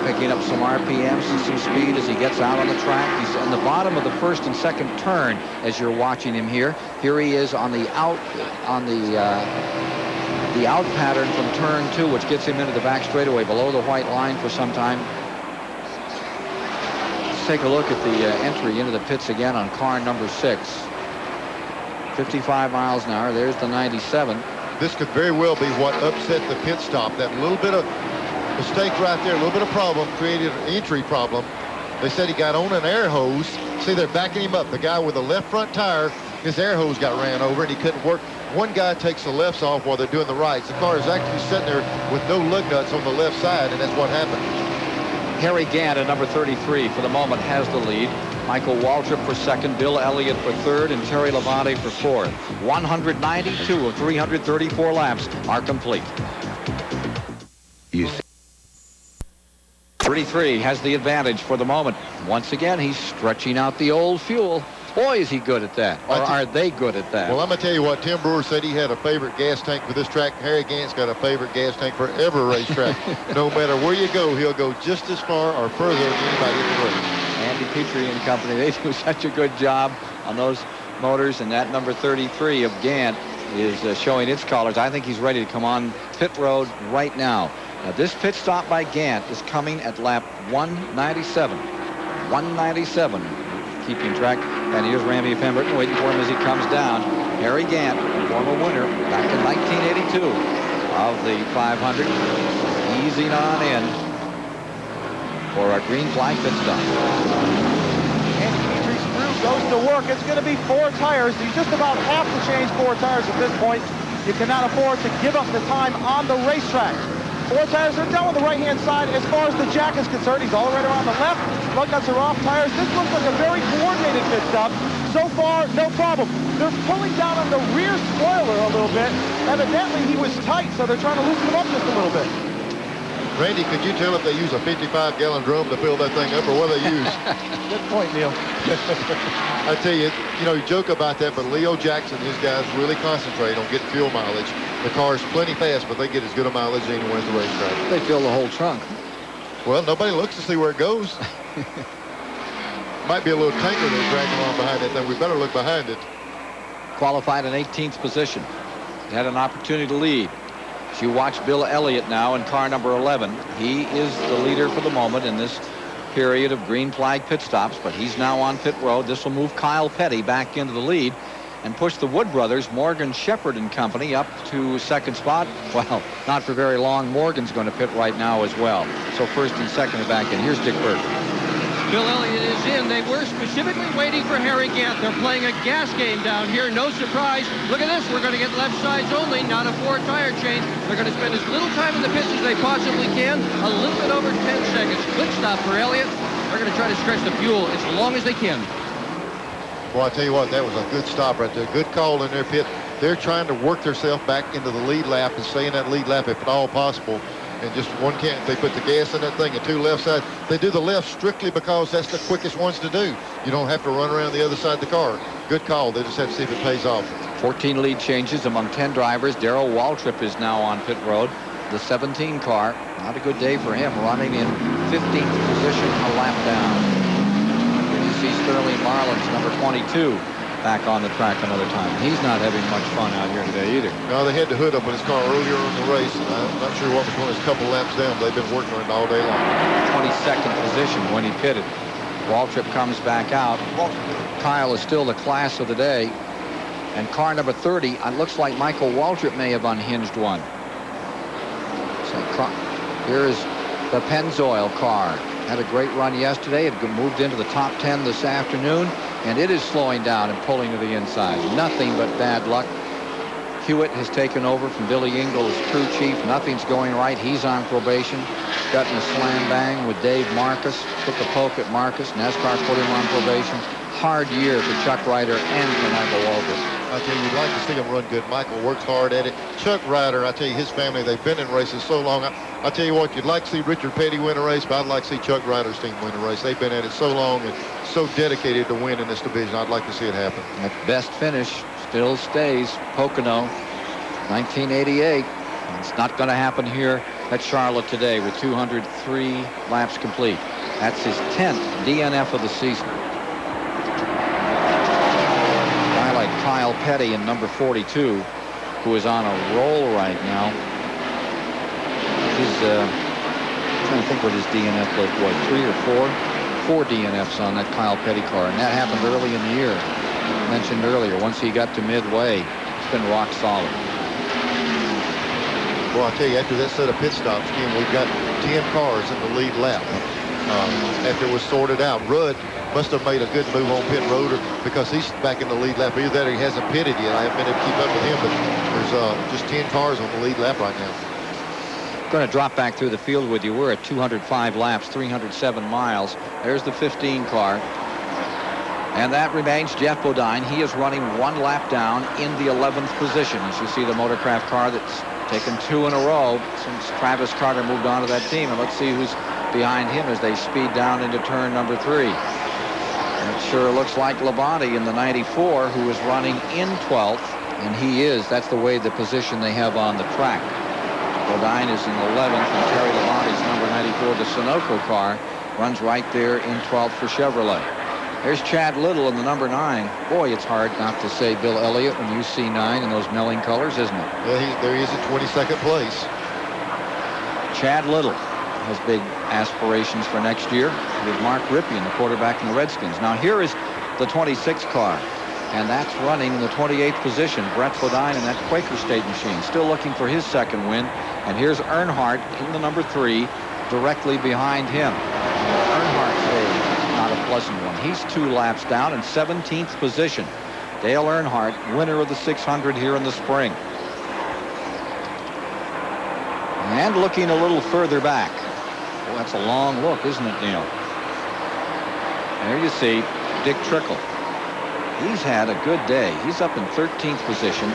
picking up some RPMs and some speed as he gets out on the track. He's on the bottom of the first and second turn as you're watching him here. Here he is on the out pattern from turn 2, which gets him into the back straightaway below the white line for some time. Let's take a look at the entry into the pits again on car number 6. 55 miles an hour. There's the 97. This could very well be what upset the pit stop. That little bit of mistake right there, a little bit of problem, created an entry problem. They said he got on an air hose. See, they're backing him up. The guy with the left front tire, his air hose got ran over and he couldn't work. One guy takes the lefts off while they're doing the rights. The car is actually sitting there with no lug nuts on the left side, and that's what happened. Harry Gant at number 33 for the moment has the lead. Michael Waltrip for second, Bill Elliott for third, and Terry Labonte for fourth. 192 of 334 laps are complete. 33 has the advantage for the moment. Once again, he's stretching out the old fuel. Boy, is he good at that. Or are they good at that? Well, I'm going to tell you what, Tim Brewer said he had a favorite gas tank for this track. Harry Gant's got a favorite gas tank for every racetrack. No matter where you go, he'll go just as far or further than anybody in the race. Andy Petrie and company, they do such a good job on those motors, and that number 33 of Gant is showing its colors. I think he's ready to come on pit road right now. Now, this pit stop by Gant is coming at lap 197. 197. Keeping track. And here's Ramey Pemberton waiting for him as he comes down. Harry Gant, former winner back in 1982 of the 500. Easing on in for our green flag pit stop. Andy Petrie's crew goes to work. It's going to be 4 tires. You just about have to change 4 tires at this point. You cannot afford to give up the time on the racetrack. 4 tires are down on the right-hand side. As far as the jack is concerned, he's all right around the left. Lug nuts are off tires. This looks like a very coordinated pit stop. So far, no problem. They're pulling down on the rear spoiler a little bit. Evidently, he was tight, so they're trying to loosen him up just a little bit. Randy, could you tell if they use a 55-gallon drum to fill that thing up, or what they use? Good point, Neil. I tell you, you joke about that, but Leo Jackson, his guys really concentrate on getting fuel mileage. The car's plenty fast, but they get as good a mileage as anyone at the racetrack. They fill the whole trunk. Well, nobody looks to see where it goes. Might be a little tanker that's dragging along behind that thing. We better look behind it. Qualified in 18th position. Had an opportunity to lead. As you watch Bill Elliott now in car number 11. He is the leader for the moment in this period of green flag pit stops, but he's now on pit road. This will move Kyle Petty back into the lead and push the Wood brothers, Morgan Shepherd and company, up to second spot. Well, not for very long. Morgan's going to pit right now as well. So first and second are back in. Here's Dick Berger. Bill Elliott is in. They were specifically waiting for Harry Gant. They're playing a gas game down here. No surprise. Look at this. We're going to get left sides only, not a 4-tire change. They're going to spend as little time in the pits as they possibly can. A little bit over 10 seconds. Good stop for Elliott. They're going to try to stretch the fuel as long as they can. Well, I tell you what, that was a good stop right there. Good call in their pit. They're trying to work themselves back into the lead lap and stay in that lead lap if at all possible. And just one can't. They put the gas in that thing and 2 left sides. They do the left strictly because that's the quickest ones to do. You don't have to run around the other side of the car. Good call. They just have to see if it pays off. 14 lead changes among 10 drivers. Darrell Waltrip is now on pit road. The 17 car, not a good day for him, running in 15th position, a lap down. You see Sterling Marlin's number 22 back on the track another time. He's not having much fun out here today either. No, they had the hood up on his car earlier in the race, and I'm not sure what was going on. His couple laps down. They've been working on it all day long. 22nd position when he pitted. Waltrip comes back out. Kyle is still the class of the day. And car number 30, it looks like Michael Waltrip may have unhinged one. So here's the Pennzoil car. Had a great run yesterday. It moved into the top 10 this afternoon, and it is slowing down and pulling to the inside. Nothing but bad luck. Hewitt has taken over from Billy Engel as crew chief. Nothing's going right. He's on probation. Got in a slam bang with Dave Marcus. Took a poke at Marcus. NASCAR put him on probation. Hard year for Chuck Ryder and for Michael Waltrip. I tell you, you'd like to see him run good. Michael works hard at it. Chuck Ryder, I tell you, his family, they've been in races so long. I tell you what, you'd like to see Richard Petty win a race, but I'd like to see Chuck Ryder's team win a race. They've been at it so long and so dedicated to win in this division. I'd like to see it happen. That best finish still stays Pocono, 1988. It's not going to happen here at Charlotte today with 203 laps complete. That's his 10th DNF of the season. Kyle Petty in number 42, who is on a roll right now. He's trying to think what his DNF was, 3 or 4 DNFs on that Kyle Petty car, and that happened early in the year. I mentioned earlier, once he got to midway, it's been rock solid. Well, I tell you, after that set of pit stops, Ken, we've got 10 cars in the lead lap. After it was sorted out, Rudd must have made a good move on pit road because he's back in the lead lap. Either that or he hasn't pitted yet. I haven't been able to keep up with him, but there's just 10 cars on the lead lap right now. Going to drop back through the field with you. We're at 205 laps, 307 miles. There's the 15 car. And that remains Jeff Bodine. He is running 1 lap down in the 11th position. As you see the Motorcraft car that's taken 2 in a row since Travis Carter moved on to that team. And let's see who's behind him as they speed down into turn number 3. And it sure looks like Labonte in the 94, who is running in 12th, and he is. That's the way the position they have on the track. Bodine is in 11th, and Terry Labonte's number 94, the Sunoco car, runs right there in 12th for Chevrolet. There's Chad Little in the number 9. Boy, it's hard not to say Bill Elliott when you see 9 in those melling colors, isn't it? Yeah, there he is in 22nd place. Chad Little has big aspirations for next year with Mark Ripien, the quarterback in the Redskins. Now here is the 26 car, and that's running in the 28th position. Brett Bodine in that Quaker State machine, still looking for his second win. And here's Earnhardt in the number 3, directly behind him. Earnhardt's day, not a pleasant one. He's 2 laps down in 17th position. Dale Earnhardt, winner of the 600 here in the spring. And looking a little further back. Well, that's a long look, isn't it, Neil? There you see Dick Trickle. He's had a good day. He's up in 13th position,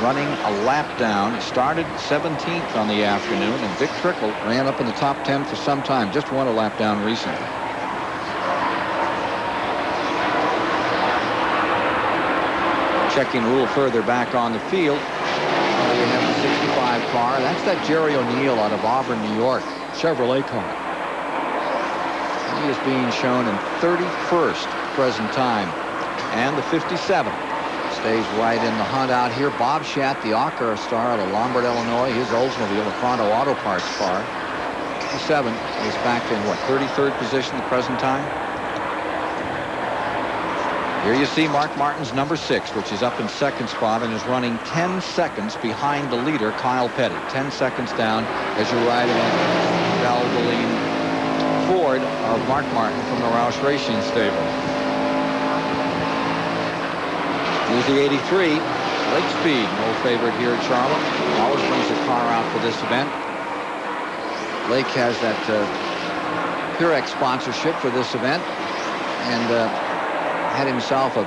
running a lap down. Started 17th on the afternoon, and Dick Trickle ran up in the top 10 for some time. Just won a lap down recently. Checking a little further back on the field. We have the 65 car. That's that Jerry O'Neill out of Auburn, New York, Chevrolet car. He is being shown in 31st present time. And the 57 stays right in the hunt out here. Bob Schatt, the Akara star out of Lombard, Illinois, his Oldsmobile, the Pronto Auto Parts car. 57 is back in, what, 33rd position at the present time? Here you see Mark Martin's number 6, which is up in 2nd spot and is running 10 seconds behind the leader, Kyle Petty. 10 seconds down as you ride in a Valvoline Ford of Mark Martin from the Roush Racing stable. Here's the 83, Lake Speed, no favorite here at Charlotte. Always brings a car out for this event. Lake has that Purex sponsorship for this event, and had himself a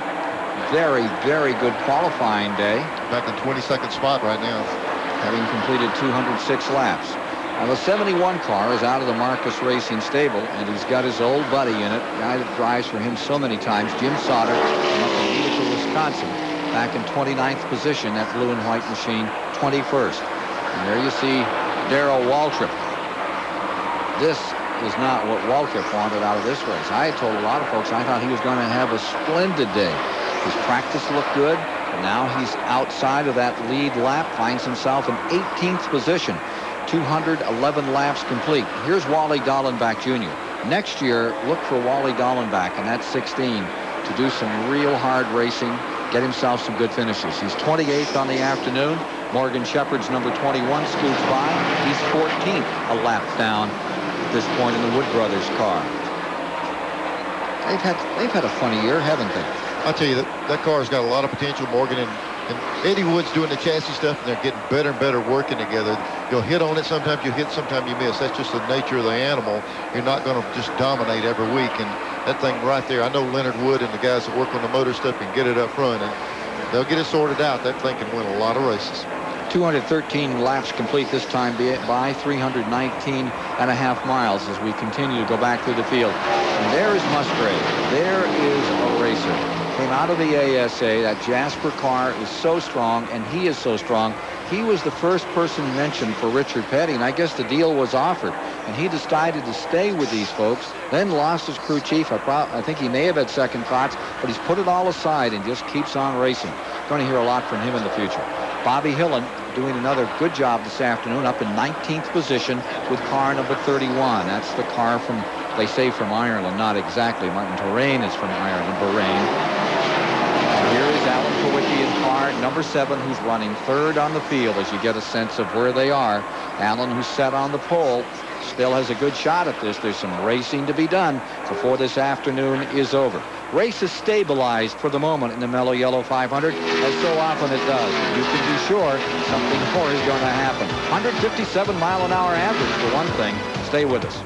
very, very good qualifying day. Back in 22nd spot right now. Having completed 206 laps. Now the 71 car is out of the Marcus Racing stable, and he's got his old buddy in it, guy that drives for him so many times, Jim Sauter, from Utica, Wisconsin, back in 29th position, that blue and white machine, 21st. And there you see Darrell Waltrip. This is not what Waltrip wanted out of this race. I had told a lot of folks I thought he was going to have a splendid day. His practice looked good, and now he's outside of that lead lap, finds himself in 18th position, 211 laps complete. Here's Wally Dallenbach Jr. Next year, look for Wally Dallenbach, and that's 16, to do some real hard racing, get himself some good finishes. He's 28th on the afternoon. Morgan Shepherd's number 21 scoots by. He's 14th, a lap down at this point in the Wood Brothers car. They've had a funny year, haven't they? I'll tell you, that car's got a lot of potential, Morgan, and Eddie Wood's doing the chassis stuff, and they're getting better and better working together. You'll hit on it, sometimes you hit, sometimes you miss. That's just the nature of the animal. You're not going to just dominate every week, and that thing right there, I know Leonard Wood and the guys that work on the motor stuff can get it up front, and they'll get it sorted out. That thing can win a lot of races. 213 laps complete this time by 319 and a half miles as we continue to go back through the field. And there is Musgrave. There is a racer. Came out of the ASA. That Jasper car is so strong, and he is so strong. He was the first person mentioned for Richard Petty, and I guess the deal was offered. And he decided to stay with these folks, then lost his crew chief. I think he may have had second thoughts, but he's put it all aside and just keeps on racing. Going to hear a lot from him in the future. Bobby Hillen doing another good job this afternoon, up in 19th position with car number 31. That's the car from, they say, from Ireland. Not exactly. Martin Terrain is from Ireland, Bahrain. Here is Alan Kowicki in car number 7, who's running third on the field as you get a sense of where they are. Alan, who's set on the pole, still has a good shot at this. There's some racing to be done before this afternoon is over. Race is stabilized for the moment in the Mello Yello 500, as so often it does. You can be sure something more is going to happen. 157-mile-an-hour average for one thing. Stay with us.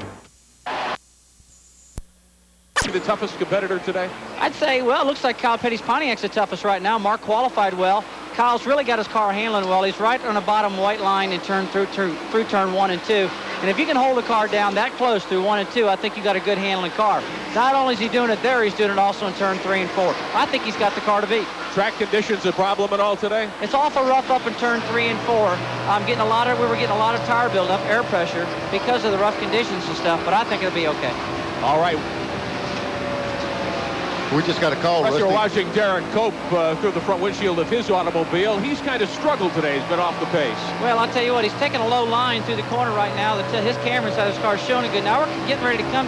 The toughest competitor today? I'd say, well, it looks like Kyle Petty's Pontiac's the toughest right now. Mark qualified well. Kyle's really got his car handling well. He's right on the bottom white line and through turn 1 and 2. And if you can hold the car down that close through 1 and 2, I think you got a good handling car. Not only is he doing it there, he's doing it also in turn 3 and 4. I think he's got the car to beat. Track conditions a problem at all today? It's awful rough up in turn 3 and 4. We were getting a lot of tire buildup, air pressure, because of the rough conditions and stuff, but I think it'll be okay. All right. We just got a call. You're watching Darren Cope through the front windshield of his automobile. He's kind of struggled today. He's been off the pace. Well, I'll tell you what, he's taking a low line through the corner right now. His camera inside his car is showing it good. Now we're getting ready to come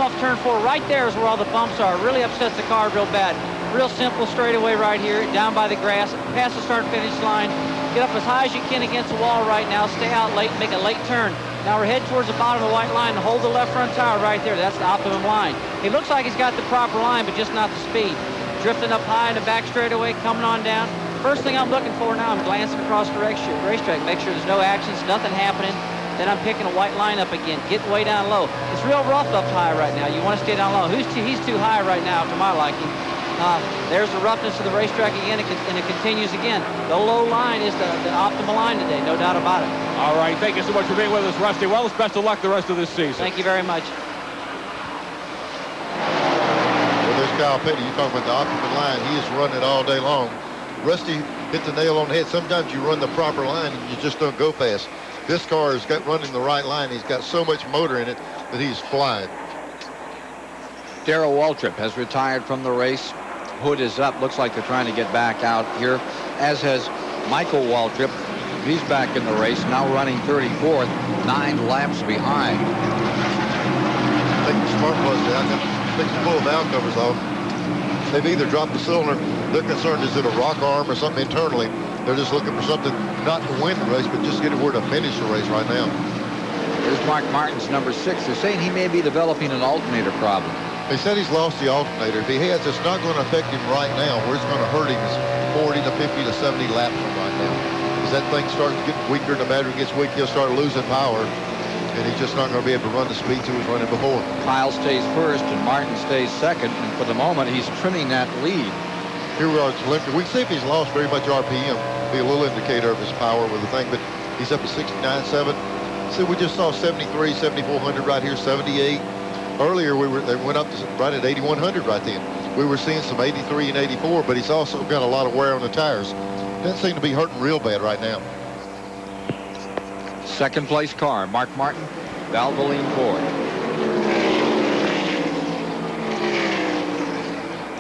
off turn 4. Right there is where all the bumps are. It really upsets the car real bad. Real simple straightaway right here, down by the grass, past the start-finish line. Get up as high as you can against the wall right now. Stay out late, make a late turn. Now we're heading towards the bottom of the white line and hold the left front tire right there. That's the optimum line. He looks like he's got the proper line, but just not the speed. Drifting up high in the back straightaway, coming on down. First thing I'm looking for now, I'm glancing across the racetrack, make sure there's no accidents, nothing happening. Then I'm picking a white line up again, getting way down low. It's real rough up high right now. You want to stay down low. He's too high right now, to my liking. There's the roughness of the racetrack again, and it continues again. The low line is the optimal line today, no doubt about it. All right, thank you so much for being with us, Rusty Wells. Best of luck the rest of this season. Thank you very much. Well, there's Kyle Petty. You talking about the optimal line. He is running it all day long. Rusty hit the nail on the head. Sometimes you run the proper line and you just don't go fast. This car has got running the right line. He's got so much motor in it that he's flying. Darrell Waltrip has retired from the race. Hood is up. Looks like they're trying to get back out here, as has Michael Waltrip. He's back in the race, now running 34th, 9 laps behind. I think the smart was down. They can pull the valve covers off. They've either dropped the cylinder. They're concerned, is it a rock arm or something internally? They're just looking for something not to win the race, but just get it where to finish the race right now. Here's Mark Martin's number 6. They're saying he may be developing an alternator problem. They said he's lost the alternator. If he has, it's not going to affect him right now. Where it's going to hurt him is 40 to 50 to 70 laps from right now. As that thing starts to get weaker and the battery gets weak, he'll start losing power, and he's just not going to be able to run the speeds he was running before. Kyle stays first and Martin stays second, and for the moment he's trimming that lead. Here we are at Olympia. We can see if he's lost very much RPM. Be a little indicator of his power with the thing, but he's up at 69.7. See, we just saw 73, 7,400 right here, 78. Earlier, they went up to right at 8,100 right then. We were seeing some 83 and 84, but he's also got a lot of wear on the tires. Doesn't seem to be hurting real bad right now. Second place car, Mark Martin, Valvoline Ford.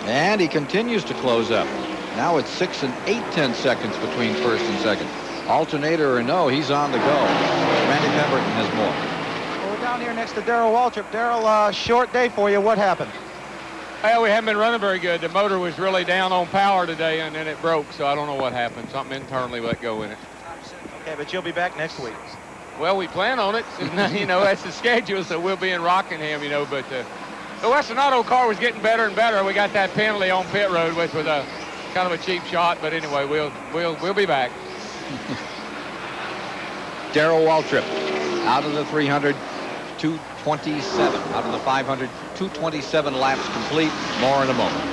And he continues to close up. Now it's 6 8/10 seconds between first and second. Alternator or no, he's on the go. Randy Pemberton has more. Well, we're down here next to Darrell Waltrip. Darrell, short day for you. What happened? Well, we haven't been running very good. The motor was really down on power today, and then it broke, so I don't know what happened. Something internally let go in it. Okay, but you'll be back next week. Well, we plan on it. You know, that's the schedule, so we'll be in Rockingham, you know. But the Western Auto car was getting better and better. We got that penalty on pit road, which was a kind of a cheap shot. But anyway, we'll be back. Darrell Waltrip out of the 300, 227. Out of the 500, 227 laps complete. More in a moment.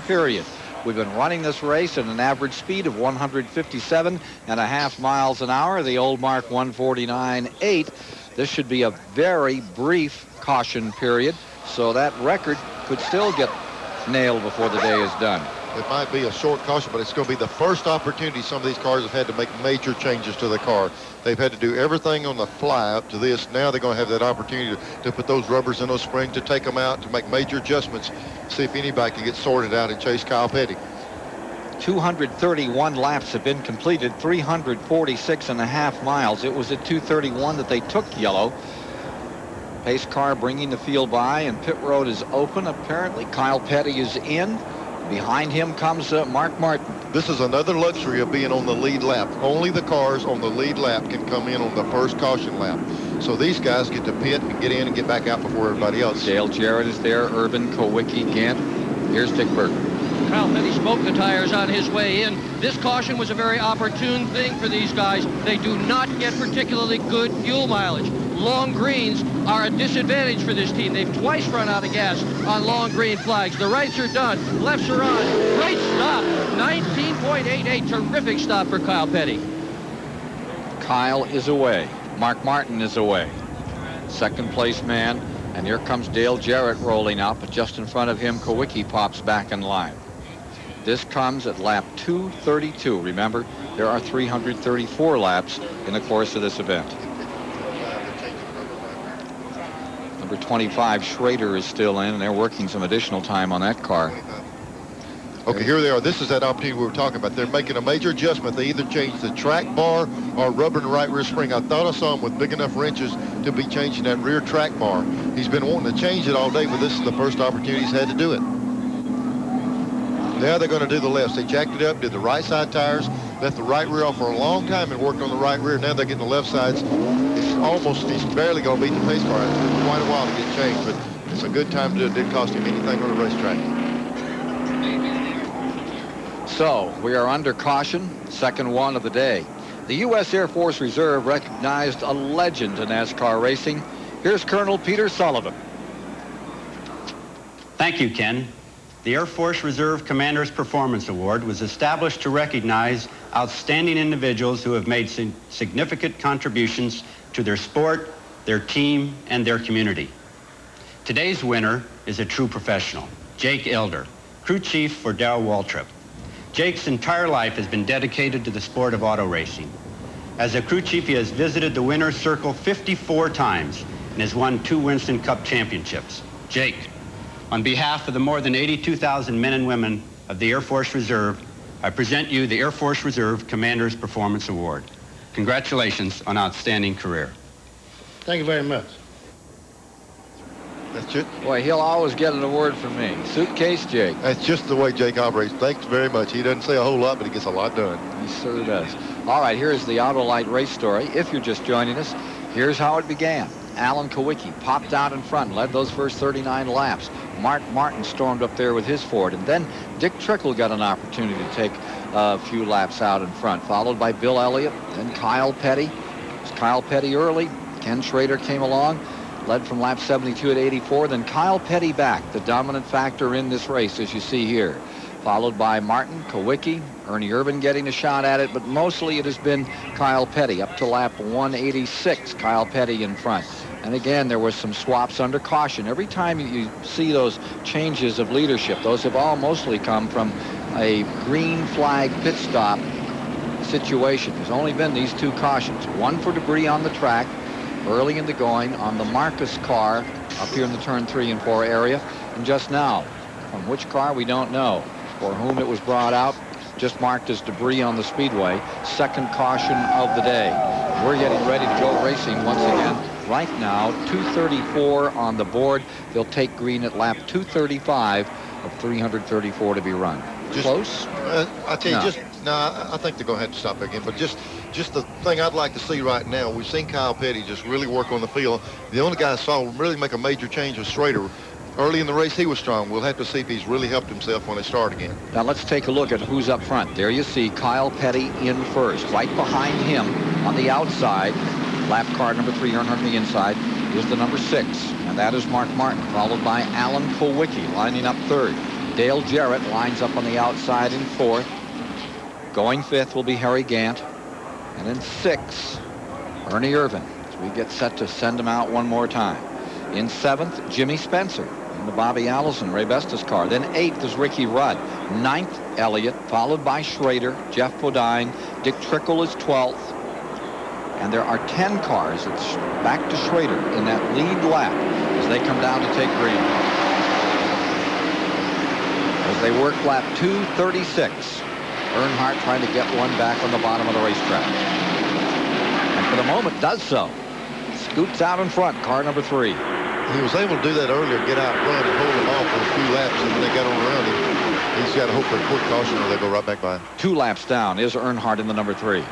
Period. We've been running this race at an average speed of 157.5 miles an hour. The old mark 149.8. This should be a very brief caution period, so that record could still get nailed before the day is done. It might be a short caution, but it's going to be the first opportunity some of these cars have had to make major changes to the car. They've had to do everything on the fly up to this. Now they're going to have that opportunity to put those rubbers in those springs, to take them out, to make major adjustments, see if anybody can get sorted out and chase Kyle Petty. 231 laps have been completed, 346.5 miles. It was at 231 that they took Yello. Pace car bringing the field by, and pit road is open. Apparently, Kyle Petty is in. Behind him comes Mark Martin. This is another luxury of being on the lead lap. Only the cars on the lead lap can come in on the first caution lap. So these guys get to pit and get in and get back out before everybody else. Dale Jarrett is there, Urban, Kowicki, Gant. Here's Dick Burton. Kyle Petty smoked the tires on his way in. This caution was a very opportune thing for these guys. They do not get particularly good fuel mileage. Long greens are a disadvantage for this team. They've twice run out of gas on long green flags. The rights are done. Lefts are on. Great stop. 19.88. Terrific stop for Kyle Petty. Kyle is away. Mark Martin is away. Second place man. And here comes Dale Jarrett rolling out, but just in front of him, Kowicki pops back in line. This comes at lap 232. Remember, there are 334 laps in the course of this event. Number 25, Schrader, is still in, and they're working some additional time on that car. Okay, here they are. This is that opportunity we were talking about. They're making a major adjustment. They either change the track bar or rubber in the right rear spring. I thought I saw him with big enough wrenches to be changing that rear track bar. He's been wanting to change it all day, but this is the first opportunity he's had to do it. Now they're going to do the lefts. They jacked it up, did the right side tires, left the right rear off for a long time and worked on the right rear. Now they're getting the left sides. He's barely going to beat the pace car. It took quite a while to get changed, but it's a good time to do it. It didn't cost him anything on the racetrack. So we are under caution, second one of the day. The U.S. Air Force Reserve recognized a legend in NASCAR racing. Here's Colonel Peter Sullivan. Thank you, Ken. The Air Force Reserve Commander's Performance Award was established to recognize outstanding individuals who have made significant contributions to their sport, their team, and their community. Today's winner is a true professional, Jake Elder, crew chief for Darrell Waltrip. Jake's entire life has been dedicated to the sport of auto racing. As a crew chief, he has visited the winner's circle 54 times and has won 2 Winston Cup championships. Jake, on behalf of the more than 82,000 men and women of the Air Force Reserve, I present you the Air Force Reserve Commander's Performance Award. Congratulations on outstanding career. Thank you very much. That's it. Boy, he'll always get an award from me. Suitcase Jake. That's just the way Jake operates. Thanks very much. He doesn't say a whole lot, but he gets a lot done. He sure does. All right, here's the Autolite race story. If you're just joining us, here's how it began. Alan Kowicki popped out in front, led those first 39 laps. Mark Martin stormed up there with his Ford, and then Dick Trickle got an opportunity to take a few laps out in front, followed by Bill Elliott, then Kyle Petty. It was Kyle Petty early. Ken Schrader came along, led from lap 72 at 84. Then Kyle Petty back, the dominant factor in this race, as you see here. Followed by Martin, Kowicki, Ernie Irvin getting a shot at it, but mostly it has been Kyle Petty. Up to lap 186, Kyle Petty in front. And again, there was some swaps under caution. Every time you see those changes of leadership, those have all mostly come from a green flag pit stop situation. There's only been these 2 cautions. One for debris on the track early in the going on the Marcus car up here in the turn 3 and 4 area. And just now, from which car we don't know, for whom it was brought out, just marked as debris on the Speedway. Second caution of the day. We're getting ready to go racing once again. Right now, 2:34 on the board. They'll take green at lap 2:35 of 334 to be run. Close? I tell you, No. I think they're going to have to stop again. But just the thing I'd like to see right now, we've seen Kyle Petty just really work on the field. The only guy I saw really make a major change was Schrader. Early in the race, he was strong. We'll have to see if he's really helped himself when they start again. Now let's take a look at who's up front. There you see Kyle Petty in first. Right behind him on the outside, lap car number 3, Earnhardt on the inside, is the number 6. And that is Mark Martin, followed by Alan Kulwicki lining up third. Dale Jarrett lines up on the outside in 4th. Going 5th will be Harry Gant. And in 6th, Ernie Irvan, as we get set to send him out one more time. In 7th, Jimmy Spencer in the Bobby Allison, Ray Besta's car. Then 8th is Ricky Rudd. 9th, Elliott, followed by Schrader, Jeff Bodine. Dick Trickle is 12th. And there are 10 cars. It's back to Schrader in that lead lap as they come down to take green. As they work lap 2:36. Earnhardt trying to get one back on the bottom of the racetrack. And for the moment does so. Scoots out in front, car number 3. He was able to do that earlier, get out front and hold him off for a few laps, and when they got on around him, he's got to hope for a quick caution or they'll go right back by him. 2 laps down is Earnhardt in the number 3.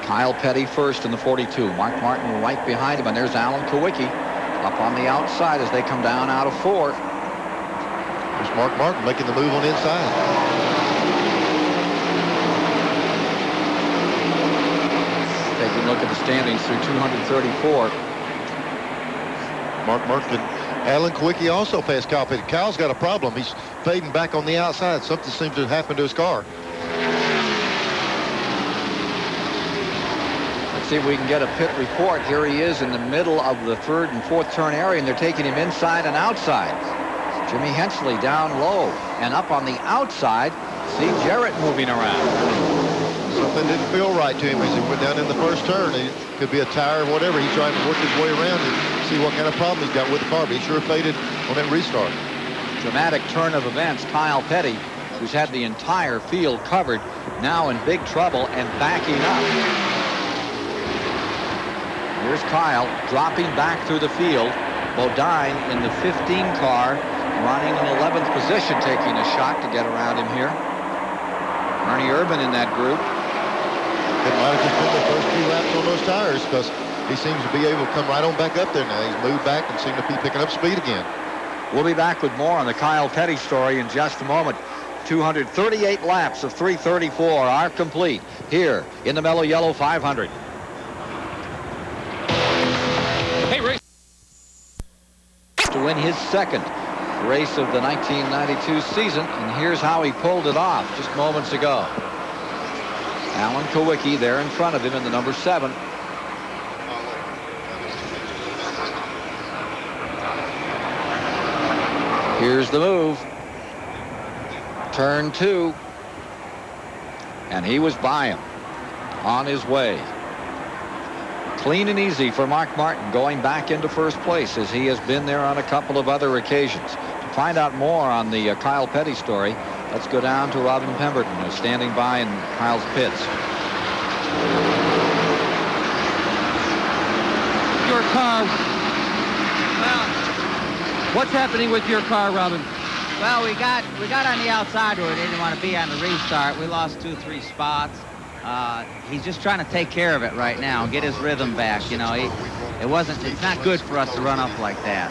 Kyle Petty first in the 42. Mark Martin right behind him, and there's Alan Kulwicki up on the outside as they come down out of 4th. There's Mark Martin making the move on the inside. Taking a look at the standings through 234. Mark Martin. Alan Kulwicki also passed Kyle Petty. Kyle's got a problem. He's fading back on the outside. Something seems to have happened to his car. Let's see if we can get a pit report. Here he is in the middle of the 3rd and 4th turn area, and they're taking him inside and outside. Jimmy Hensley down low, and up on the outside, see Jarrett moving around. Something didn't feel right to him as he went down in the first turn. It could be a tire or whatever. He's trying to work his way around and see what kind of problem he's got with the car. But he sure faded on that restart. Dramatic turn of events. Kyle Petty, who's had the entire field covered, now in big trouble and backing up. Here's Kyle dropping back through the field. Bodine in the 15 car, running in 11th position, taking a shot to get around him here. Ernie Irvan in that group. It might have just been the first few laps on those tires because he seems to be able to come right on back up there now. He's moved back and seems to be picking up speed again. We'll be back with more on the Kyle Petty story in just a moment. 238 laps of 334 are complete here in the Mello Yello 500. Hey, race. To win his 2nd race of the 1992 season, and here's how he pulled it off just moments ago. Alan Kulwicki there in front of him in the number 7. Here's the move. Turn 2. And he was by him on his way. Clean and easy for Mark Martin going back into first place as he has been there on a couple of other occasions. To find out more on the Kyle Petty story, let's go down to Robin Pemberton, who's standing by in Kyle's pits. Your car. Well, what's happening with your car, Robin? Well, we got on the outside where we didn't want to be on the restart. We lost 2-3 spots. He's just trying to take care of it right now and get his rhythm back. You know, it's not good for us to run up like that.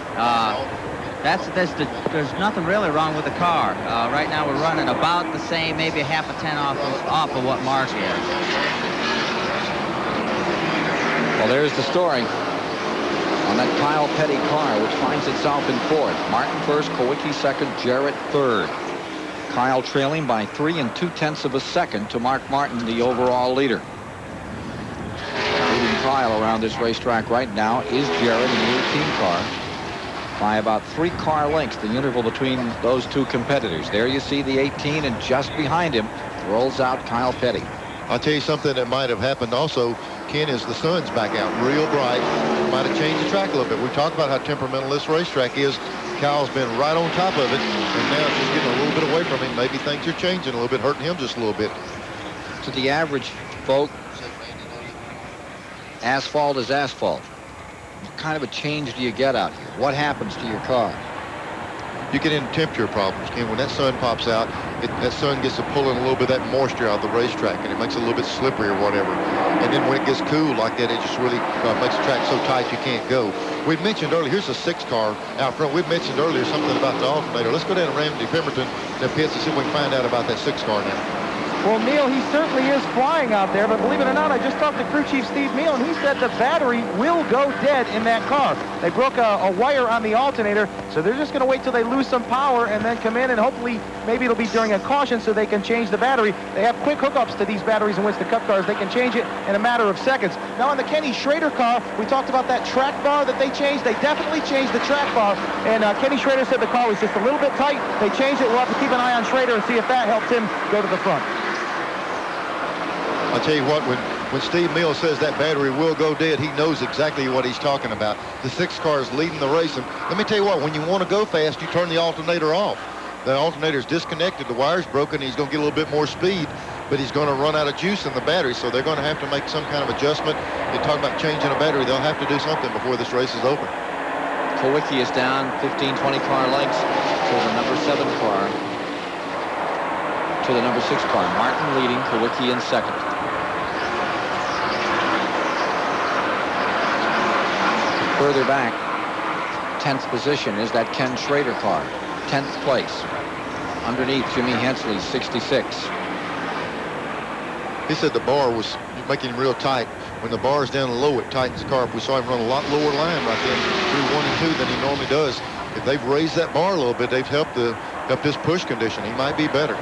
There's nothing really wrong with the car. Right now we're running about the same, maybe half a 10 off of what Mark is. Well, there's the story on that Kyle Petty car, which finds itself in 4th. Martin first, Kulwicki 2nd, Jarrett 3rd. Kyle trailing by 3 2/10 of a second to Mark Martin, the overall leader. Leading Kyle around this racetrack right now is Jarrett in the 18 car. By about 3 car lengths, the interval between those two competitors. There you see the 18, and just behind him rolls out Kyle Petty. I'll tell you something that might have happened also, Ken, is the sun's back out real bright. Might have changed the track a little bit. We talked about how temperamental this racetrack is. Kyle's been right on top of it, and now it's just getting a little bit away from him. Maybe things are changing a little bit, hurting him just a little bit. To the average folk, Asphalt is asphalt. What kind of a change do you get out here? What happens to your car? You get into temperature problems, Ken. When that sun pops out, that sun gets to pulling a little bit of that moisture out of the racetrack, and it makes it a little bit slippery or whatever. And then when it gets cool like that, it just really makes the track so tight you can't go. We've mentioned earlier, here's a 6 car out front. We've mentioned earlier something about the alternator. Let's go down to Ramsey Pemberton, the pits, and see if we can find out about that 6 car now. Well, Neil, he certainly is flying out there, but believe it or not, I just talked to crew chief Steve Neal, and he said the battery will go dead in that car. They broke a wire on the alternator, so they're just going to wait till they lose some power and then come in, and hopefully maybe it'll be during a caution so they can change the battery. They have quick hookups to these batteries in Winston Cup cars. They can change it in a matter of seconds. Now, on the Kenny Schrader car, we talked about that track bar that they changed. They definitely changed the track bar, and Kenny Schrader said the car was just a little bit tight. They changed it. We'll have to keep an eye on Schrader and see if that helps him go to the front. I'll tell you what, when Steve Mills says that battery will go dead, he knows exactly what he's talking about. The 6 car is leading the race, and let me tell you what, when you want to go fast, you turn the alternator off. The alternator's disconnected, the wire's broken, he's going to get a little bit more speed, but he's going to run out of juice in the battery, so they're going to have to make some kind of adjustment. They talk about changing a battery. They'll have to do something before this race is over. Kowicki is down 15, 20 car lengths to the number 7 car, to the number 6 car. Martin leading, Kowicki in second. Further back, 10th position is that Ken Schrader car, 10th place. Underneath, Jimmy Hensley, 66. He said the bar was making him real tight. When the bar is down low, it tightens the car up. We saw him run a lot lower line right then through 1 and 2 than he normally does. If they've raised that bar a little bit, they've helped his push condition. He might be better.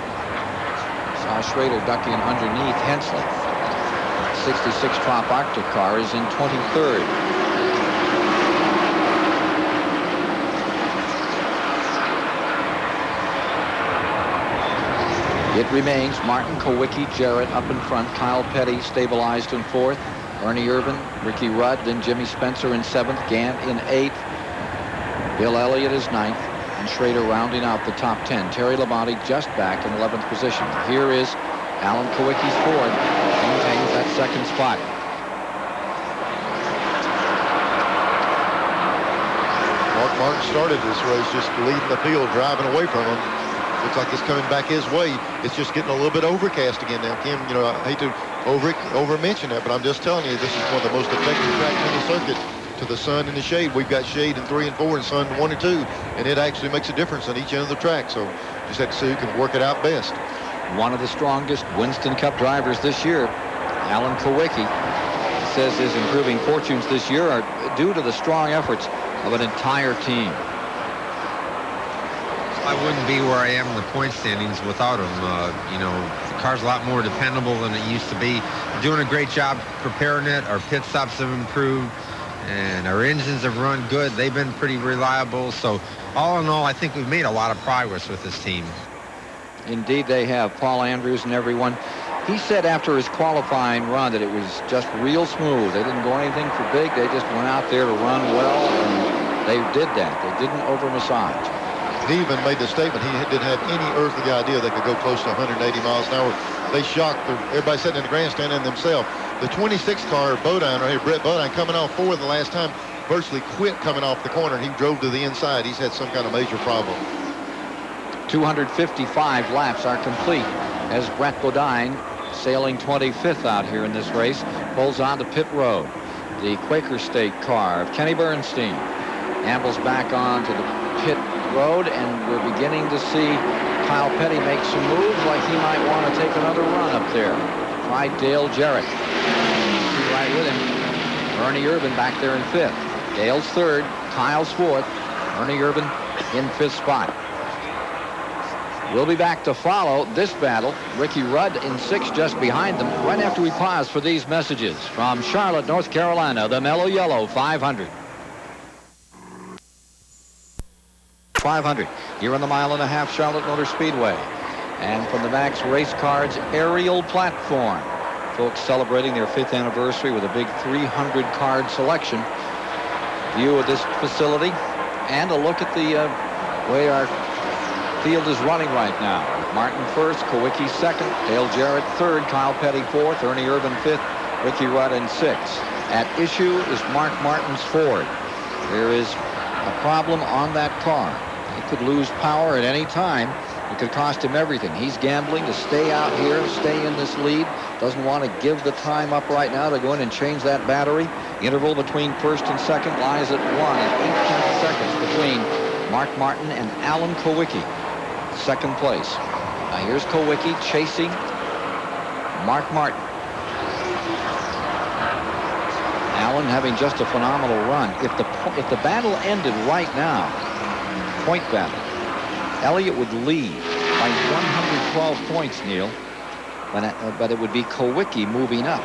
Saw Schrader ducking underneath Hensley. 66 Trop Arctic car is in 23rd. It remains Martin, Kowicki, Jarrett up in front. Kyle Petty stabilized in 4th. Ernie Irvin, Ricky Rudd, then Jimmy Spencer in 7th. Gant in 8th. Bill Elliott is 9th. And Schrader rounding out the top 10. Terry Labonte just back in 11th position. Here is Alan Kowicki's Ford. Maintains that 2nd spot. Mark Martin started this race just leading the field, driving away from him. Looks like it's coming back his way. It's just getting a little bit overcast again now. Kim, you know, I hate to over-mention that, but I'm just telling you, this is one of the most effective tracks in the circuit to the sun and the shade. We've got shade in 3 and 4 and sun in 1 and 2, and it actually makes a difference on each end of the track. So just have to see who can work it out best. One of the strongest Winston Cup drivers this year, Alan Kowicki, says his improving fortunes this year are due to the strong efforts of an entire team. I wouldn't be where I am in the point standings without him. You know, the car's a lot more dependable than it used to be. We're doing a great job preparing it. Our pit stops have improved, and our engines have run good. They've been pretty reliable. So all in all, I think we've made a lot of progress with this team. Indeed, they have. Paul Andrews and everyone. He said after his qualifying run that it was just real smooth. They didn't go anything for big. They just went out there to run well, and they did that. They didn't over-massage. He even made the statement he didn't have any earthly idea they could go close to 180 miles an hour. They shocked everybody sitting in the grandstand and themselves. The 26 car, Bodine, right here, Brett Bodine, coming off 4 the last time, virtually quit coming off the corner. He drove to the inside. He's had some kind of major problem. 255 laps are complete as Brett Bodine, sailing 25th out here in this race, pulls on to pit road. The Quaker State car of Kenny Bernstein ambles back onto the pit road, and we're beginning to see Kyle Petty make some moves like he might want to take another run up there. Try Dale Jarrett. He's right with him. Ernie Irvin back there in 5th. Dale's 3rd. Kyle's 4th. Ernie Irvin in 5th spot. We'll be back to follow this battle. Ricky Rudd in 6th just behind them right after we pause for these messages. From Charlotte, North Carolina, the Mello Yello 500. 500 here on the 1.5 mile Charlotte Motor Speedway. And from the Max Race Cards aerial platform, folks celebrating their 5th anniversary with a big 300 card selection. View of this facility and a look at the way our field is running right now. Martin 1st, Kowicki 2nd, Dale Jarrett 3rd, Kyle Petty 4th, Ernie Irvin 5th, Ricky Rudd in 6th. At issue is Mark Martin's Ford. There is a problem on that car. It could lose power at any time. It could cost him everything. He's gambling to stay out here, stay in this lead. Doesn't want to give the time up right now to go in and change that battery. Interval between first and second lies at 1 and 18 seconds between Mark Martin and Alan Kowicki, second place. Now here's Kowicki chasing Mark Martin. Allen having just a phenomenal run. If the battle ended right now, point battle, Elliott would lead by 112 points, Neil, but it would be Kowicki moving up.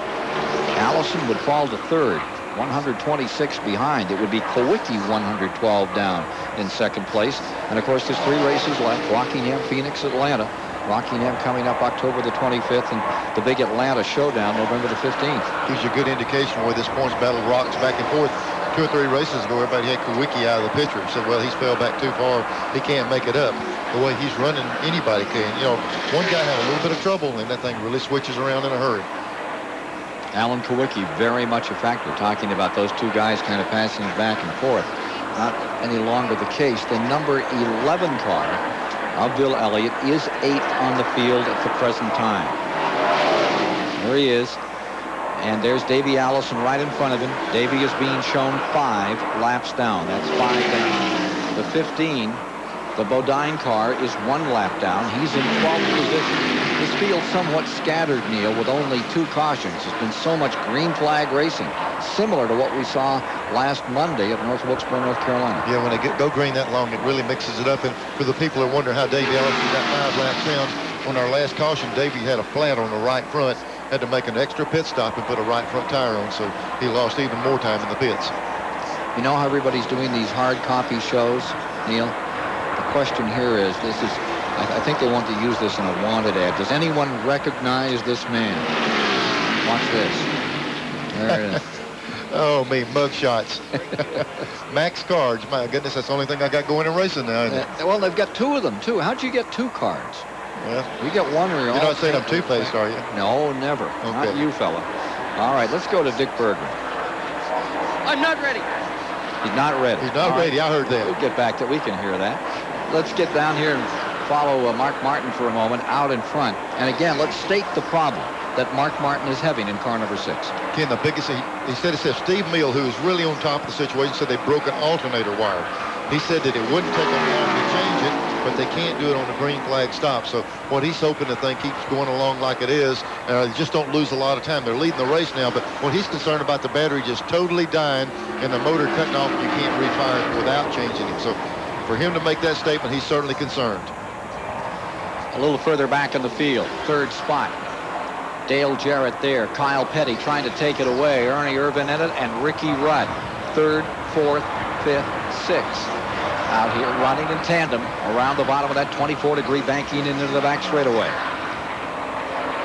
Allison would fall to third, 126 behind. It would be Kowicki 112 down in second place. And of course, there's 3 races left: Rockingham, Phoenix, Atlanta. Rockingham coming up October the 25th, and the big Atlanta showdown November the 15th. Gives you a good indication where this points battle rocks back and forth. 2 or 3 races ago, everybody had Kowicki out of the picture and said, well, he's fell back too far. He can't make it up. The way he's running, anybody can. You know, one guy had a little bit of trouble, and that thing really switches around in a hurry. Alan Kowicki, very much a factor, talking about those 2 guys kind of passing back and forth. Not any longer the case. The number 11 car of Bill Elliott is 8th on the field at the present time. There he is. And there's Davey Allison right in front of him. Davey is being shown 5 laps down. That's 5 down. The 15, the Bodine car, is 1 lap down. He's in 12th position. This field's somewhat scattered, Neil, with only 2 cautions. There's been so much green flag racing, similar to what we saw last Monday at North Wilkesboro, North Carolina. Yeah, when they go green that long, it really mixes it up. And for the people that wonder how Davey Allison got 5 laps down, on our last caution, Davey had a flat on the right front, had to make an extra pit stop and put a right front tire on, so he lost even more time in the pits. You know how everybody's doing these hard copy shows, Neil? The question here is, I think they want to use this in a wanted ad. Does anyone recognize this man? Watch this. There it is. Oh, me, mug shots. Max cards. My goodness, that's the only thing I got going in racing now, isn't it? Well, they've got 2 of them, too. How'd you get 2 cards? Well, you get 1 or you're not saying I'm two-faced, are you? No, never. Okay. Not you, fella. All right, let's go to Dick Bergman. I'm not ready. He's not ready. He's not ready. I heard that. We'll get back to it. We can hear that. Let's get down here and follow Mark Martin for a moment out in front. And again, let's state the problem that Mark Martin is having in car number 6. Ken, the biggest, he said Steve Mill, who is really on top of the situation, said they broke an alternator wire. He said that it wouldn't take them long to change it, but they can't do it on the green flag stop. So what he's hoping the thing keeps going along like it is, just don't lose a lot of time. They're leading the race now, but what he's concerned about the battery just totally dying and the motor cutting off, you can't refire it without changing it. So for him to make that statement, he's certainly concerned. A little further back in the field, 3rd spot. Dale Jarrett there. Kyle Petty trying to take it away. Ernie Irvin in it, and Ricky Rudd. 3rd, 4th, 5th, 6th. Out here running in tandem around the bottom of that 24-degree banking into the back straightaway.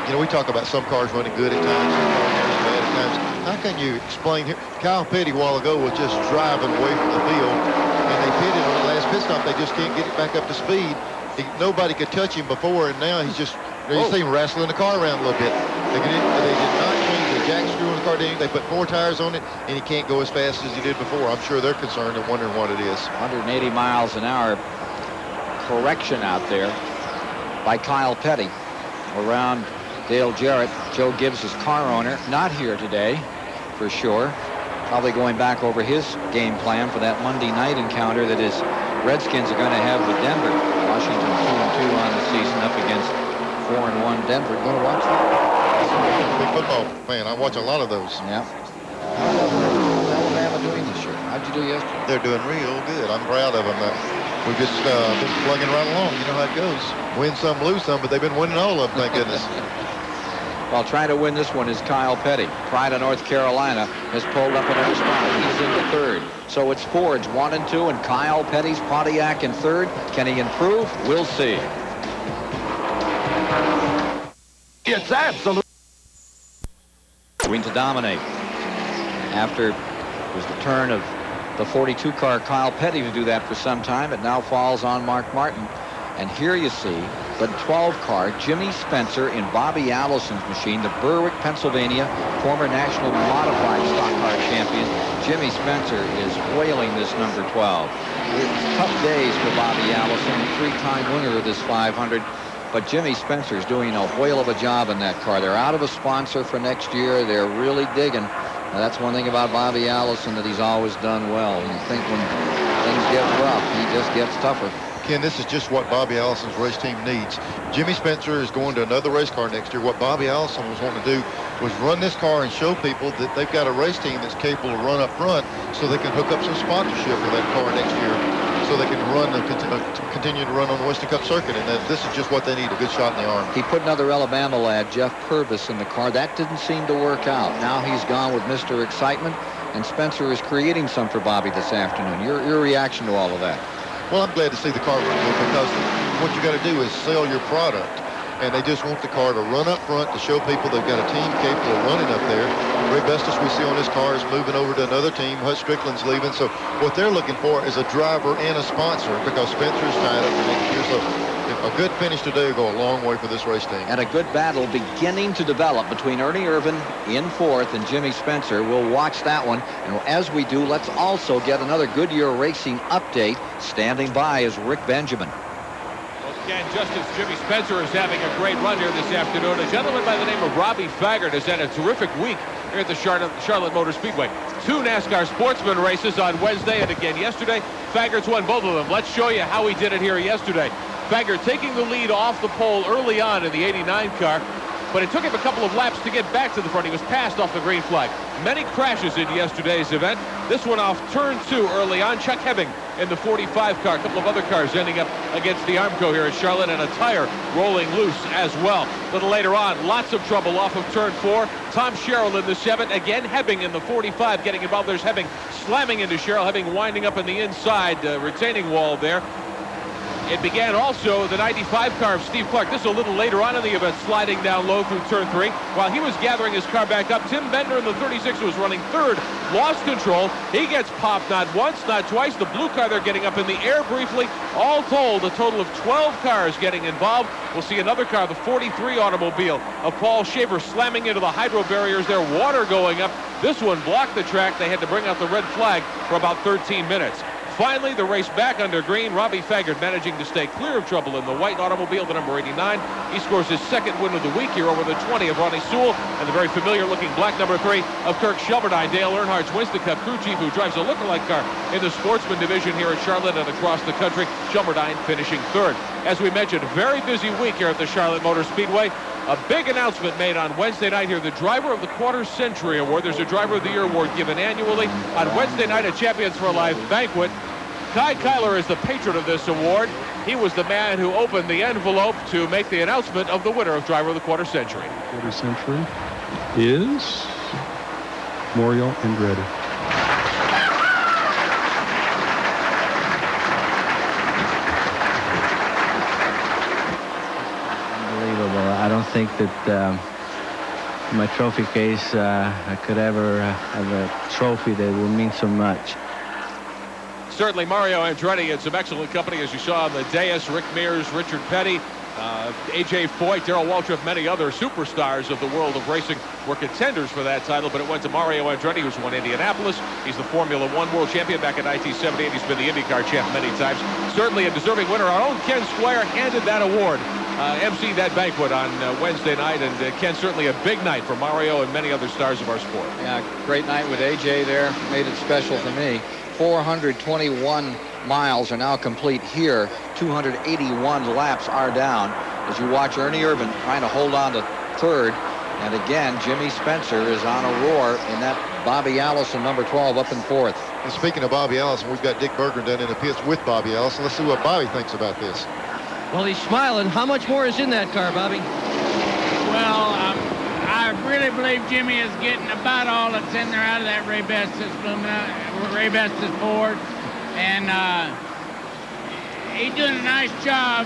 You know, we talk about some cars running good at times, some cars running bad at times. How can you explain here? Kyle Petty a while ago was just driving away from the field, and they pitted on the last pit stop. They just can't get it back up to speed. Nobody could touch him before, and now he's just, you see him wrestling the car around a little bit. They did not change the jack screw in the car. They put 4 tires on it, and he can't go as fast as he did before. I'm sure they're concerned and wondering what it is. 180 miles an hour correction out there by Kyle Petty around Dale Jarrett. Joe Gibbs, his car owner, not here today for sure. Probably going back over his game plan for that Monday night encounter that his Redskins are going to have with Denver. Washington 2-2 on the season up against 4-1 Denver. Going to watch that? I'm a big football fan. I watch a lot of those. Yeah. How's Alabama doing this year? How'd you do yesterday? They're doing real good. I'm proud of them. We've just been plugging right along. You know how it goes. Win some, lose some, but they've been winning all of them, thank goodness. Well, trying to win this one is Kyle Petty. Pride of North Carolina has pulled up another spot. He's in the 3rd. So it's Fords 1 and 2, and Kyle Petty's Pontiac in 3rd. Can he improve? We'll see. It's absolute. Going to dominate. After it was the turn of the 42 car Kyle Petty to do that for some time, it now falls on Mark Martin. And here you see the 12 car, Jimmy Spencer in Bobby Allison's machine, the Berwick, Pennsylvania, former national modified stock car champion. Jimmy Spencer is whaling this number 12. It's tough days for Bobby Allison, three-time winner of this 500. But Jimmy Spencer's doing a whale of a job in that car. They're out of a sponsor for next year. They're really digging. Now, that's one thing about Bobby Allison that he's always done well. You think when things get rough, he just gets tougher. Ken, this is just what Bobby Allison's race team needs. Jimmy Spencer is going to another race car next year. What Bobby Allison was wanting to do was run this car and show people that they've got a race team that's capable of run up front so they can hook up some sponsorship for that car next year so they can run continue to run on the Winston Cup circuit. And this is just what they need, a good shot in the arm. He put another Alabama lad, Jeff Purvis, in the car. That didn't seem to work out. Now he's gone with Mr. Excitement, and Spencer is creating some for Bobby this afternoon. Your reaction to all of that? Well, I'm glad to see the car run good because what you got to do is sell your product. And they just want the car to run up front to show people they've got a team capable of running up there. Ray Bestis we see on this car is moving over to another team. Hut Strickland's leaving. So what they're looking for is a driver and a sponsor because Spencer's tied up for next year. So a good finish today will go a long way for this race team. And a good battle beginning to develop between Ernie Irvin in fourth and Jimmy Spencer. We'll watch that one. And as we do, let's also get another Goodyear Racing update. Standing by is Rick Benjamin. Again, just as Jimmy Spencer is having a great run here this afternoon, a gentleman by the name of Robbie Faggart has had a terrific week here at the Charlotte Motor Speedway. 2 NASCAR Sportsman races on Wednesday and again yesterday. Faggart's won both of them. Let's show you how he did it here yesterday. Faggart taking the lead off the pole early on in the 89 car, but it took him a couple of laps to get back to the front. He was passed off the green flag. Many crashes in yesterday's event. This one off turn 2 early on. Chuck Hebbing in the 45 car. A couple of other cars ending up against the Armco here at Charlotte, and a tire rolling loose as well. A little later on, lots of trouble off of turn 4. Tom Sherrill in the 7. Again, Hebbing in the 45 getting involved. There's Hebbing slamming into Sherrill. Hebbing winding up in the inside retaining wall there. It began also the 95 car of Steve Clark. This is a little later on in the event, sliding down low through turn 3. While he was gathering his car back up, Tim Bender in the 36 was running third, lost control. He gets popped not once, not twice. The blue car there getting up in the air briefly. All told, a total of 12 cars getting involved. We'll see another car, the 43 automobile of Paul Shaver, slamming into the hydro barriers there, water going up. This one blocked the track. They had to bring out the red flag for about 13 minutes. Finally, the race back under green. Robbie Faggart managing to stay clear of trouble in the white automobile, the number 89. He scores his second win of the week here over the 20 of Ronnie Sewell and the very familiar-looking black number 3 of Kirk Shelmerdine, Dale Earnhardt's Winston Cup crew chief, who drives a lookalike car in the sportsman division here at Charlotte and across the country. Shelmerdine finishing third. As we mentioned, very busy week here at the Charlotte Motor Speedway. A big announcement made on Wednesday night here. The Driver of the Quarter Century Award. There's a Driver of the Year award given annually. On Wednesday night at Champions for a Life banquet, Kai Kyler is the patron of this award. He was the man who opened the envelope to make the announcement of the winner of Driver of the Quarter Century. Quarter Century is Mario Andretti. Unbelievable. I don't think that my trophy case I could ever have a trophy that would mean so much. Certainly Mario Andretti and some excellent company, as you saw on the dais. Rick Mears, Richard Petty, A.J. Foyt, Darrell Waltrip, many other superstars of the world of racing were contenders for that title, but it went to Mario Andretti, who's won Indianapolis. He's the Formula One world champion back in 1978. He's been the IndyCar champ many times. Certainly a deserving winner. Our own Ken Squire handed that award, emceed that banquet on Wednesday night, and Ken, certainly a big night for Mario and many other stars of our sport. Yeah, great night with A.J. there. Made it special for me. 421 miles are now complete here. 281 laps are down as you watch Ernie Irvin trying to hold on to third. And again, Jimmy Spencer is on a roar in that Bobby Allison number 12 up in fourth. And speaking of Bobby Allison, we've got Dick Berggren down in the pits with Bobby Allison. Let's see what Bobby thinks about this. Well, he's smiling. How much more is in that car, Bobby? Well, I really believe Jimmy is getting about all that's in there out of that Ray Bestis Ford, and he's doing a nice job.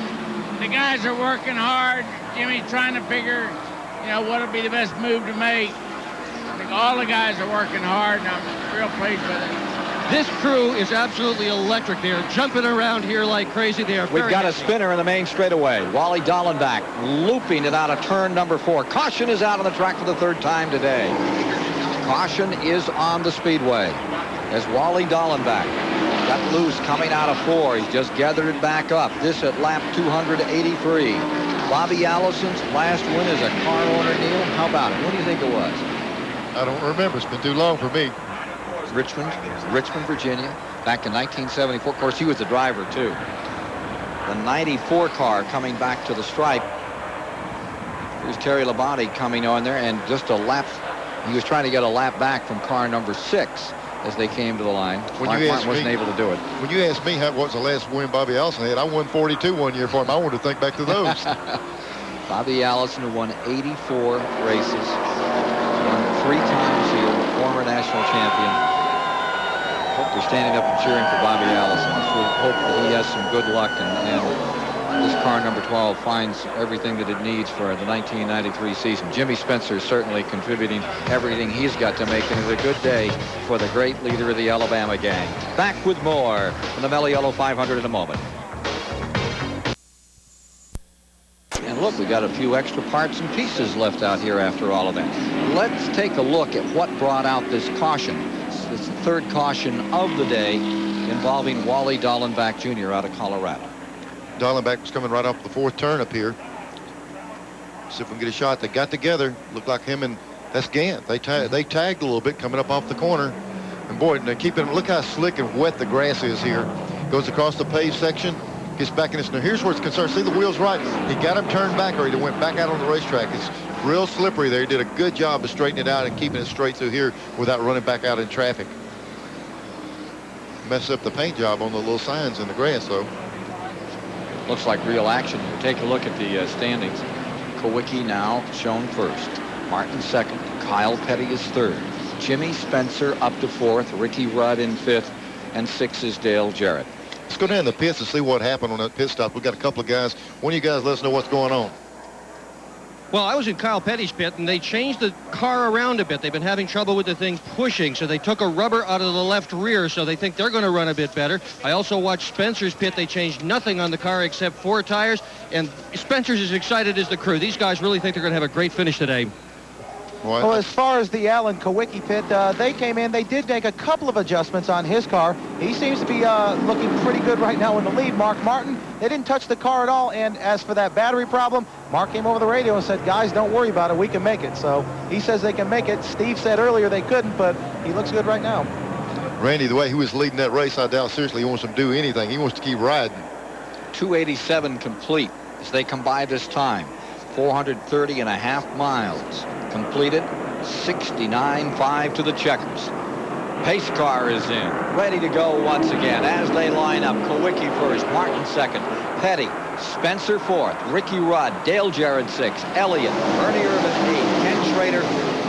The guys are working hard. Jimmy's trying to figure, what would be the best move to make. I think all the guys are working hard, and I'm real pleased with it. This crew is absolutely electric. They are jumping around here like crazy. They are We've very got happy. a spinner in the main straightaway. Wally Dallenbach looping it out of turn number 4. Caution is out on the track for the 3rd time today. Caution is on the Speedway as Wally Dallenbach got loose coming out of 4. He's just gathered it back up. This at lap 283. Bobby Allison's last win as a car owner, Neil. How about it? What do you think it was? I don't remember. It's been too long for me. Richmond, Virginia, back in 1974. Of course, he was the driver, too. The 94 car coming back to the stripe. Here's Terry Labonte coming on there, and just a lap. He was trying to get a lap back from car number 6 as they came to the line. Mark Martin wasn't able to do it. When you asked me what was the last win Bobby Allison had, I won 42 one year for him. I wanted to think back to those. Bobby Allison, who won 84 races, won 3 times here, former national champion. Hope they're standing up and cheering for Bobby Allison. We hope that he has some good luck and this car number 12 finds everything that it needs for the 1993 season. Jimmy Spencer is certainly contributing everything he's got to make it a good day for the great leader of the Alabama gang. Back with more from the Mello Yello 500 in a moment. And look, we got a few extra parts and pieces left out here after all of that. Let's take a look at what brought out this caution. It's the 3rd caution of the day involving Wally Dallenbach Jr. out of Colorado. Dallenbach was coming right off the 4th turn up here. See if we can get a shot. They got together. Looked like him and that's Gant. They tagged a little bit coming up off the corner. And boy, they're keeping. Look how slick and wet the grass is here. Goes across the paved section. Gets back in this. Now here's where it's concerned. See the wheels right. He got him turned back or he went back out on the racetrack. It's real slippery there. He did a good job of straightening it out and keeping it straight through here without running back out in traffic. Mess up the paint job on the little signs in the grass though. Looks like real action here. Take a look at the standings. Kowicki now shown 1st. Martin 2nd. Kyle Petty is 3rd. Jimmy Spencer up to 4th. Ricky Rudd in 5th. And 6th is Dale Jarrett. Let's go down the pits and see what happened on that pit stop. We've got a couple of guys. One of you guys let us know what's going on. Well, I was in Kyle Petty's pit, and they changed the car around a bit. They've been having trouble with the thing pushing, so they took a rubber out of the left rear, so they think they're going to run a bit better. I also watched Spencer's pit. They changed nothing on the car except 4 tires, and Spencer's as excited as the crew. These guys really think they're going to have a great finish today. Well, as far as the Alan Kowicki pit, they came in. They did make a couple of adjustments on his car. He seems to be looking pretty good right now in the lead. Mark Martin, they didn't touch the car at all. And as for that battery problem, Mark came over the radio and said, guys, don't worry about it. We can make it. So he says they can make it. Steve said earlier they couldn't, but he looks good right now. Randy, the way he was leading that race, I doubt seriously he wants to do anything. He wants to keep riding. 287 complete as they come by this time. 430.5 miles completed. 69.5 to the checkers. Pace car is in, ready to go once again as they line up. Kowicki 1st, Martin 2nd, Petty, Spencer 4th, Ricky Rudd, Dale Jarrett 6th, Elliott, Ernie Irvin 8th, Ken Schrader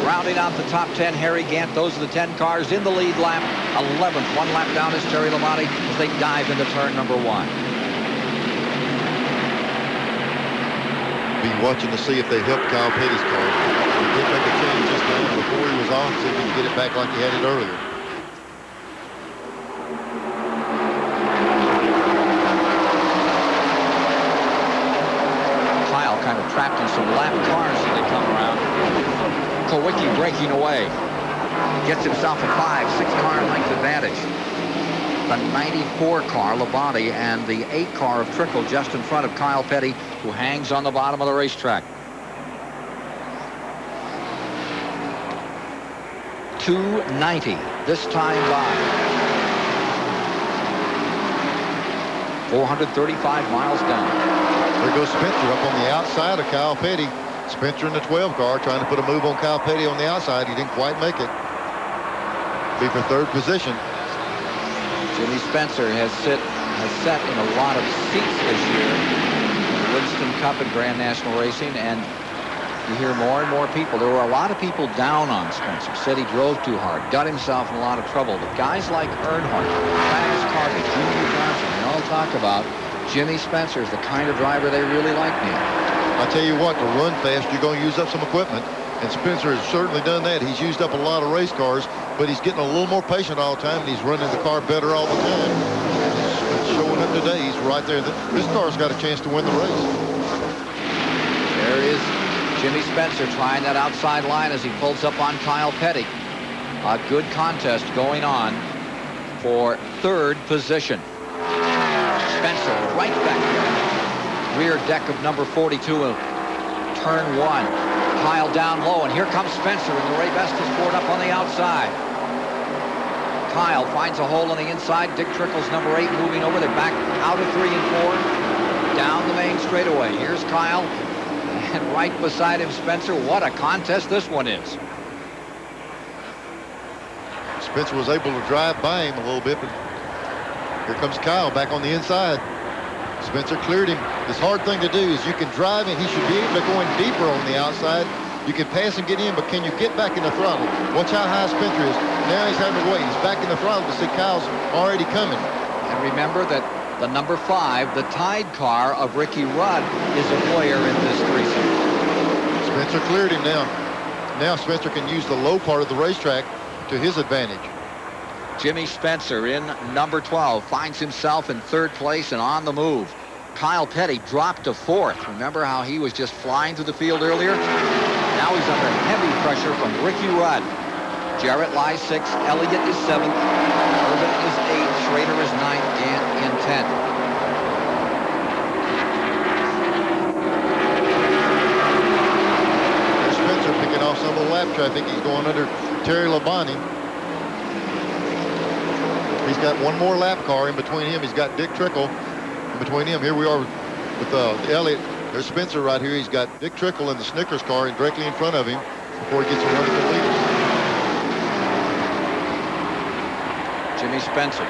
rounding out the top 10. Harry Gant, those are the 10 cars in the lead lap. 11th, 1 lap down is Terry Labonte as they dive into turn number 1. Be watching to see if they help Kyle Petty's car. He did make a change just now before he was off, see if he can get it back like he had it earlier. Kyle kind of trapped in some lap cars as they come around. Kowicki breaking away. Gets himself a 5-6 car length advantage. The 94 car, Labonte, and the 8 car of Trickle just in front of Kyle Petty, who hangs on the bottom of the racetrack. 290 this time by. 435 miles down. There goes Spencer up on the outside of Kyle Petty. Spencer in the 12 car trying to put a move on Kyle Petty on the outside. He didn't quite make it. Be for 3rd position. Jimmy Spencer has sat in a lot of seats this year in the Winston Cup and Grand National Racing, and you hear more and more people. There were a lot of people down on Spencer, said he drove too hard, got himself in a lot of trouble. But guys like Earnhardt, Travis Carter, Junior Johnson, they all talk about Jimmy Spencer is the kind of driver they really like now. I tell you what, to run fast, you're going to use up some equipment. And Spencer has certainly done that. He's used up a lot of race cars, but he's getting a little more patient all the time, and he's running the car better all the time. It's showing up today. He's right there. This car's got a chance to win the race. There is Jimmy Spencer trying that outside line as he pulls up on Kyle Petty. A good contest going on for third position. Spencer right back there. Rear deck of number 42 of turn 1. Kyle down low, and here comes Spencer, and the Ray Vestas board up on the outside. Kyle finds a hole on the inside. Dick Trickle's number 8 moving over. They're back out of 3 and 4. Down the main straightaway. Here's Kyle, and right beside him, Spencer. What a contest this one is. Spencer was able to drive by him a little bit, but here comes Kyle back on the inside. Spencer cleared him. This hard thing to do is you can drive and he should be able to go in deeper on the outside. You can pass and get in, but can you get back in the throttle? Watch how high Spencer is. Now he's having to wait. He's back in the throttle to see Kyle's already coming. And remember that the number 5, the Tide car of Ricky Rudd, is a player in this threesome. Spencer cleared him now. Now Spencer can use the low part of the racetrack to his advantage. Jimmy Spencer in number 12 finds himself in 3rd place and on the move. Kyle Petty dropped to 4th. Remember how he was just flying through the field earlier? Now he's under heavy pressure from Ricky Rudd. Jarrett lies 6th. Elliott is 7th. Urban is 8th. Schrader is 9th and in 10th. There's Spencer picking off some of the lap traffic. He's going under Terry Labonte. He's got one more lap car in between him. He's got Dick Trickle in between him. Here we are with Elliott. There's Spencer right here. He's got Dick Trickle in the Snickers car and directly in front of him before he gets around to the leaders. Jimmy Spencer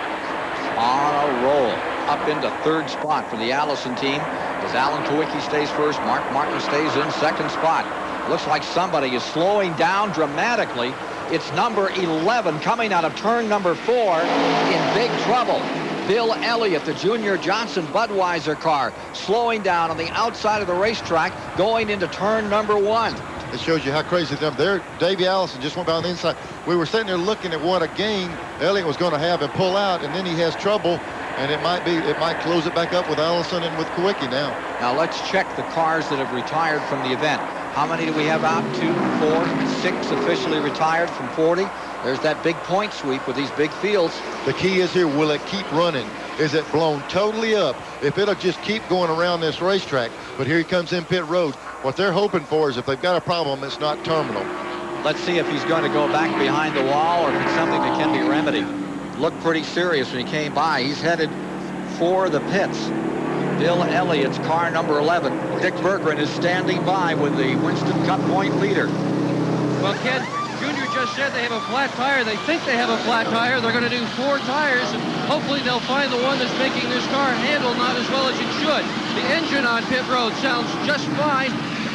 on a roll up into 3rd spot for the Allison team as Alan Kawicki stays 1st. Mark Martin stays in 2nd spot. Looks like somebody is slowing down dramatically. It's number 11 coming out of turn number 4 in big trouble. Bill Elliott, the Junior Johnson Budweiser car, slowing down on the outside of the racetrack going into turn number 1. It shows you how crazy them. There, Davey Allison just went by on the inside. We were sitting there looking at what a gain Elliott was going to have and pull out, and then he has trouble, and it might close it back up with Allison and with Kawicki now. Now let's check the cars that have retired from the event. How many do we have out? 2, 4, 6 officially retired from 40. There's that big point sweep with these big fields. The key is here, will it keep running? Is it blown totally up? If it'll just keep going around this racetrack. But here he comes in pit road. What they're hoping for is if they've got a problem, it's not terminal. Let's see if he's going to go back behind the wall or if it's something that can be remedied. Looked pretty serious when he came by. He's headed for the pits. Bill Elliott's car number 11. Dick Berggren is standing by with the Winston Cup point leader. Well, Ken, Junior just said they have a flat tire. They think they have a flat tire. They're going to do 4 tires, and hopefully they'll find the one that's making this car handle not as well as it should. The engine on pit road sounds just fine.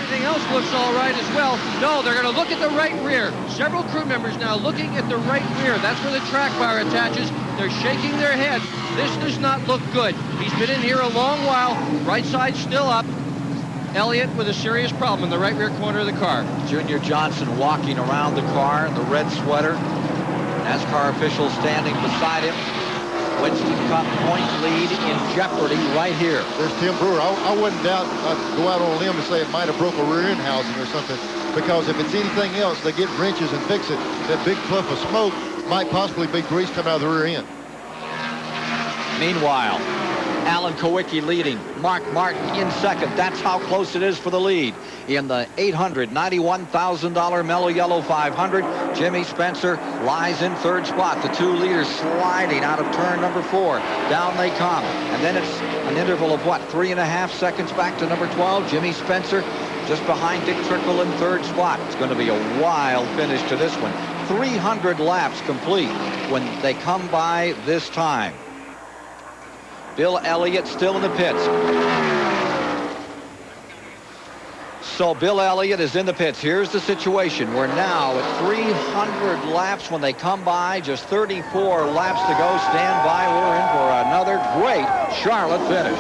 Everything else looks all right as well. No, they're going to look at the right rear. Several crew members now looking at the right rear. That's where the track bar attaches. They're shaking their heads. This does not look good. He's been in here a long while. Right side still up. Elliott with a serious problem in the right rear corner of the car. Junior Johnson walking around the car in the red sweater. NASCAR officials standing beside him. Winston Cup point lead in jeopardy right here. There's Tim Brewer. I wouldn't doubt, I'd go out on a limb and say it might have broke a rear end housing or something, because if it's anything else, they get wrenches and fix it. That big puff of smoke might possibly be grease coming out of the rear end. Meanwhile, Alan Kawicki leading. Mark Martin in 2nd. That's how close it is for the lead. In the $891,000 Mello Yello 500, Jimmy Spencer lies in 3rd spot. The 2 leaders sliding out of turn number 4. Down they come. And then it's an interval of, 3.5 seconds back to number 12. Jimmy Spencer just behind Dick Trickle in 3rd spot. It's going to be a wild finish to this one. 300 laps complete when they come by this time. Bill Elliott still in the pits. So Bill Elliott is in the pits. Here's the situation. We're now at 300 laps when they come by. Just 34 laps to go. Stand by. We're in for another great Charlotte finish.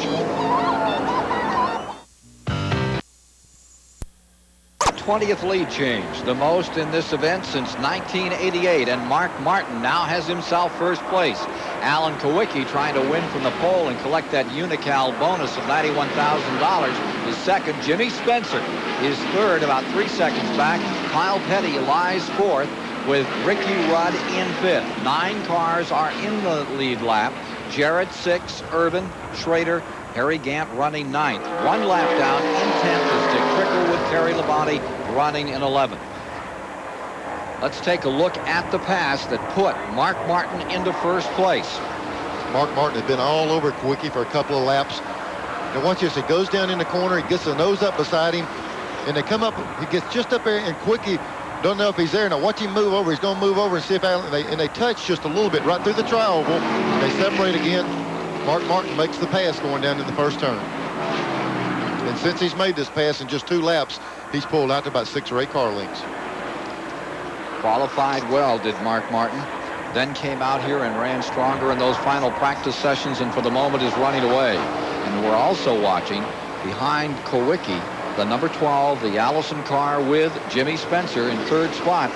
20th lead change, the most in this event since 1988, and Mark Martin now has himself first place. Alan Kowicki trying to win from the pole and collect that Unical bonus of $91,000 is second. Jimmy Spencer is third, about 3 seconds back. Kyle Petty lies fourth with Ricky Rudd in fifth. 9 cars are in the lead lap. Jarrett 6, Urban, Schrader, Harry Gant running 9th. 1 lap down in 10th is Dick Trickle with Terry Labonte running in 11th. Let's take a look at the pass that put Mark Martin into first place. Mark Martin has been all over Kowicki for a couple of laps. And watch this, he goes down in the corner, he gets the nose up beside him, and they come up, he gets just up there, and Kowicki don't know if he's there. Now watch him move over. He's going to move over and see if Alan, and they touch just a little bit right through the tri-oval. They separate again. Mark Martin makes the pass going down in the first turn. And since he's made this pass in just 2 laps, he's pulled out to about 6 or 8 car lengths. Qualified well, did Mark Martin. Then came out here and ran stronger in those final practice sessions, and for the moment is running away. And we're also watching behind Kowicki, the number 12, the Allison car with Jimmy Spencer in third spot.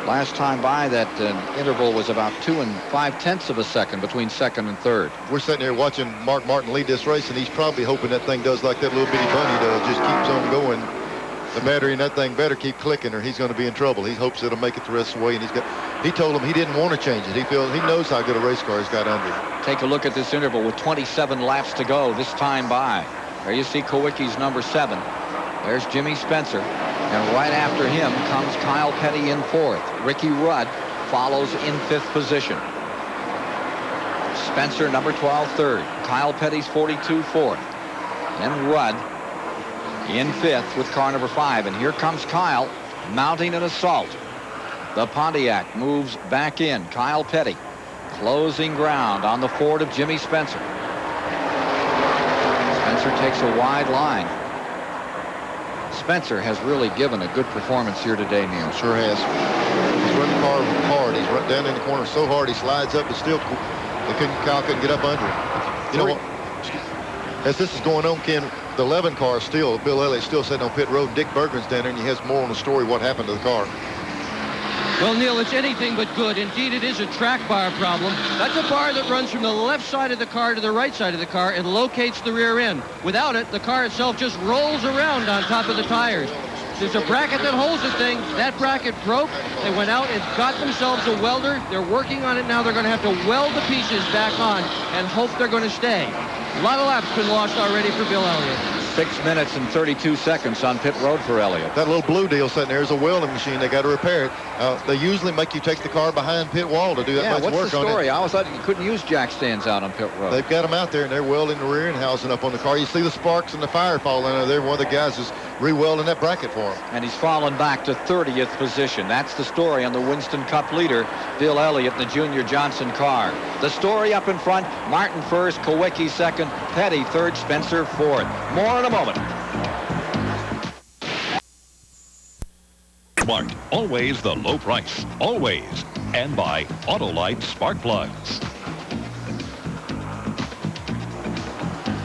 Last time by, that interval was about 2 5/10 of a second between second and third. We're sitting here watching Mark Martin lead this race, and he's probably hoping that thing does like that little bitty bunny does, just keeps on going. The battery in that thing better keep clicking, or he's going to be in trouble. He hopes it'll make it the rest of the way, and he told him he didn't want to change it. He knows how good a race car he's got under. Take a look at this interval with 27 laps to go this time by. There you see Kowicki's number 7. There's Jimmy Spencer, and right after him comes Kyle Petty in 4th. Ricky Rudd follows in 5th position. Spencer, number 12, 3rd. Kyle Petty's 42, 4th. And Rudd in 5th with car number 5. And here comes Kyle mounting an assault. The Pontiac moves back in. Kyle Petty closing ground on the Ford of Jimmy Spencer. Spencer takes a wide line. Spencer has really given a good performance here today, Neil. Sure has. He's running the car hard. He's run down in the corner so hard he slides up, but still Kyle couldn't get up under him. You know what? As this is going on, Ken, the 11 car still, Bill Elliott's still sitting on pit road. Dick Bergman's down there, and he has more on the story what happened to the car. Well, Neil, it's anything but good. Indeed, it is a track bar problem. That's a bar that runs from the left side of the car to the right side of the car and locates the rear end. Without it, the car itself just rolls around on top of the tires. There's a bracket that holds the thing. That bracket broke. They went out and got themselves a welder. They're working on it now. They're going to have to weld the pieces back on and hope they're going to stay. A lot of laps been lost already for Bill Elliott. 6 minutes and 32 seconds on pit road for Elliott. That little blue deal sitting there is a welding machine. They got to repair it. They usually make you take the car behind pit wall to do that much work on it. What's the story? I always thought you couldn't use jack stands out on pit road. They've got them out there, and they're welding the rear end housing up on the car. You see the sparks and the fire falling out there. One of the guys is re-welding that bracket for him. And he's fallen back to 30th position. That's the story on the Winston Cup leader, Bill Elliott, in the Junior Johnson car. The story up in front, Martin first, Kowicki second, Petty third, Spencer fourth. More in a moment. Smart, always the low price, always. And by Autolite Spark Plugs.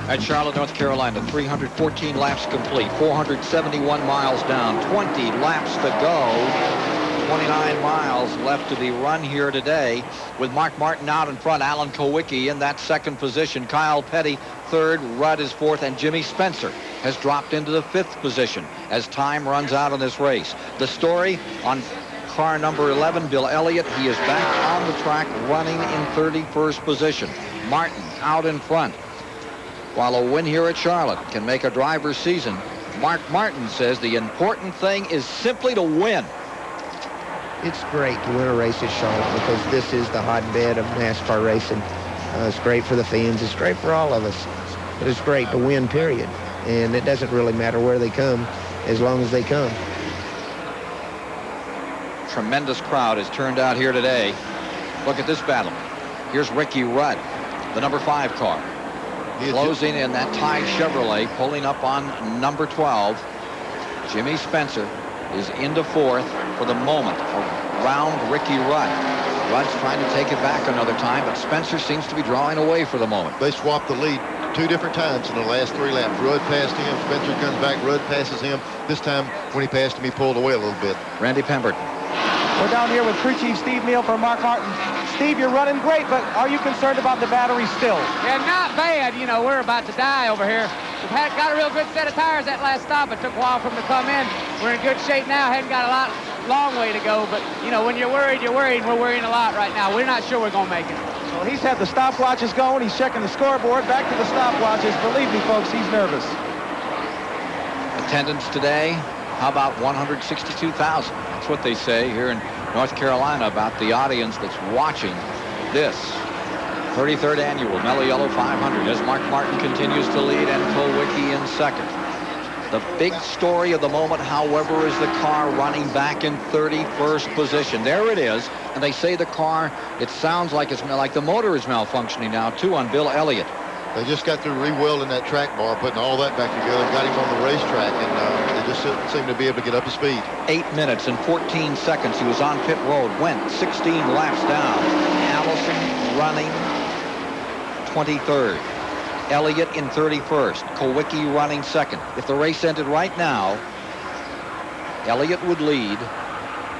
At Charlotte, North Carolina, 314 laps complete, 471 miles down, 20 laps to go. 29 miles left to be run here today, with Mark Martin out in front, Alan Kowicki in that second position, Kyle Petty third, Rudd is fourth, and Jimmy Spencer has dropped into the 5th position as time runs out on this race. The story on car number 11, Bill Elliott. He is back on the track running in 31st position. Martin out in front. While a win here at Charlotte can make a driver's season, Mark Martin says the important thing is simply to win. It's great to win a race at Charlotte because this is the hotbed of NASCAR racing. It's great for the fans. It's great for all of us. But it's great to win, period. And it doesn't really matter where they come as long as they come. Tremendous crowd has turned out here today. Look at this battle. Here's Ricky Rudd, the number 5 car. Closing in that Tide Chevrolet, pulling up on number 12. Jimmy Spencer is into 4th for the moment around Ricky Rudd. Rudd's trying to take it back another time, but Spencer seems to be drawing away for the moment. They swapped the lead 2 different times in the last 3 laps. Rudd passed him, Spencer comes back, Rudd passes him. This time, when he passed him, he pulled away a little bit. Randy Pemberton. We're down here with crew chief Steve Neal for Mark Martin. Steve, you're running great, but are you concerned about the battery still? Yeah, not bad. You know, we're about to die over here. We've got a real good set of tires that last stop. It took a while for them to come in. We're in good shape now. Hadn't got a long way to go. But, you know, when you're worried, you're worried. We're worrying a lot right now. We're not sure we're going to make it. Well, he's had the stopwatches going. He's checking the scoreboard. Back to the stopwatches. Believe me, folks, he's nervous. Attendance today, how about 162,000? That's what they say here in North Carolina about the audience that's watching this 33rd annual Mello Yello 500 as Mark Martin continues to lead and Kulwicki in second. The big story of the moment, however, is the car running back in 31st position. There it is, and they say the car, it sounds like it's like the motor is malfunctioning now too on Bill Elliott. They just got through re-welding that track bar, putting all that back together, got him on the racetrack, and they just seem to be able to get up to speed. 8 minutes and 14 seconds. He was on pit road, went 16 laps down. Allison running 23rd. Elliott in 31st. Kulwicki running second. If the race ended right now, Elliott would lead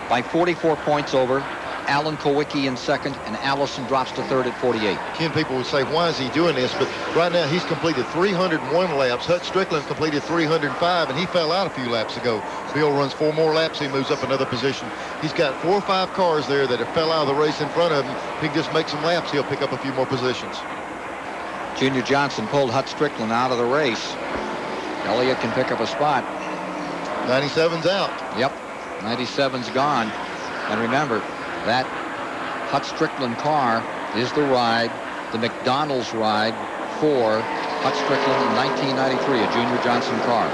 by 44 points over Alan Kulwicki in second, and Allison drops to third at 48. Ken, people would say, why is he doing this? But right now, he's completed 301 laps. Hut Strickland completed 305, and he fell out a few laps ago. Bill runs 4 more laps. He moves up another position. He's got 4 or 5 cars there that have fell out of the race in front of him. If he can just make some laps, he'll pick up a few more positions. Junior Johnson pulled Hut Strickland out of the race. Elliott can pick up a spot. 97's out. Yep, 97's gone. And remember, that Hut Strickland car is the ride, the McDonald's ride for Hut Strickland in 1993, a Junior Johnson car.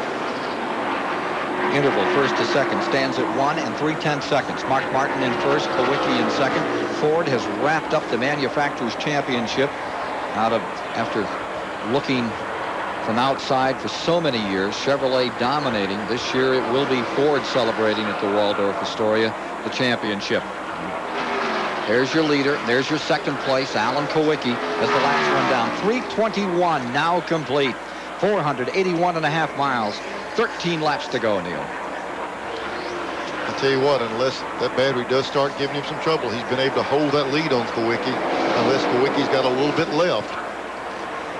Interval first to second stands at 1 and 3/10 seconds. Mark Martin in first, Kulwicki in second. Ford has wrapped up the Manufacturers' Championship after looking from outside for so many years. Chevrolet dominating. This year it will be Ford celebrating at the Waldorf Astoria the championship. There's your leader. There's your second place, Alan Kulwicki, as the laps run down. 3:21 now complete. 481.5 miles. 13 laps to go, Neil. I tell you what, unless that battery does start giving him some trouble, he's been able to hold that lead on Kulwicki. Unless Kulwicki's got a little bit left,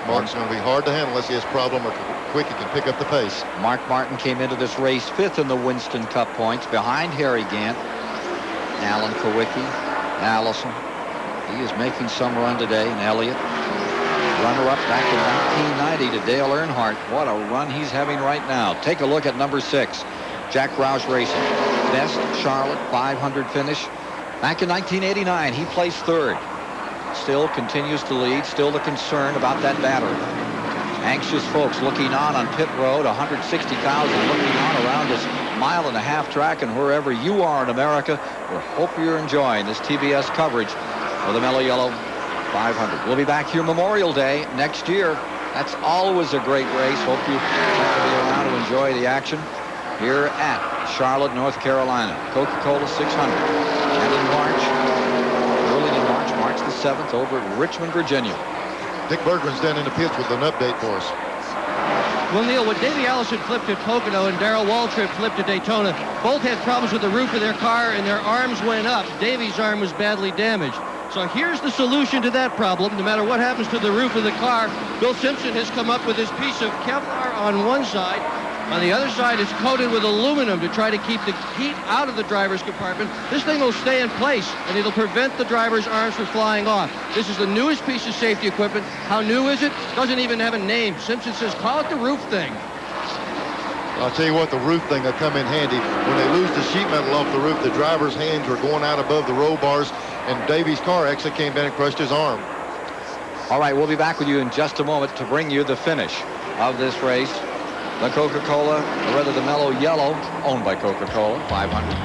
Mark's going to be hard to handle unless he has a problem or Kulwicki can pick up the pace. Mark Martin came into this race 5th in the Winston Cup points behind Harry Gant. Alan Kulwicki. Allison, he is making some run today, and Elliott, runner-up back in 1990 to Dale Earnhardt. What a run he's having right now. Take a look at number 6, Jack Roush Racing. Best Charlotte 500 finish. Back in 1989, he placed 3rd. Still continues to lead, still the concern about that battery. Anxious folks looking on pit road, 160,000 looking on around this 1.5-mile track, and wherever you are in America, we hope you're enjoying this TBS coverage of the Mello Yello 500. We'll be back here Memorial Day next year. That's always a great race. Hope you can be around to enjoy the action here at Charlotte, North Carolina. Coca-Cola 600. And in March, early in March the 7th, over at Richmond, Virginia. Dick Bergman's down in the pits with an update for us. Well, Neil, when Davey Allison flipped at Pocono and Darrell Waltrip flipped at Daytona, both had problems with the roof of their car and their arms went up. Davey's arm was badly damaged. So here's the solution to that problem. No matter what happens to the roof of the car, Bill Simpson has come up with this piece of Kevlar on one side. On the other side, it's coated with aluminum to try to keep the heat out of the driver's compartment. This thing will stay in place, and it'll prevent the driver's arms from flying off. This is the newest piece of safety equipment. How new is it? Doesn't even have a name. Simpson says, call it the roof thing. I'll tell you what, the roof thing will come in handy. When they lose the sheet metal off the roof, the driver's hands are going out above the roll bars, and Davey's car actually came down and crushed his arm. All right, we'll be back with you in just a moment to bring you the finish of this race. The Coca-Cola, or rather the Mello Yello, owned by Coca-Cola, 500.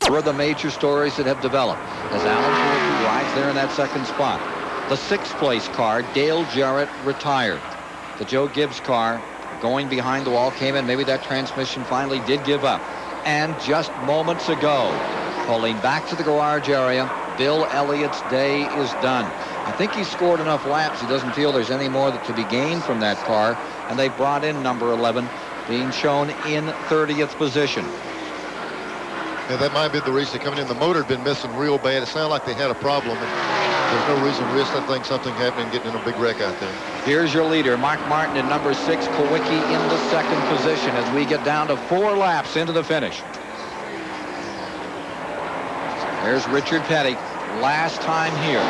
What are the major stories that have developed as Alan Kulwicki rides there in that second spot? The 6th place car, Dale Jarrett, retired. The Joe Gibbs car, going behind the wall, came in. Maybe that transmission finally did give up. and just moments ago. Pulling back to the garage area, Bill Elliott's day is done. I think he's scored enough laps. He doesn't feel there's any more to be gained from that car, and they brought in number 11, being shown in 30th position. Yeah, that might be the reason coming in. The motor had been missing real bad. It sounded like they had a problem, and there's no reason to risk that thing, something happening, getting in a big wreck out there. Here's your leader, Mark Martin in number 6, Kowicki in the 2nd position as we get down to 4 laps into the finish. There's Richard Petty, last time here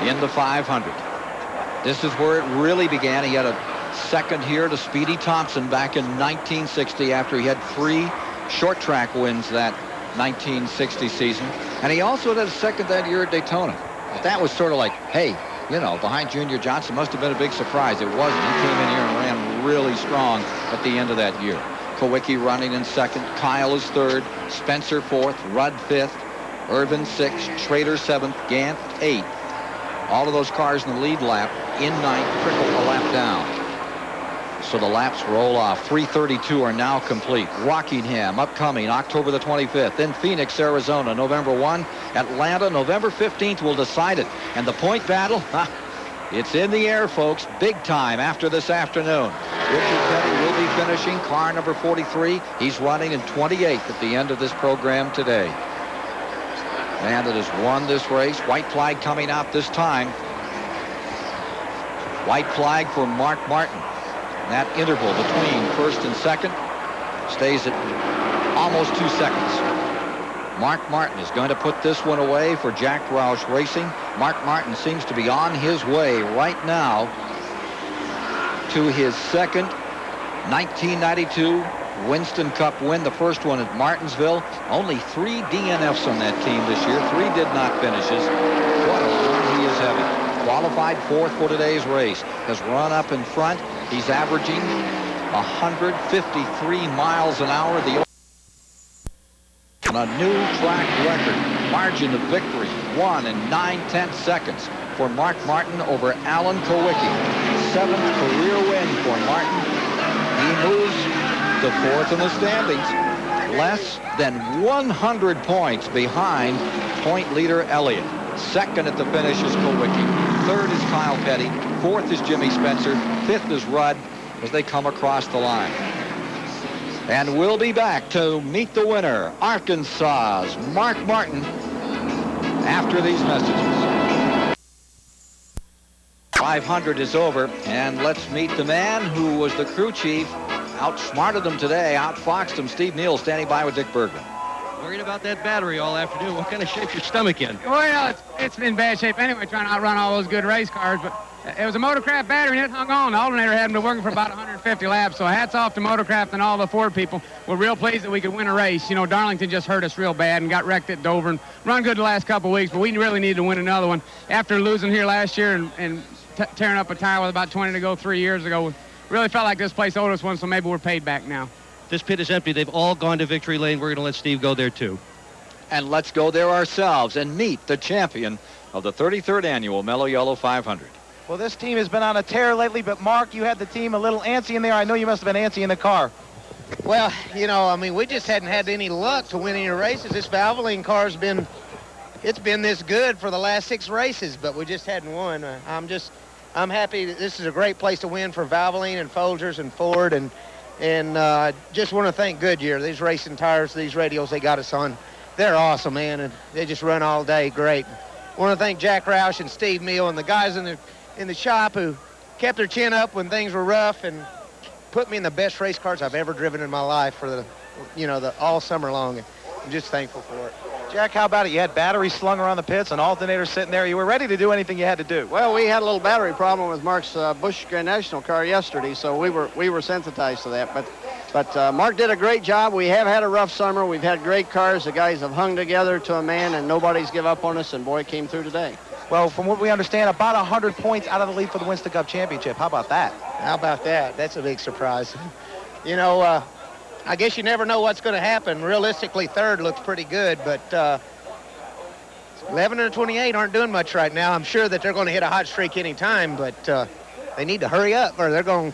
in the 500. This is where it really began. He had a second here to Speedy Thompson back in 1960 after he had 3 short track wins that 1960 season. And he also had a second that year at Daytona. But that was sort of like, hey, you know, behind Junior Johnson must have been a big surprise. It wasn't. He came in here and ran really strong at the end of that year. Kowicki running in 2nd, Kyle is 3rd, Spencer 4th, Rudd 5th, Irvin 6th, Schrader 7th, Gant 8th. All of those cars in the lead lap in 9th, trickle a lap down. So the laps roll off. 3:32 are now complete. Rockingham upcoming October the 25th. Then Phoenix, Arizona, November 1. Atlanta, November 15th will decide it. And the point battle, it's in the air, folks. Big time after this afternoon. Richard Petty will be finishing car number 43. He's running in 28th at the end of this program today. Man that has won this race. White flag coming out this time. White flag for Mark Martin. That interval between 1st and 2nd stays at almost 2 seconds. Mark Martin is going to put this one away for Jack Roush Racing. Mark Martin seems to be on his way right now to his 2nd 1992 Winston Cup win. The first one at Martinsville. Only 3 DNFs on that team this year. 3 did not finishes. What a run he is having. Qualified 4th for today's race. Has run up in front. He's averaging 153 miles an hour. A new track record. Margin of victory, 1 and 9/10 seconds for Mark Martin over Alan Kowicki. 7th career win for Martin. He moves to 4th in the standings. Less than 100 points behind point leader Elliott. 2nd at the finish is Kowicki. 3rd is Kyle Petty. 4th is Jimmy Spencer. 5th is Rudd as they come across the line. And we'll be back to meet the winner, Arkansas's Mark Martin, after these messages. 500 is over, and let's meet the man who was the crew chief, outsmarted them today, outfoxed them. Steve Neal standing by with Dick Bergman. Worried about that battery all afternoon. What kind of shape your stomach in? Well, it's in bad shape anyway, trying to outrun all those good race cars, but it was a Motorcraft battery and it hung on. The alternator hadn't been working for about 150 laps, so hats off to Motorcraft and all the Ford people. We're real pleased that we could win a race. You know, Darlington just hurt us real bad and got wrecked at Dover and run good the last couple of weeks, but we really needed to win another one. After losing here last year and tearing up a tire with about 20 to go 3 years ago, we really felt like this place owed us one, so maybe we're paid back now. This pit is empty. They've all gone to victory lane. We're going to let Steve go there, too. And let's go there ourselves and meet the champion of the 33rd annual Mello Yello 500. Well, this team has been on a tear lately, but Mark, you had the team a little antsy in there. I know you must have been antsy in the car. Well, you know, I mean, we just hadn't had any luck to win any races. This Valvoline car's been this good for the last 6 races, but we just hadn't won. I'm happy that this is a great place to win for Valvoline and Folgers and Ford, and just want to thank Goodyear. These racing tires, these radials they got us on, they're awesome, man, and they just run all day great. I want to thank Jack Roush and Steve Neal and the guys in the shop who kept their chin up when things were rough and put me in the best race cars I've ever driven in my life for the all summer long. I'm just thankful for it. Jack, how about it? You had batteries slung around the pits, an alternator sitting there. You were ready to do anything you had to do. Well, we had a little battery problem with Mark's Busch Grand National car yesterday, so we were sensitized to that. But Mark did a great job. We have had a rough summer. We've had great cars. The guys have hung together to a man, and nobody's give up on us, and boy, it came through today. Well, from what we understand, about 100 points out of the lead for the Winston Cup Championship. How about that? How about that? That's a big surprise. You know, I guess you never know what's going to happen. Realistically, 3rd looks pretty good, but 11 and 28 aren't doing much right now. I'm sure that they're going to hit a hot streak any time, but they need to hurry up or they're going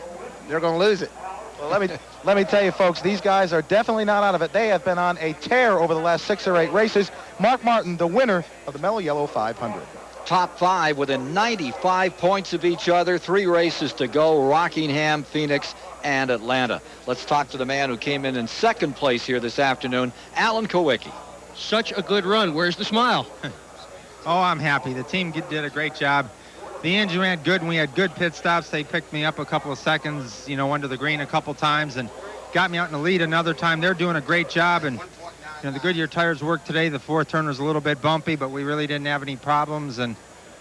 to lose it. Well, let me tell you, folks, these guys are definitely not out of it. They have been on a tear over the last 6 or 8 races. Mark Martin, the winner of the Mello Yello 500. Top 5 within 95 points of each other. 3 races to go: Rockingham, Phoenix, and Atlanta. Let's talk to the man who came in second place here this afternoon, Alan Kowicki. Such a good run. Where's the smile? Oh, I'm happy. The team did a great job. The engine ran good, and we had good pit stops. They picked me up a couple of seconds, under the green a couple times, and got me out in the lead another time. They're doing a great job, and the Goodyear tires worked today. The fourth turn was a little bit bumpy, but we really didn't have any problems, and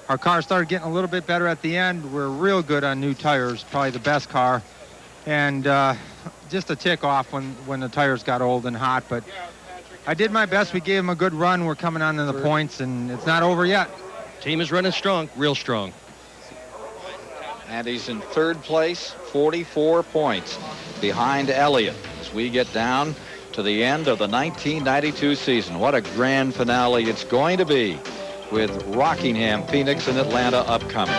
our car started getting a little bit better at the end. We're real good on new tires, probably the best car, and just a tick off when the tires got old and hot, but I did my best. We gave them a good run. We're coming on to the points, and it's not over yet. Team is running strong, real strong. And he's in third place, 44 points behind Elliott as we get down to the end of the 1992 season. What a grand finale it's going to be with Rockingham, Phoenix, and Atlanta upcoming.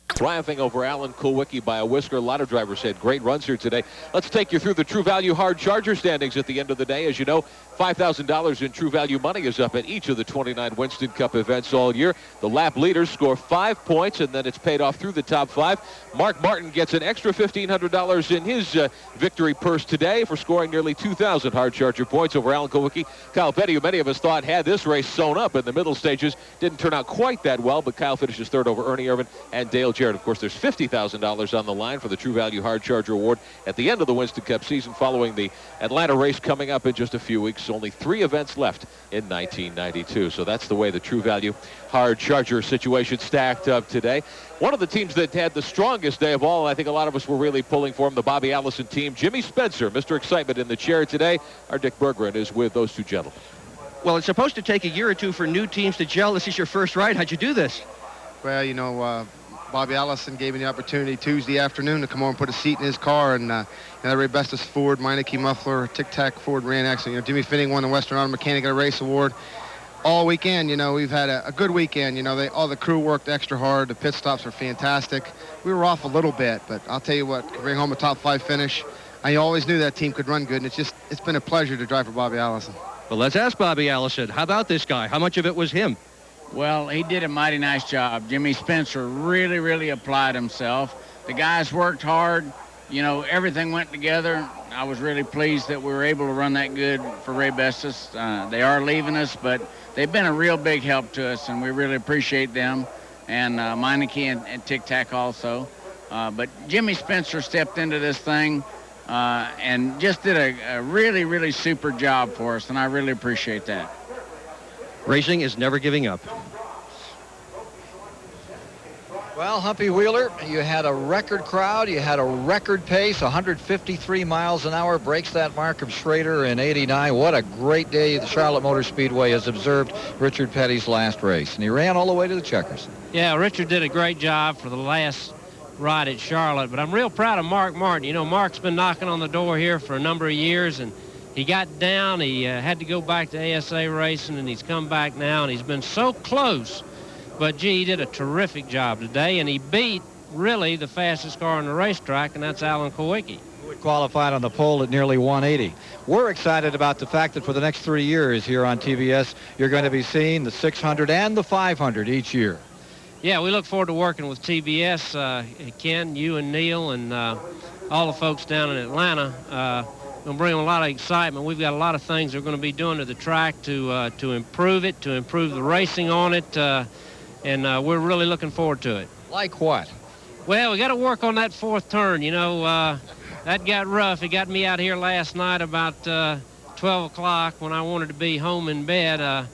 Triumphing over Alan Kulwicki by a whisker. A lot of drivers had great runs here today. Let's take you through the True Value Hard Charger standings at the end of the day. As you know, $5,000 in True Value money is up at each of the 29 Winston Cup events all year. The lap leaders score 5 points, and then it's paid off through the top 5. Mark Martin gets an extra $1,500 in his victory purse today for scoring nearly 2,000 Hard Charger points over Alan Kulwicki. Kyle Petty, who many of us thought had this race sewn up in the middle stages, didn't turn out quite that well, but Kyle finishes third over Ernie Irvin and Dale Jarrett. Of course, there's $50,000 on the line for the True Value Hard Charger Award at the end of the Winston Cup season following the Atlanta race coming up in just a few weeks. Only 3 events left in 1992. So that's the way the True Value Hard Charger situation stacked up today. One of the teams that had the strongest day of all, I think a lot of us were really pulling for him, the Bobby Allison team. Jimmy Spencer, Mr. Excitement in the chair today. Our Dick Berggren is with those two gentlemen. Well, it's supposed to take a year or two for new teams to gel. This is your first ride. How'd you do this? Well, Bobby Allison gave me the opportunity Tuesday afternoon to come over and put a seat in his car, and Ray Bestis Ford, Meineke Muffler, Tic Tac Ford ran accident. Jimmy Finning won the Western Auto Mechanic Race Award. All weekend, we've had a good weekend. All the crew worked extra hard. The pit stops were fantastic. We were off a little bit, but I'll tell you what, bring home a top 5 finish. I always knew that team could run good, and it's been a pleasure to drive for Bobby Allison. Well, let's ask Bobby Allison. How about this guy? How much of it was him? Well, he did a mighty nice job. Jimmy Spencer really, really applied himself. The guys worked hard. Everything went together. I was really pleased that we were able to run that good for Ray Bestis. They are leaving us, but they've been a real big help to us, and we really appreciate them. And Meineke and Tic Tac also. But Jimmy Spencer stepped into this thing and just did a really, really super job for us, and I really appreciate that. Racing is never giving up. Well, Humpy Wheeler, you had a record crowd. You had a record pace, 153 miles an hour, breaks that mark of Schrader in 89. What a great day the Charlotte Motor Speedway has observed Richard Petty's last race. And he ran all the way to the checkers. Yeah, Richard did a great job for the last ride at Charlotte. But I'm real proud of Mark Martin. Mark's been knocking on the door here for a number of years, and he got down. He had to go back to ASA racing, and he's come back now, and he's been so close. But, gee, he did a terrific job today, and he beat, really, the fastest car on the racetrack, and that's Alan Kulwicki. Who had qualified on the pole at nearly 180. We're excited about the fact that for the next 3 years here on TBS, you're going to be seeing the 600 and the 500 each year. Yeah, we look forward to working with TBS. Ken, you and Neil, and all the folks down in Atlanta. Going to bring them a lot of excitement. We've got a lot of things we're going to be doing to the track to improve it, to improve the racing on it, and we're really looking forward to it. Like what? Well, we got to work on that fourth turn. That got rough. It got me out here last night about 12 o'clock when I wanted to be home in bed.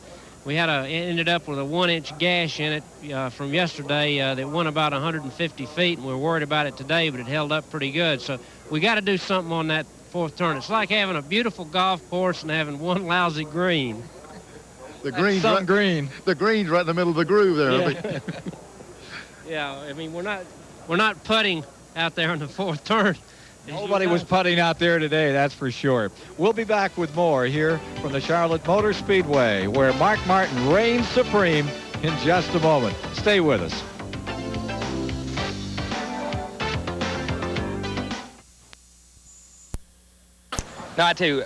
We ended up with a 1-inch gash in it from yesterday that went about 150 feet, and we were worried about it today, but it held up pretty good. So we got to do something on that fourth turn. It's like having a beautiful golf course and having one lousy green. The green's green. The green's right in the middle of the groove there. Yeah. Yeah, I mean, we're not putting out there in the fourth turn. Nobody was putting out there today, that's for sure. We'll be back with more here from the Charlotte Motor Speedway, where Mark Martin reigns supreme in just a moment. Stay with us. No, I tell you,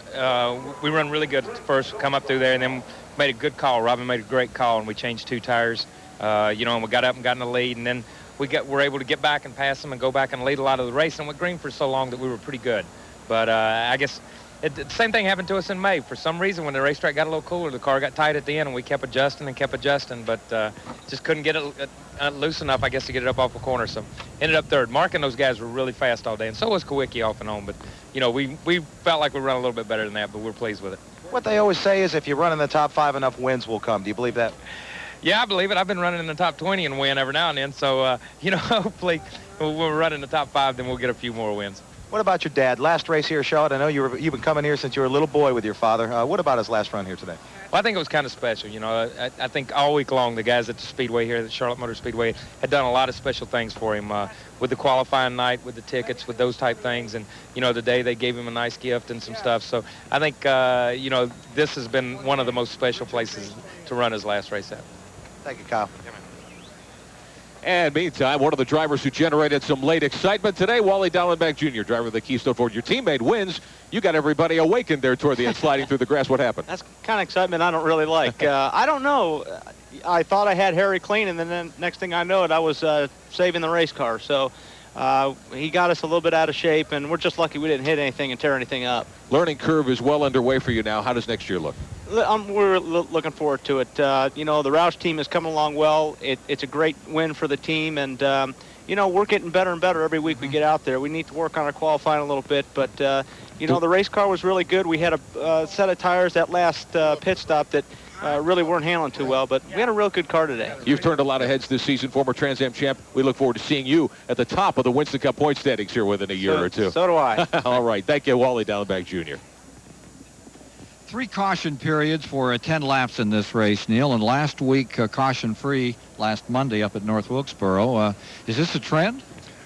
we run really good at first, come up through there, and then made a good call. Robin made a great call, and we changed 2 tires, and we got up and got in the lead, and then were able to get back and pass them and go back and lead a lot of the race, and went green for so long that we were pretty good. But I guess the same thing happened to us in May. For some reason, when the racetrack got a little cooler, the car got tight at the end, and we kept adjusting, but just couldn't get it loose enough, I guess, to get it up off a corner. So ended up third. Mark and those guys were really fast all day, and so was Kawicki off and on. But, we felt like we run a little bit better than that, but we're pleased with it. What they always say is if you run in the top 5, enough wins will come. Do you believe that? Yeah, I believe it. I've been running in the top 20 and win every now and then. So, hopefully when we're running the top 5, then we'll get a few more wins. What about your dad? Last race here, Charlotte. I know you've been coming here since you were a little boy with your father. What about his last run here today? Well, I think it was kind of special. I think all week long the guys at the Speedway here, the Charlotte Motor Speedway, had done a lot of special things for him with the qualifying night, with the tickets, with those type things. And, today they gave him a nice gift and some stuff. So I think, this has been one of the most special places to run his last race at. Thank you, Kyle. And meantime, one of the drivers who generated some late excitement today, Wally Dallenbach Jr., driver of the Keystone Ford. Your teammate wins. You got everybody awakened there toward the end, sliding through the grass. What happened? That's kind of excitement I don't really like. I don't know. I thought I had Harry clean, and then next thing I know it, I was saving the race car. So he got us a little bit out of shape, and we're just lucky we didn't hit anything and tear anything up. Learning curve is well underway for you now. How does next year look? We're looking forward to it. The Roush team is coming along well. It's a great win for the team, and we're getting better and better every week we get out there. We need to work on our qualifying a little bit, but the race car was really good. We had a set of tires that last pit stop that really weren't handling too well, but we had a real good car today. You've turned a lot of heads this season, former Trans Am champ. We look forward to seeing you at the top of the Winston Cup point standings here within a year or two. So do I. All right. Thank you, Wally Dallenbach Jr. 3 caution periods for 10 laps in this race, Neil. And last week, caution-free last Monday up at North Wilkesboro. Is this a trend?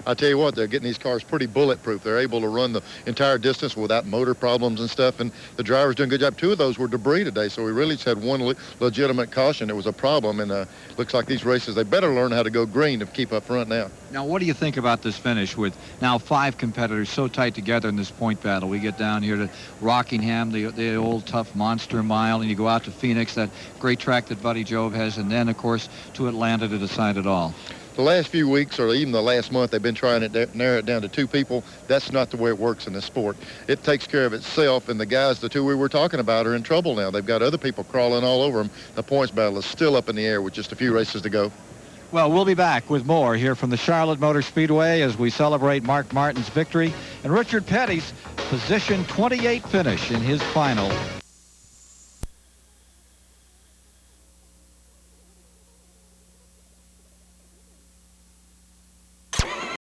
I tell you what, they're getting these cars pretty bulletproof. They're able to run the entire distance without motor problems and stuff, and the driver's doing a good job. 2 of those were debris today, so we really just had one legitimate caution. It was a problem, and looks like these races, they better learn how to go green to keep up front now. Now, what do you think about this finish with now 5 competitors so tight together in this point battle? We get down here to Rockingham, the old tough monster mile, and you go out to Phoenix, that great track that Buddy Jove has, and then, of course, to Atlanta to decide it all. The last few weeks or even the last month, they've been trying to narrow it down to 2 people. That's not the way it works in this sport. It takes care of itself, and the guys, the 2 we were talking about, are in trouble now. They've got other people crawling all over them. The points battle is still up in the air with just a few races to go. Well, we'll be back with more here from the Charlotte Motor Speedway as we celebrate Mark Martin's victory and Richard Petty's position 28 finish in his final